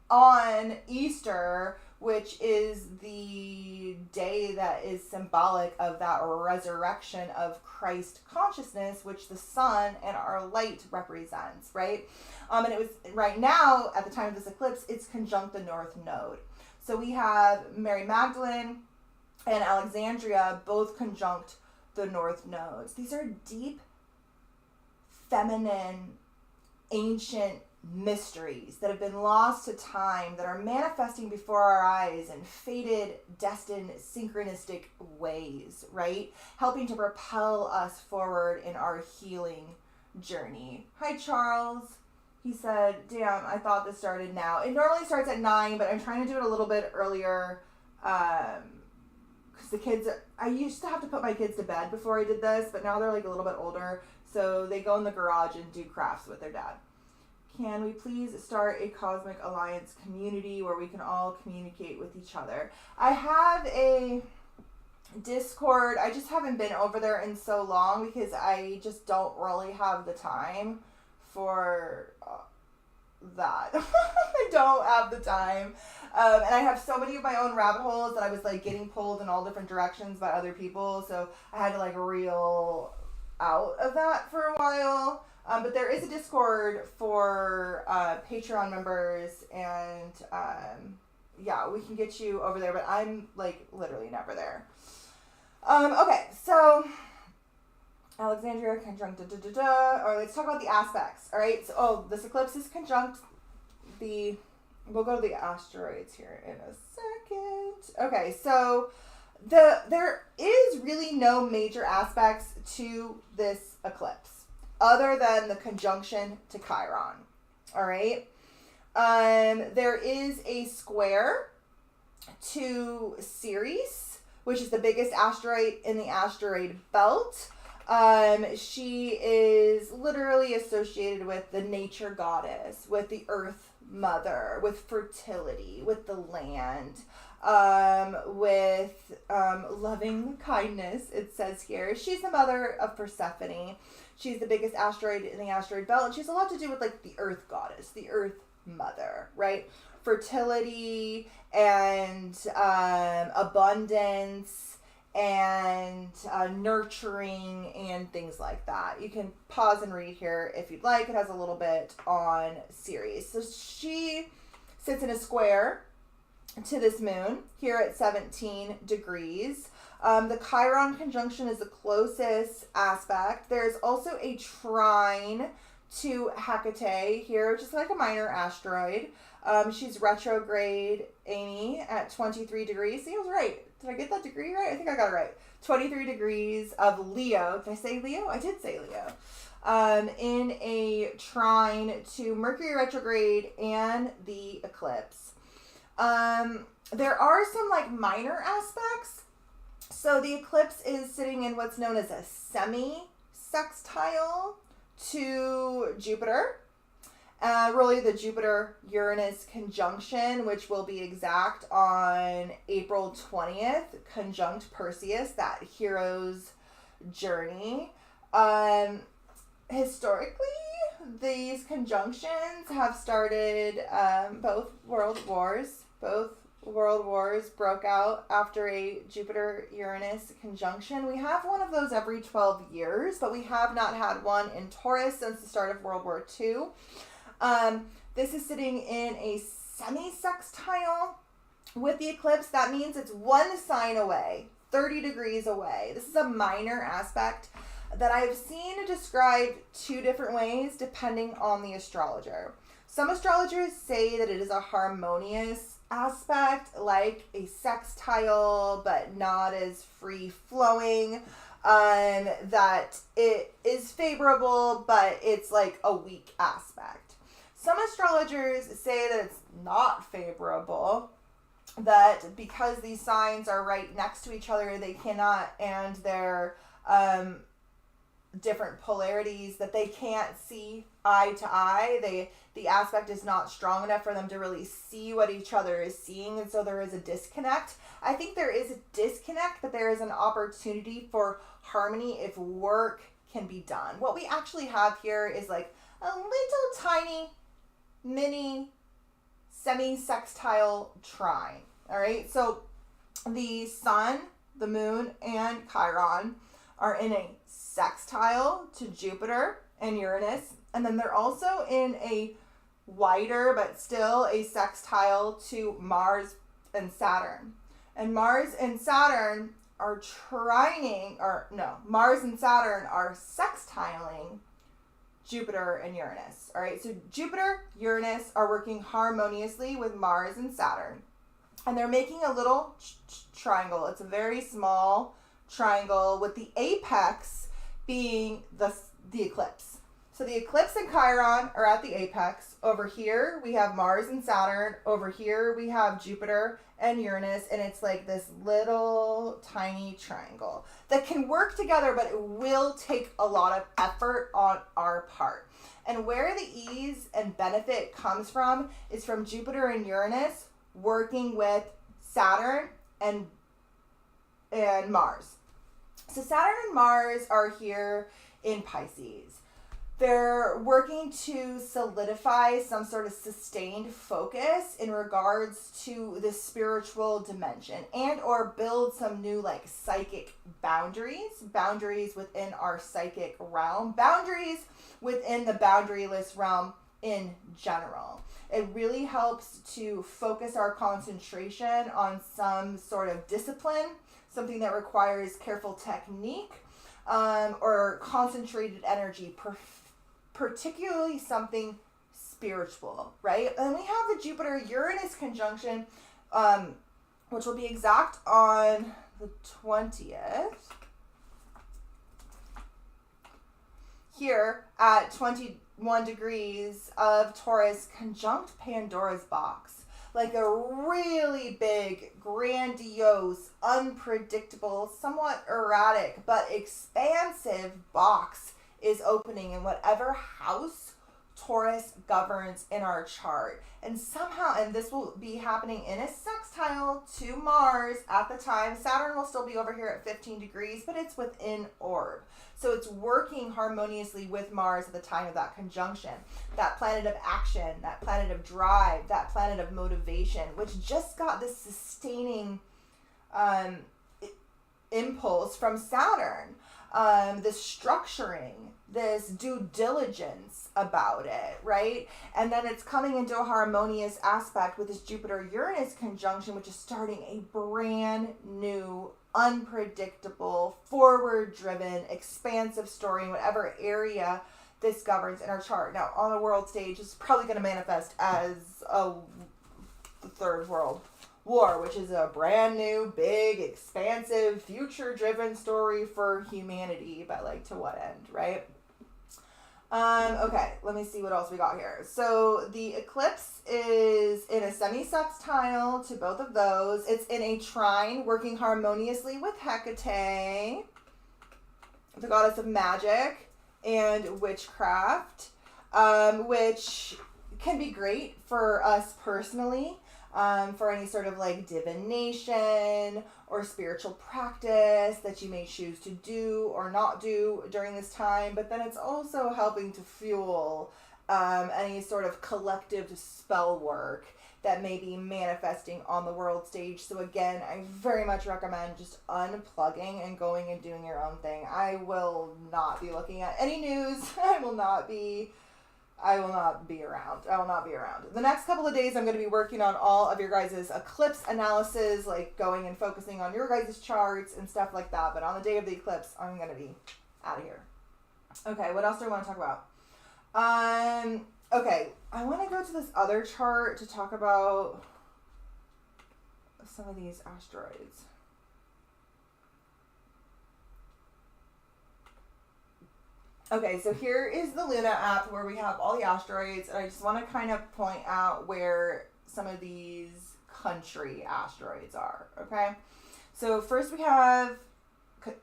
on Easter, which is the day that is symbolic of that resurrection of Christ consciousness, which the sun and our light represents, right? And it was right now, at the time of this eclipse, it's conjunct the North Node. So we have Mary Magdalene and Alexandria both conjunct the North Nodes. These are deep, feminine, ancient mysteries that have been lost to time, that are manifesting before our eyes in fated, destined, synchronistic ways, right? Helping to propel us forward in our healing journey. Hi, Charles. He said, damn, I thought this started now. It normally starts at 9, but I'm trying to do it a little bit earlier because the kids, I used to have to put my kids to bed before I did this, but now they're like a little bit older, so they go in the garage and do crafts with their dad. Can we please start a Cosmic Alliance community where we can all communicate with each other? I have a Discord. I just haven't been over there in so long because I just don't really have the time for that. I don't have the time. And I have so many of my own rabbit holes that I was like getting pulled in all different directions by other people. So I had to like reel out of that for a while. But there is a Discord for Patreon members, and yeah, we can get you over there, but I'm like literally never there. Okay, so Alexandria conjunct or let's talk about the aspects. All right, so this eclipse is conjunct we'll go to the asteroids here in a second. Okay, so there is really no major aspects to this eclipse other than the conjunction to Chiron. All right. There is a square to Ceres, which is the biggest asteroid in the asteroid belt. She is literally associated with the nature goddess, with the earth mother, with fertility, with the land, with loving kindness, it says here. She's the mother of Persephone. She's the biggest asteroid in the asteroid belt, and she's a lot to do with like the earth goddess, the earth mother, right? Fertility and abundance and nurturing and things like that. You can pause and read here if you'd like. It has a little bit on Ceres. So she sits in a square to this moon here at 17 degrees. The Chiron conjunction is the closest aspect. There's also a trine to Hecate here, which is like a minor asteroid. She's retrograde, Amy, at 23 degrees. See, I was right. Did I get that degree right? I think I got it right. 23 degrees of Leo. Did I say Leo? I did say Leo. In a trine to Mercury retrograde and the eclipse. There are some like minor aspects. So the eclipse is sitting in what's known as a semi-sextile to Jupiter. Really the Jupiter-Uranus conjunction, which will be exact on April 20th, conjunct Perseus, that hero's journey. Historically, these conjunctions have started both world wars. Both world wars broke out after a Jupiter-Uranus conjunction. We have one of those every 12 years, but we have not had one in Taurus since the start of World War II. This is sitting in a semi-sextile with the eclipse. That means it's one sign away, 30 degrees away. This is a minor aspect that I've seen described two different ways depending on the astrologer. Some astrologers say that it is a harmonious aspect, like a sextile, but not as free-flowing. That it is favorable, but it's like a weak aspect. Some astrologers say that it's not favorable, that because these signs are right next to each other, they cannot, and they're different polarities, that they can't see eye to eye. The aspect is not strong enough for them to really see what each other is seeing, and so there is a disconnect. I think there is a disconnect, but there is an opportunity for harmony if work can be done. What we actually have here is like a little tiny mini semi-sextile trine. All right, so the sun, the moon, and Chiron are in a sextile to Jupiter and Uranus, and then they're also in a wider but still a sextile to Mars and Saturn. And Mars and Saturn are Mars and Saturn are sextiling Jupiter and Uranus. All right, so Jupiter, Uranus are working harmoniously with Mars and Saturn. And they're making a little triangle. It's a very small triangle with the apex being the eclipse. So the eclipse and Chiron are at the apex. Over here, we have Mars and Saturn. Over here, we have Jupiter and Uranus. And it's like this little tiny triangle that can work together, but it will take a lot of effort on our part. And where the ease and benefit comes from is from Jupiter and Uranus working with Saturn and Mars. So Saturn and Mars are here in Pisces. They're working to solidify some sort of sustained focus in regards to the spiritual dimension and or build some new like psychic boundaries within our psychic realm, boundaries within the boundaryless realm in general. It really helps to focus our concentration on some sort of discipline, something that requires careful technique or concentrated energy, particularly something spiritual, right? And we have the Jupiter-Uranus conjunction, which will be exact on the 20th. Here at 21 degrees of Taurus, conjunct Pandora's box. Like a really big, grandiose, unpredictable, somewhat erratic, but expansive box is opening in whatever house Taurus governs in our chart. And somehow, and this will be happening in a sextile to Mars at the time. Saturn will still be over here at 15 degrees, but it's within orb. So it's working harmoniously with Mars at the time of that conjunction. That planet of action, that planet of drive, that planet of motivation, which just got this sustaining impulse from Saturn. This structuring, this due diligence about it, right? And then it's coming into a harmonious aspect with this Jupiter-Uranus conjunction, which is starting a brand new, unpredictable, forward-driven, expansive story in whatever area this governs in our chart. Now, on a world stage, it's probably going to manifest as the Third World War, which is a brand new, big, expansive, future-driven story for humanity, but like to what end, right? Okay, let me see what else we got here. So the eclipse is in a semi-sextile to both of those. It's in a trine, working harmoniously with Hecate, the goddess of magic and witchcraft, which can be great for us personally. For any sort of like divination or spiritual practice that you may choose to do or not do during this time. But then it's also helping to fuel any sort of collective spell work that may be manifesting on the world stage. So again, I very much recommend just unplugging and going and doing your own thing. I will not be looking at any news. I will not be around. The next couple of days, I'm going to be working on all of your guys' eclipse analysis, like going and focusing on your guys' charts and stuff like that. But on the day of the eclipse, I'm going to be out of here. Okay, what else do I want to talk about? Okay, I want to go to this other chart to talk about some of these asteroids. Okay, so here is the Luna app where we have all the asteroids, and I just want to kind of point out where some of these country asteroids are, okay? So first we have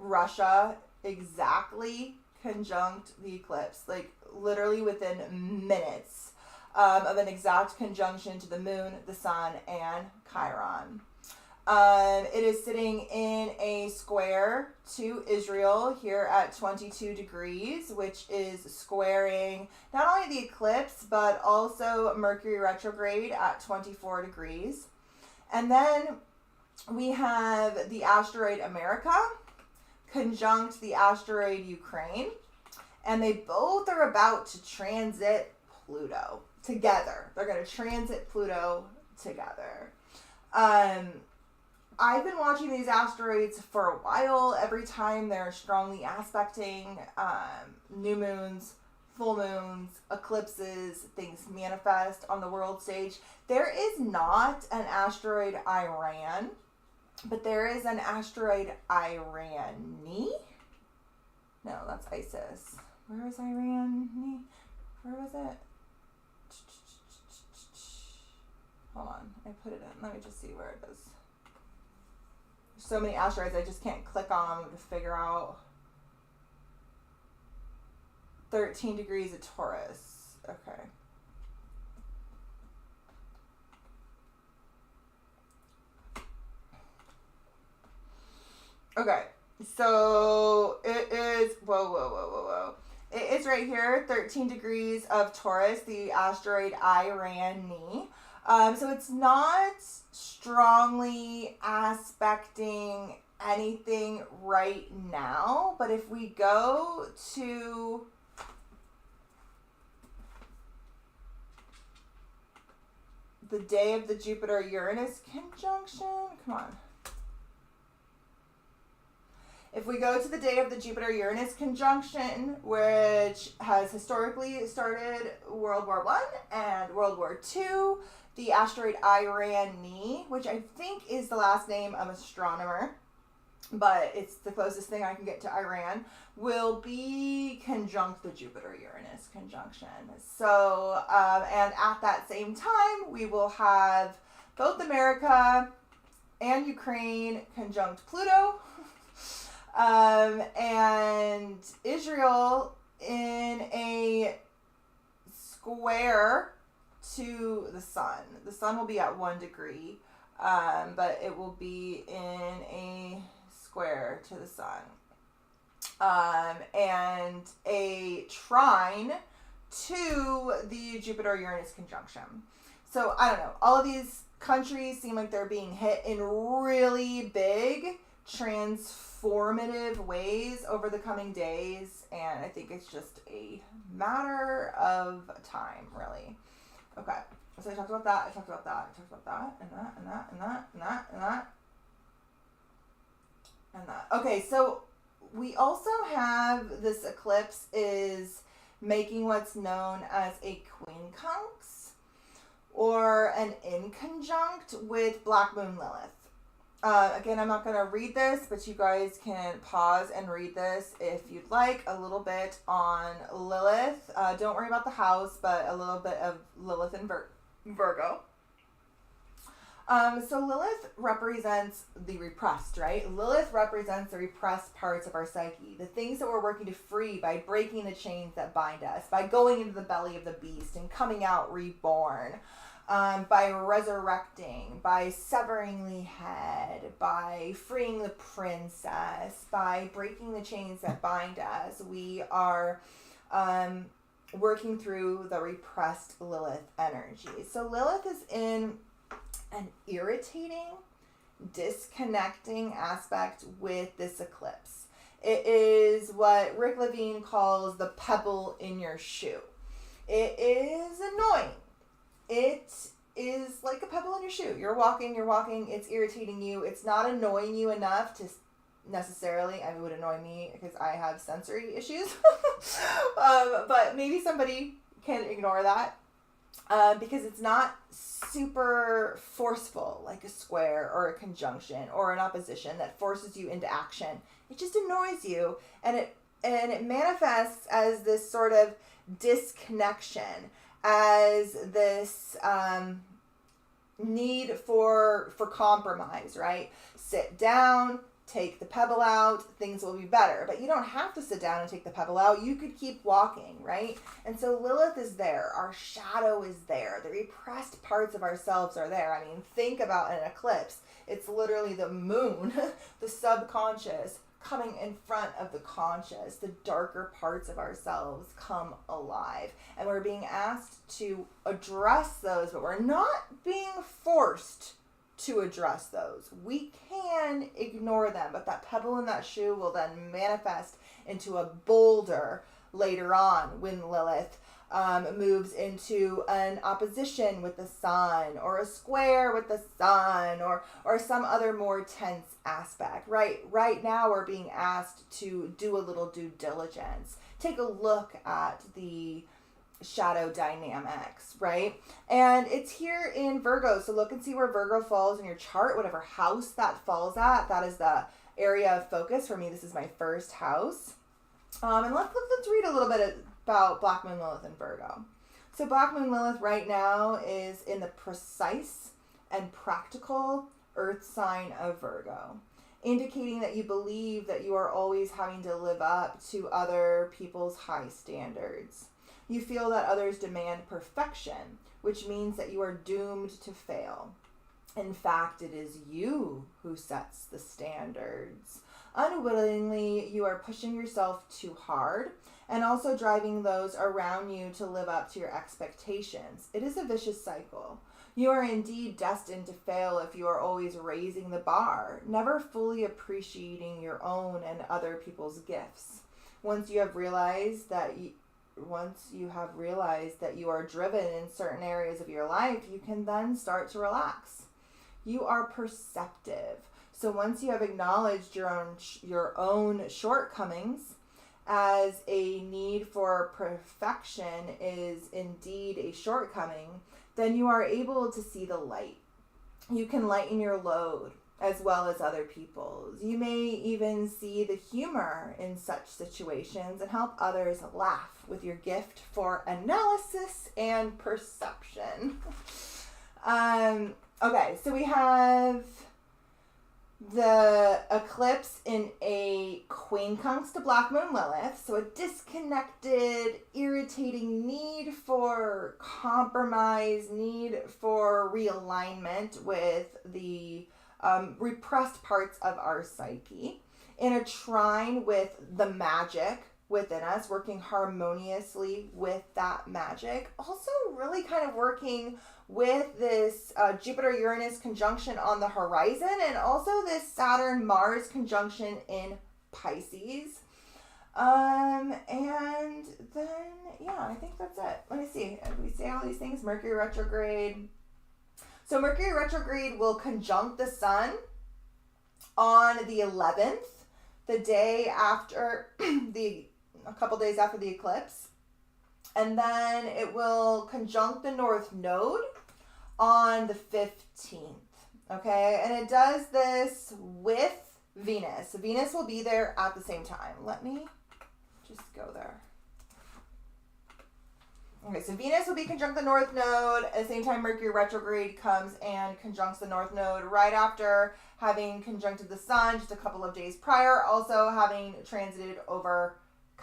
Russia exactly conjunct the eclipse, like literally within minutes of an exact conjunction to the moon, the sun, and Chiron. It is sitting in a square to Israel here at 22 degrees, which is squaring not only the eclipse, but also Mercury retrograde at 24 degrees. And then we have the asteroid America conjunct the asteroid Ukraine, and they both are about to transit Pluto together. They're going to transit Pluto together. I've been watching these asteroids for a while. Every time they're strongly aspecting new moons, full moons, eclipses, things manifest on the world stage. There is not an asteroid Iran, but there is an asteroid Irani. No, that's Isis. Where is Irani? Where was it? Hold on, I put it in. Let me just see where it is. So many asteroids, I just can't click on them to figure out. 13 degrees of Taurus. Okay. Okay. So it is, whoa. It is right here, 13 degrees of Taurus, the asteroid Irani. So it's not strongly aspecting anything right now, but if we go to the day of the Jupiter-Uranus conjunction, come on. If we go to the day of the Jupiter-Uranus conjunction, which has historically started World War I and World War II, the asteroid Irani, which I think is the last name of an astronomer, but it's the closest thing I can get to Iran, will be conjunct the Jupiter-Uranus conjunction. So, and at that same time, we will have both America and Ukraine conjunct Pluto, and Israel in a square to the sun. The sun will be at 1 degree, but it will be in a square to the sun. And a trine to the Jupiter-Uranus conjunction. So, I don't know. All of these countries seem like they're being hit in really big, transformative ways over the coming days. And I think it's just a matter of time, really. Okay. So I talked about that. I talked about that. And that. Okay, so we also have this eclipse is making what's known as a quincunx, or an inconjunct with Black Moon Lilith. Again, I'm not going to read this, but you guys can pause and read this if you'd like, a little bit on Lilith. Don't worry about the house, but a little bit of Lilith and Virgo. So Lilith represents the repressed, right? Lilith represents the repressed parts of our psyche, the things that we're working to free by breaking the chains that bind us, by going into the belly of the beast and coming out reborn, by resurrecting, by severing the head, by freeing the princess, by breaking the chains that bind us. We are working through the repressed Lilith energy. So Lilith is in an irritating, disconnecting aspect with this eclipse. It is what Rick Levine calls the pebble in your shoe. It is annoying. It is like a pebble in your shoe. You're walking, it's irritating you. It's not annoying you enough to necessarily, it would annoy me because I have sensory issues. But maybe somebody can ignore that. Because it's not super forceful like a square or a conjunction or an opposition that forces you into action. It just annoys you, and it manifests as this sort of disconnection, as this need for compromise, right? Sit down, take the pebble out, things will be better. But you don't have to sit down and take the pebble out. You could keep walking, right? And so Lilith is there. Our shadow is there. The repressed parts of ourselves are there. I mean, think about an eclipse. It's literally the moon, the subconscious, coming in front of the conscious. The darker parts of ourselves come alive. And we're being asked to address those, but we're not being forced to address those. We can ignore them, but that pebble in that shoe will then manifest into a boulder later on when Lilith moves into an opposition with the sun, or a square with the sun, or some other more tense aspect. Right now we're being asked to do a little due diligence. Take a look at the shadow dynamics, right? And it's here in Virgo. So look and see where Virgo falls in your chart, whatever house that falls at. That is the area of focus for me. This is my first house. And let's read a little bit about Black Moon Lilith in Virgo. So Black Moon Lilith right now is in the precise and practical earth sign of Virgo, indicating that you believe that you are always having to live up to other people's high standards. You feel that others demand perfection, which means that you are doomed to fail. In fact, it is you who sets the standards. Unwittingly, you are pushing yourself too hard and also driving those around you to live up to your expectations. It is a vicious cycle. You are indeed destined to fail if you are always raising the bar, never fully appreciating your own and other people's gifts. Once you have realized that you are driven in certain areas of your life, you can then start to relax. You are perceptive. So once you have acknowledged your own shortcomings, as a need for perfection is indeed a shortcoming, then you are able to see the light. You can lighten your load as well as other people's. You may even see the humor in such situations and help others laugh with your gift for analysis and perception. Okay, so we have The eclipse in a quincunx to Black Moon Lilith, so a disconnected, irritating need for compromise, need for realignment with the repressed parts of our psyche, in a trine with the magic within us, working harmoniously with that magic. Also really kind of working with this Jupiter-Uranus conjunction on the horizon, and also this Saturn-Mars conjunction in Pisces. And then, yeah, I think that's it. Let me see. Did we say all these things? Mercury retrograde. So Mercury retrograde will conjunct the Sun on the 11th, the day after a couple days after the eclipse. And then it will conjunct the North Node on the 15th. Okay, and it does this with Venus. So Venus will be there at the same time. Let me just go there. Okay, so Venus will be conjunct the North Node at the same time Mercury retrograde comes and conjuncts the North Node, right after having conjuncted the Sun just a couple of days prior, also having transited over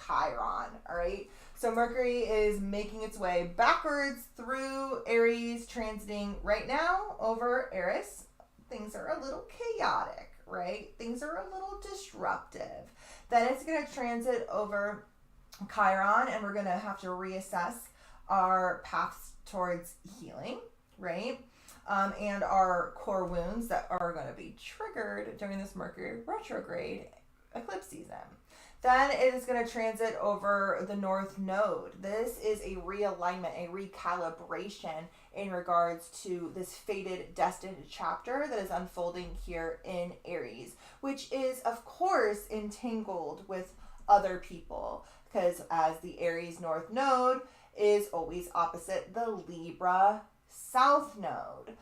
Chiron. All right, so Mercury is making its way backwards through Aries, transiting right now over Aries. Things are a little chaotic, right? Things are a little disruptive. Then it's going to transit over Chiron, and we're going to have to reassess our paths towards healing, right? And our core wounds that are going to be triggered during this Mercury retrograde eclipse season. Then it is going to transit over the North Node. This is a realignment, a recalibration in regards to this fated, destined chapter that is unfolding here in Aries, which is, of course, entangled with other people, because as the Aries North Node is always opposite the Libra South Node,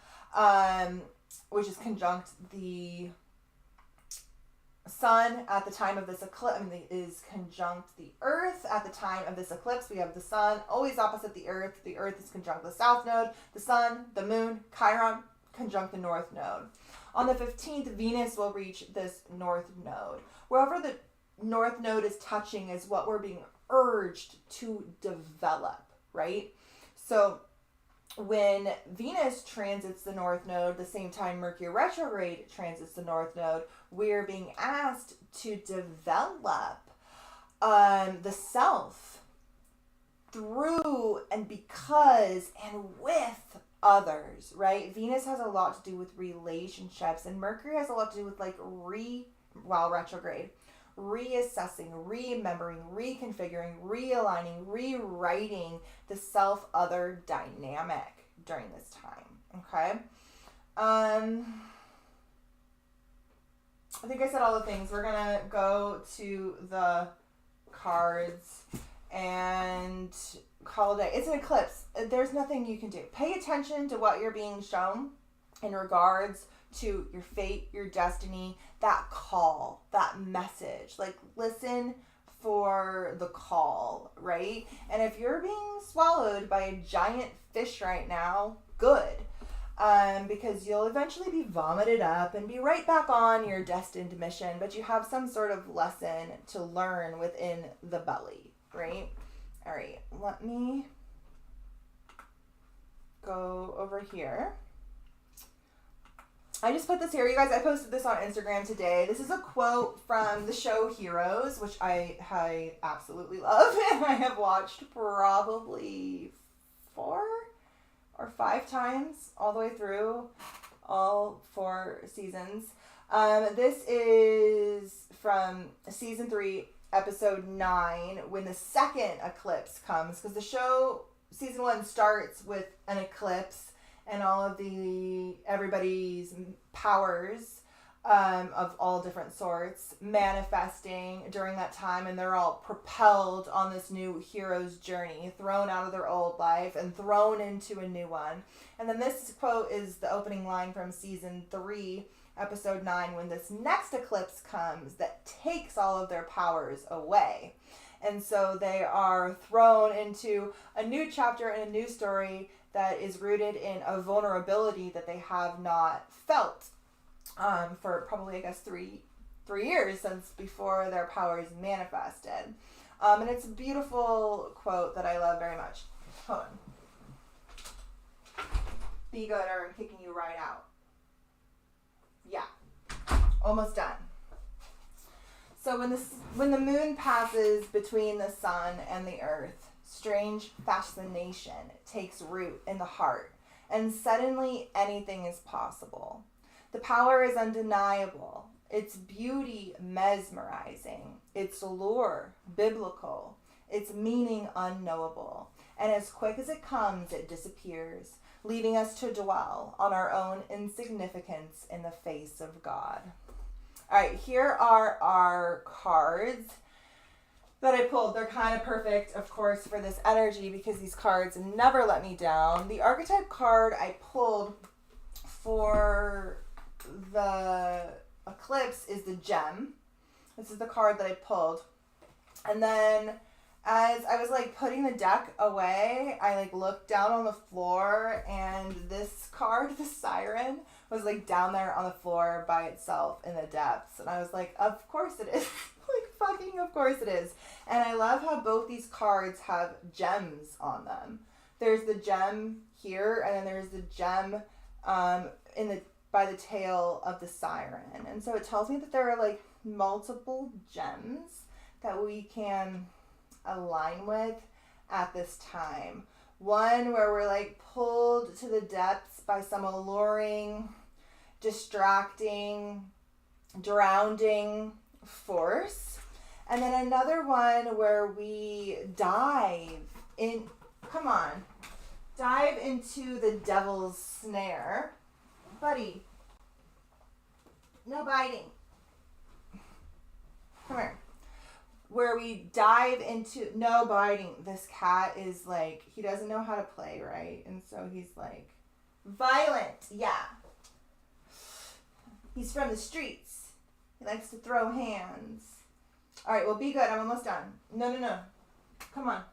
which is conjunct the Sun at the time of this eclipse. Is conjunct the Earth at the time of this eclipse. We have the Sun always opposite the Earth. The Earth is conjunct the South Node. The Sun, the Moon, Chiron conjunct the North Node. On the 15th, Venus will reach this North Node. Wherever the North Node is touching is what we're being urged to develop, right? So when Venus transits the North Node, the same time Mercury retrograde transits the North Node, we're being asked to develop the self through and because and with others, right? Venus has a lot to do with relationships, and Mercury has a lot to do with while retrograde, reassessing, remembering, reconfiguring, realigning, rewriting the self-other dynamic during this time. Okay. I think I said all the things. We're gonna go to the cards and call it a day. It's an eclipse. There's nothing you can do. Pay attention to what you're being shown in regards to your fate, your destiny, that call, that message. Like, listen for the call, right? And if you're being swallowed by a giant fish right now, good. Because you'll eventually be vomited up and be right back on your destined mission, but you have some sort of lesson to learn within the belly, right? All right, let me go over here. I just put this here, you guys. I posted this on Instagram today. This is a quote from the show Heroes, which I absolutely love, and I have watched probably 4 or 5 times all the way through all 4 seasons. This is from season 3, episode 9, when the second eclipse comes, because the show season 1 starts with an eclipse and all of everybody's powers of all different sorts manifesting during that time, and they're all propelled on this new hero's journey, thrown out of their old life and thrown into a new one. And then this quote is the opening line from season 3, episode 9, when this next eclipse comes that takes all of their powers away. And so they are thrown into a new chapter and a new story that is rooted in a vulnerability that they have not felt for probably, I guess, three years since before their powers manifested. And it's a beautiful quote that I love very much. Hold on. Be good or I'm kicking you right out. Yeah. Almost done. So when the moon passes between the sun and the earth, strange fascination takes root in the heart, and suddenly anything is possible. The power is undeniable, its beauty mesmerizing, its lure biblical, its meaning unknowable, and as quick as it comes, it disappears, leaving us to dwell on our own insignificance in the face of God. All right, here are our cards that I pulled. They're kind of perfect, of course, for this energy because these cards never let me down. The archetype card I pulled for the eclipse is the gem. This is the card that I pulled. And then as I was like putting the deck away, I like looked down on the floor and this card, the siren, was like down there on the floor by itself in the depths. And I was like, of course it is. Like fucking of course it is. And I love how both these cards have gems on them. There's the gem here and then there's the gem by the tail of the siren. And so it tells me that there are like multiple gems that we can align with at this time. One where we're like pulled to the depths by some alluring, distracting, drowning force. And then another one where we dive into the devil's snare. Buddy, no biting. Come here. Where we dive into, no biting. This cat is like, he doesn't know how to play, right? And so he's like, violent. Yeah. He's from the streets. He likes to throw hands. All right, well, be good. I'm almost done. No. Come on.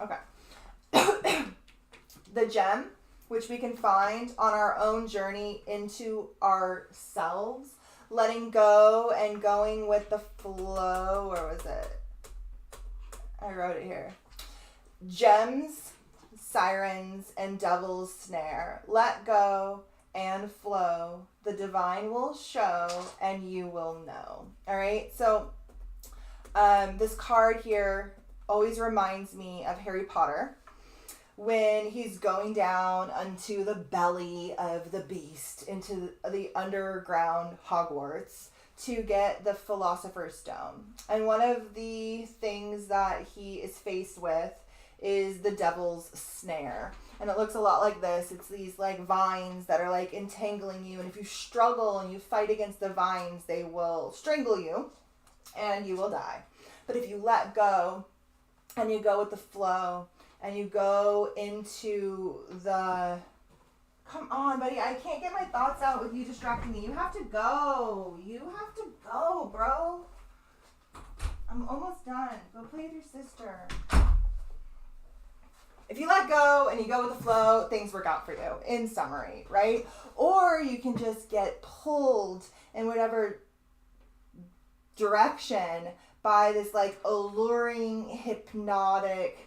Okay. The gem, which we can find on our own journey into ourselves, letting go and going with the flow. Where was it? I wrote it here. Gems, sirens, and devil's snare. Let go and flow. The divine will show and you will know. All right. So this card here always reminds me of Harry Potter when he's going down unto the belly of the beast, into the underground Hogwarts to get the Philosopher's Stone. And one of the things that he is faced with is the devil's snare. And it looks a lot like this. It's these like vines that are like entangling you. And if you struggle and you fight against the vines, they will strangle you and you will die. But if you let go and you go with the flow, and you go into the... Come on, buddy. I can't get my thoughts out with you distracting me. You have to go. You have to go, bro. I'm almost done. Go play with your sister. If you let go and you go with the flow, things work out for you, in summary, right? Or you can just get pulled in whatever direction by this like alluring, hypnotic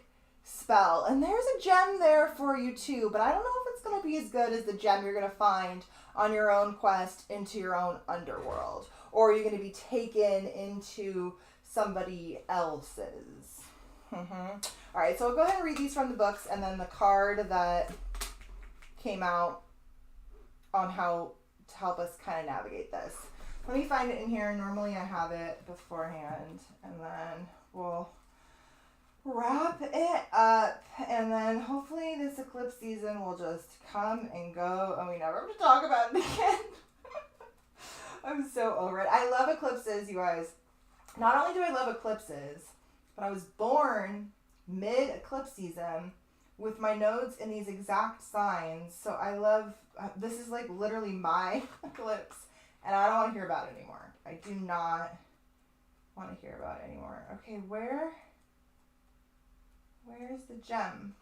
spell. And there's a gem there for you too, but I don't know if it's going to be as good as the gem you're going to find on your own quest into your own underworld, or you're going to be taken into somebody else's. All right, so I'll go ahead and read these from the books, and then the card that came out on how to help us kind of navigate this. Let me find it in here. Normally I have it beforehand, and then we'll wrap it up, and then hopefully this eclipse season will just come and go and we never have to talk about it again. I'm so over it. I love eclipses, you guys. Not only do I love eclipses, but I was born mid-eclipse season with my nodes in these exact signs, so I love, this is like literally my eclipse, and I don't want to hear about it anymore. I do not want to hear about it anymore. Okay, where's the gem?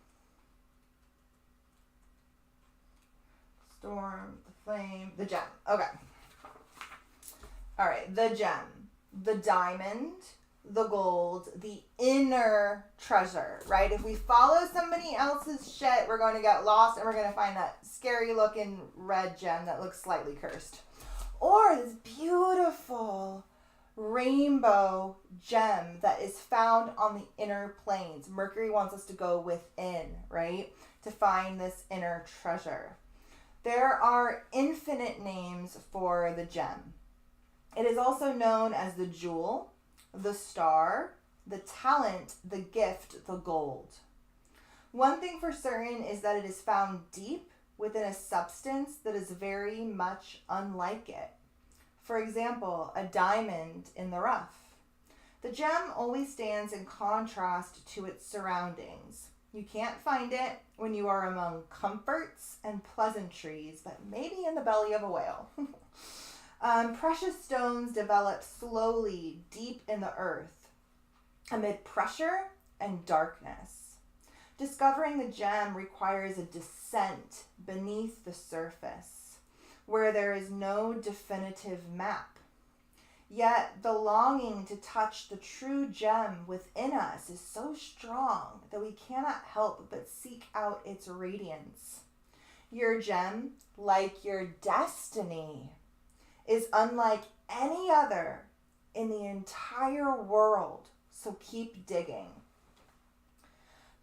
Storm, the flame, the gem. Okay. All right, the gem, the diamond, the gold, the inner treasure, right? If we follow somebody else's shit, we're going to get lost and we're going to find that scary looking red gem that looks slightly cursed. Or this beautiful rainbow gem that is found on the inner planes. Mercury wants us to go within, right? To find this inner treasure. There are infinite names for the gem. It is also known as the jewel, the star, the talent, the gift, the gold. One thing for certain is that it is found deep within a substance that is very much unlike it. For example, a diamond in the rough. The gem always stands in contrast to its surroundings. You can't find it when you are among comforts and pleasantries, but maybe in the belly of a whale. Precious stones develop slowly deep in the earth, amid pressure and darkness. Discovering the gem requires a descent beneath the surface, where there is no definitive map. Yet the longing to touch the true gem within us is so strong that we cannot help but seek out its radiance. Your gem, like your destiny, is unlike any other in the entire world, so keep digging.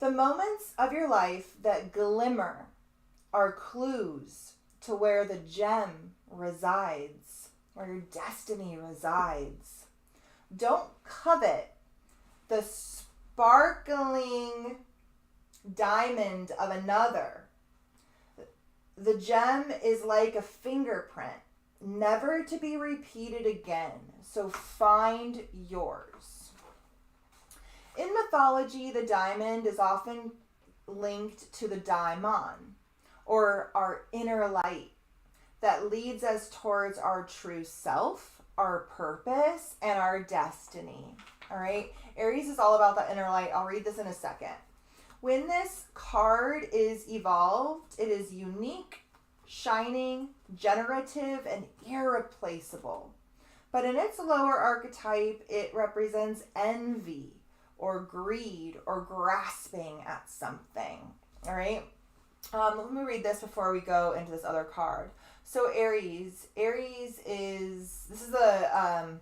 The moments of your life that glimmer are clues to where the gem resides, where your destiny resides. Don't covet the sparkling diamond of another. The gem is like a fingerprint, never to be repeated again, so find yours. In mythology, the diamond is often linked to the daimon, or our inner light that leads us towards our true self, our purpose, and our destiny. All right? Aries is all about that inner light. I'll read this in a second. When this card is evolved, it is unique, shining, generative, and irreplaceable. But in its lower archetype, it represents envy or greed or grasping at something. All right? Let me read this before we go into this other card. So Aries this is a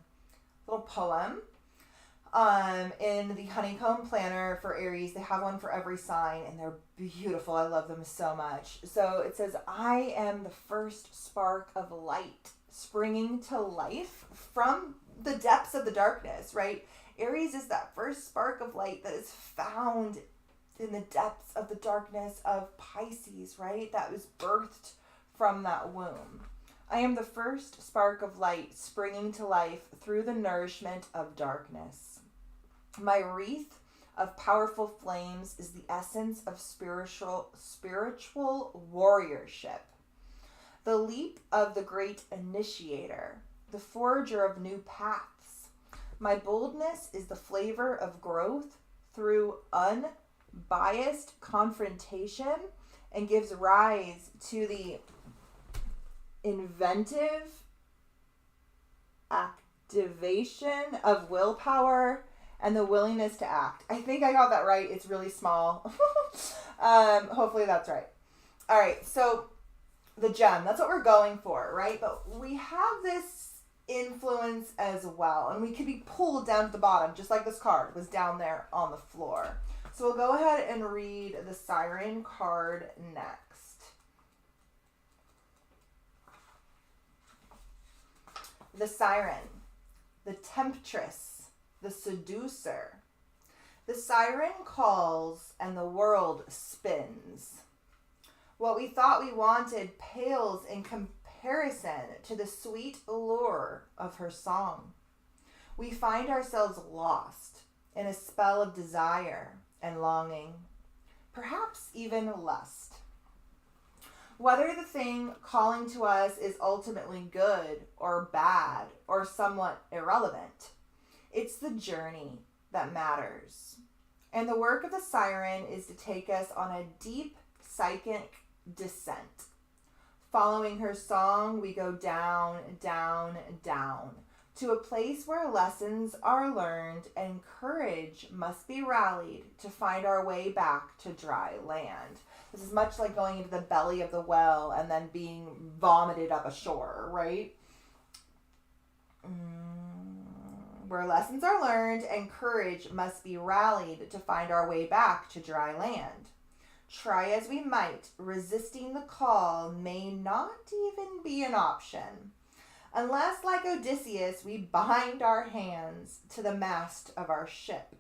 little poem in the Honeycomb Planner for Aries. They have one for every sign, and they're beautiful. I love them so much. So it says, I am the first spark of light springing to life from the depths of the darkness, right? Aries is that first spark of light that is found in the depths of the darkness of Pisces, right? That was birthed from that womb. I am the first spark of light springing to life through the nourishment of darkness. My wreath of powerful flames is the essence of spiritual warriorship. The leap of the great initiator, the forger of new paths. My boldness is the flavor of growth through unbiased confrontation and gives rise to the inventive activation of willpower and the willingness to act. I think I got that right. It's really small. Hopefully that's right. All right, so the gem, that's what we're going for, right? But we have this influence as well, and we can be pulled down to the bottom, just like this card was down there on the floor. So we'll go ahead and read the Siren card next. The Siren, the temptress, the seducer. The siren calls and the world spins. What we thought we wanted pales in comparison to the sweet allure of her song. We find ourselves lost in a spell of desire and longing, perhaps even lust. Whether the thing calling to us is ultimately good or bad or somewhat irrelevant, it's the journey that matters. And the work of the siren is to take us on a deep psychic descent. Following her song, we go down, down, down, to a place where lessons are learned and courage must be rallied to find our way back to dry land. This is much like going into the belly of the well and then being vomited up ashore, right? Where lessons are learned and courage must be rallied to find our way back to dry land. Try as we might, resisting the call may not even be an option. Unless, like Odysseus, we bind our hands to the mast of our ship.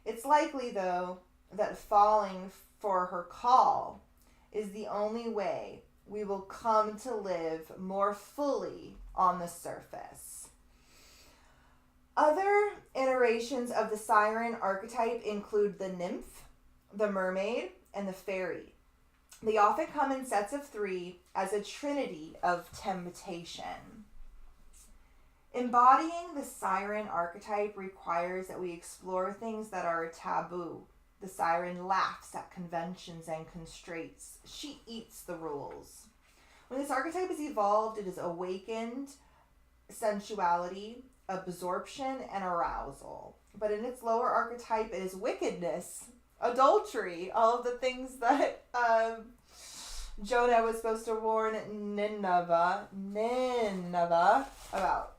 It's likely, though, that falling for her call is the only way we will come to live more fully on the surface. Other iterations of the siren archetype include the nymph, the mermaid, and the fairy. They often come in sets of 3 as a trinity of temptation. Embodying the siren archetype requires that we explore things that are taboo. The siren laughs at conventions and constraints. She eats the rules. When this archetype is evolved, it is awakened sensuality, absorption, and arousal. But in its lower archetype, it is wickedness, adultery, all of the things that Jonah was supposed to warn Nineveh about.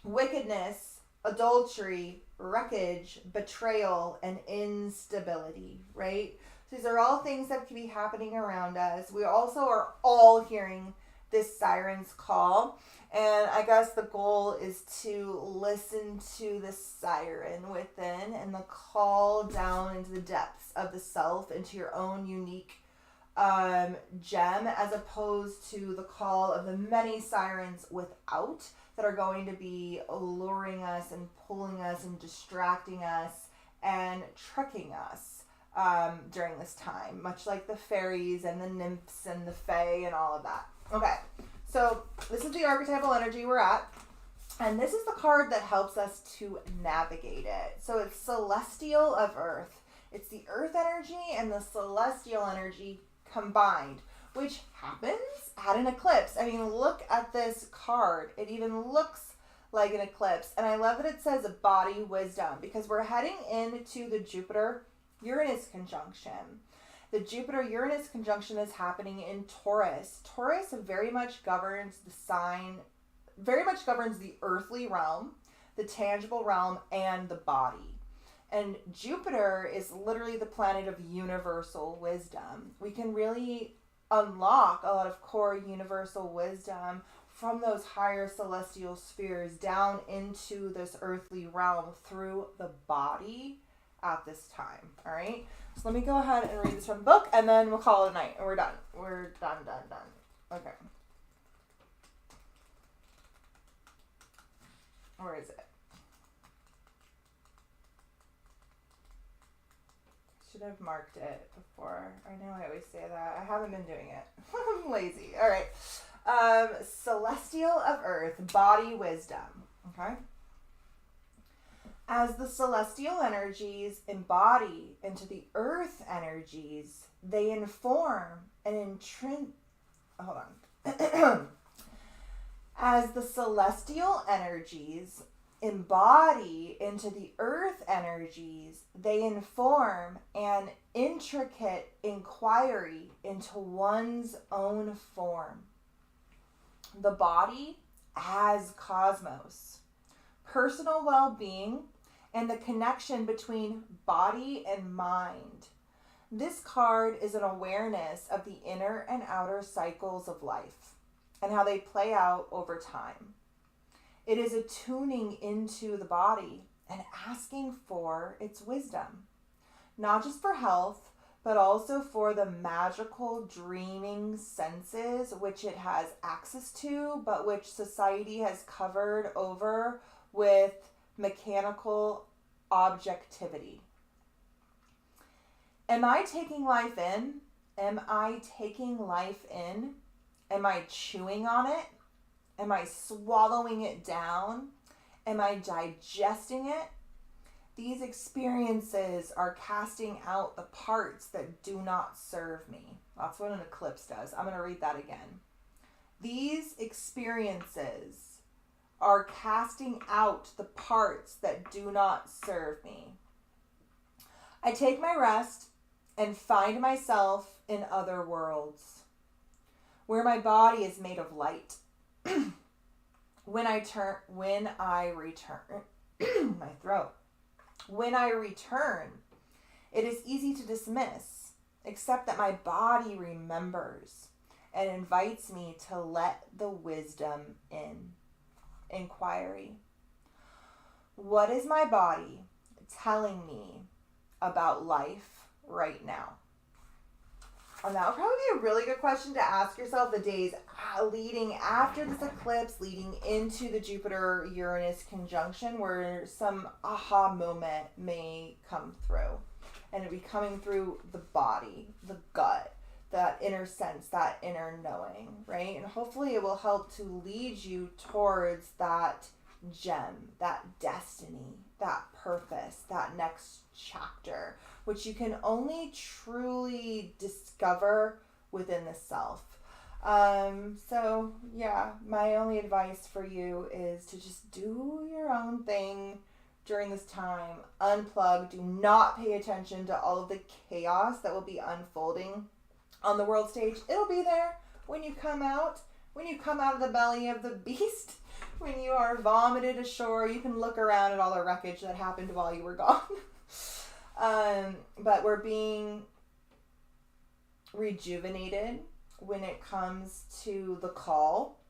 Wickedness, adultery, wreckage, betrayal, and instability, right? These are all things that can be happening around us. We also are all hearing this siren's call. And I guess the goal is to listen to the siren within and the call down into the depths of the self, into your own unique gem, as opposed to the call of the many sirens without that are going to be luring us and pulling us and distracting us and tricking us during this time, much like the fairies and the nymphs and the fae and all of that. Okay, so this is the archetypal energy we're at, and this is the card that helps us to navigate it. So it's celestial of earth. It's the earth energy and the celestial energy combined, which happens at an eclipse. I mean, look at this card. It even looks like an eclipse. And I love that it says body wisdom, because we're heading into the Jupiter-Uranus conjunction. The Jupiter-Uranus conjunction is happening in Taurus. Taurus very much governs the earthly realm, the tangible realm, and the body. And Jupiter is literally the planet of universal wisdom. We can really unlock a lot of core universal wisdom from those higher celestial spheres down into this earthly realm through the body at this time. All right. So let me go ahead and read this from the book, and then we'll call it a night, and we're done. We're done. Okay. Where is it? Should have marked it before. I know I always say that. I haven't been doing it. I'm lazy. All right. Celestial of earth, body wisdom. Okay. As the celestial energies embody into the earth energies, they inform and hold on. As the celestial energies embody into the earth energies, they inform an intricate inquiry into one's own form. The body as cosmos, personal well-being, and the connection between body and mind. This card is an awareness of the inner and outer cycles of life and how they play out over time. It is a tuning into the body and asking for its wisdom, not just for health, but also for the magical dreaming senses which it has access to, but which society has covered over with mechanical objectivity. Am I taking life in? Am I taking life in? Am I chewing on it? Am I swallowing it down? Am I digesting it? These experiences are casting out the parts that do not serve me. That's what an eclipse does. I'm going to read that again. These experiences are casting out the parts that do not serve me. I take my rest and find myself in other worlds, where my body is made of light. When I return, my throat. When I return, it is easy to dismiss, except that my body remembers and invites me to let the wisdom in. Inquiry. What is my body telling me about life right now? And that would probably be a really good question to ask yourself the days leading after this eclipse, leading into the Jupiter-Uranus conjunction, where some aha moment may come through. And it'll be coming through the body, the gut, that inner sense, that inner knowing, right? And hopefully it will help to lead you towards that gem, that destiny, that purpose, that next chapter, which you can only truly discover within the self. So yeah, my only advice for you is to just do your own thing during this time. Unplug. Do not pay attention to all of the chaos that will be unfolding on the world stage. It'll be there when you come out. When you come out of the belly of the beast, when you are vomited ashore, you can look around at all the wreckage that happened while you were gone. But we're being rejuvenated when it comes to the call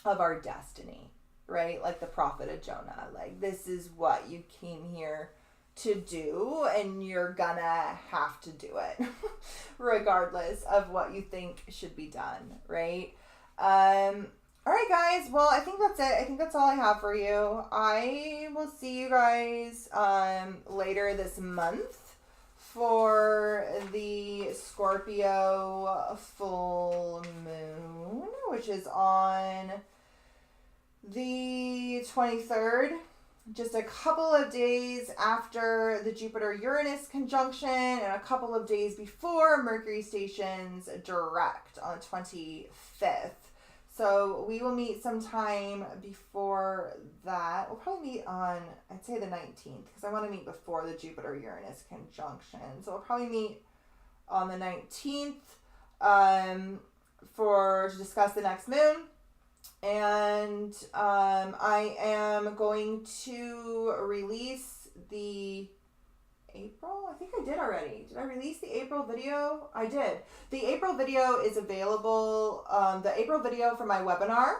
of our destiny, right? Like the prophet of Jonah. Like, this is what you came here to do, and you're gonna have to do it regardless of what you think should be done, right? All right, guys. Well, I think that's it. I think that's all I have for you. I will see you guys later this month for the Scorpio full moon, which is on the 23rd. Just a couple of days after the Jupiter-Uranus conjunction and a couple of days before Mercury stations direct on 25th. So we will meet sometime before that. We'll probably meet on, I'd say the 19th, because I want to meet before the Jupiter-Uranus conjunction. So we'll probably meet on the 19th to discuss the next moon. And I am going to release the April? I think I did already. Did I release the April video? I did. The April video is available. The April video for my webinar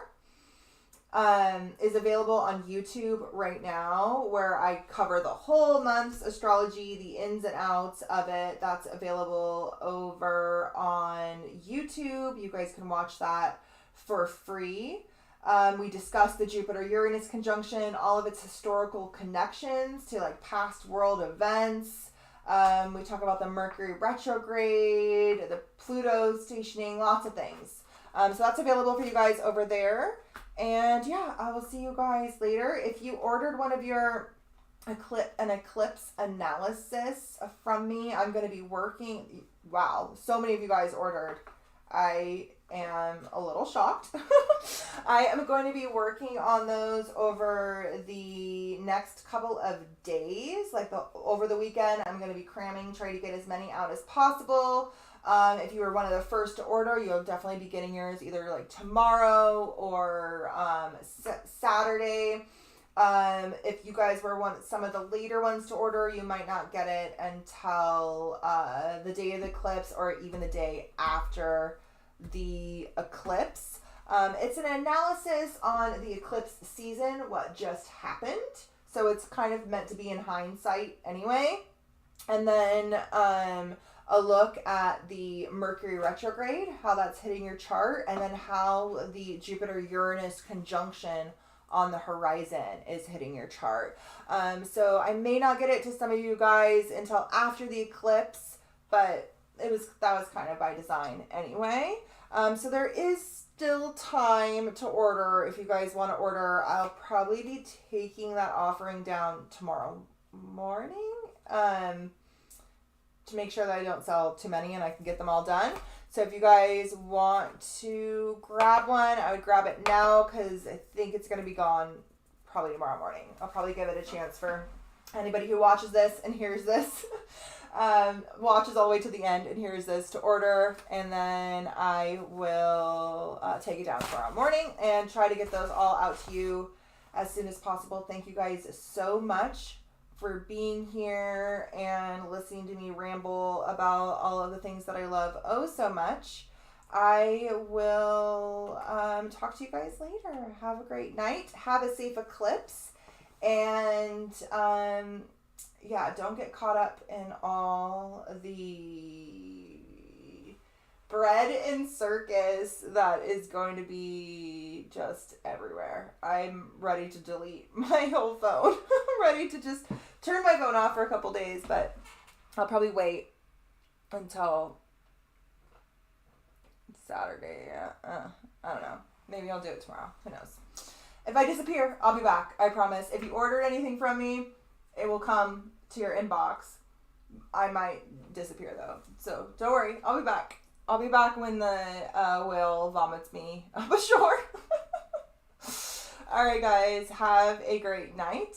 is available on YouTube right now, where I cover the whole month's astrology, the ins and outs of it. That's available over on YouTube. You guys can watch that for free. We discussed the Jupiter-Uranus conjunction, all of its historical connections to like past world events. We talk about the Mercury retrograde, the Pluto stationing, lots of things. So that's available for you guys over there. And yeah, I will see you guys later. If you ordered one of your eclipse analysis from me, I'm going to be working. Wow, so many of you guys ordered. I am a little shocked. I am going to be working on those over the next couple of days, over the weekend. I'm going to be cramming, trying to get as many out as possible. If you were one of the first to order, you'll definitely be getting yours either like tomorrow or Saturday. If you guys were some of the later ones to order, you might not get it until the day of the eclipse or even the day after the eclipse. It's an analysis on the eclipse season, what just happened. So it's kind of meant to be in hindsight anyway. And then a look at the Mercury retrograde, how that's hitting your chart, and then how the Jupiter-Uranus conjunction on the horizon is hitting your chart. So I may not get it to some of you guys until after the eclipse, but that was kind of by design anyway. So there is still time to order. If you guys want to order, I'll probably be taking that offering down tomorrow morning to make sure that I don't sell too many and I can get them all done. So if you guys want to grab one, I would grab it now because I think it's going to be gone probably tomorrow morning. I'll probably give it a chance for anybody who watches this and hears this, watches all the way to the end and hears this, to order, and then I will take it down tomorrow morning and try to get those all out to you as soon as possible. Thank you guys so much for being here and listening to me ramble about all of the things that I love oh so much. I will talk to you guys later. Have a great night. Have a safe eclipse. And yeah, don't get caught up in all the bread and circus that is going to be just everywhere. I'm ready to delete my whole phone. I'm ready to just turn my phone off for a couple days, but I'll probably wait until Saturday. I don't know. Maybe I'll do it tomorrow. Who knows? If I disappear, I'll be back. I promise. If you ordered anything from me, it will come to your inbox. I might disappear though. So don't worry. I'll be back. I'll be back when the whale vomits me up ashore. All right, guys. Have a great night.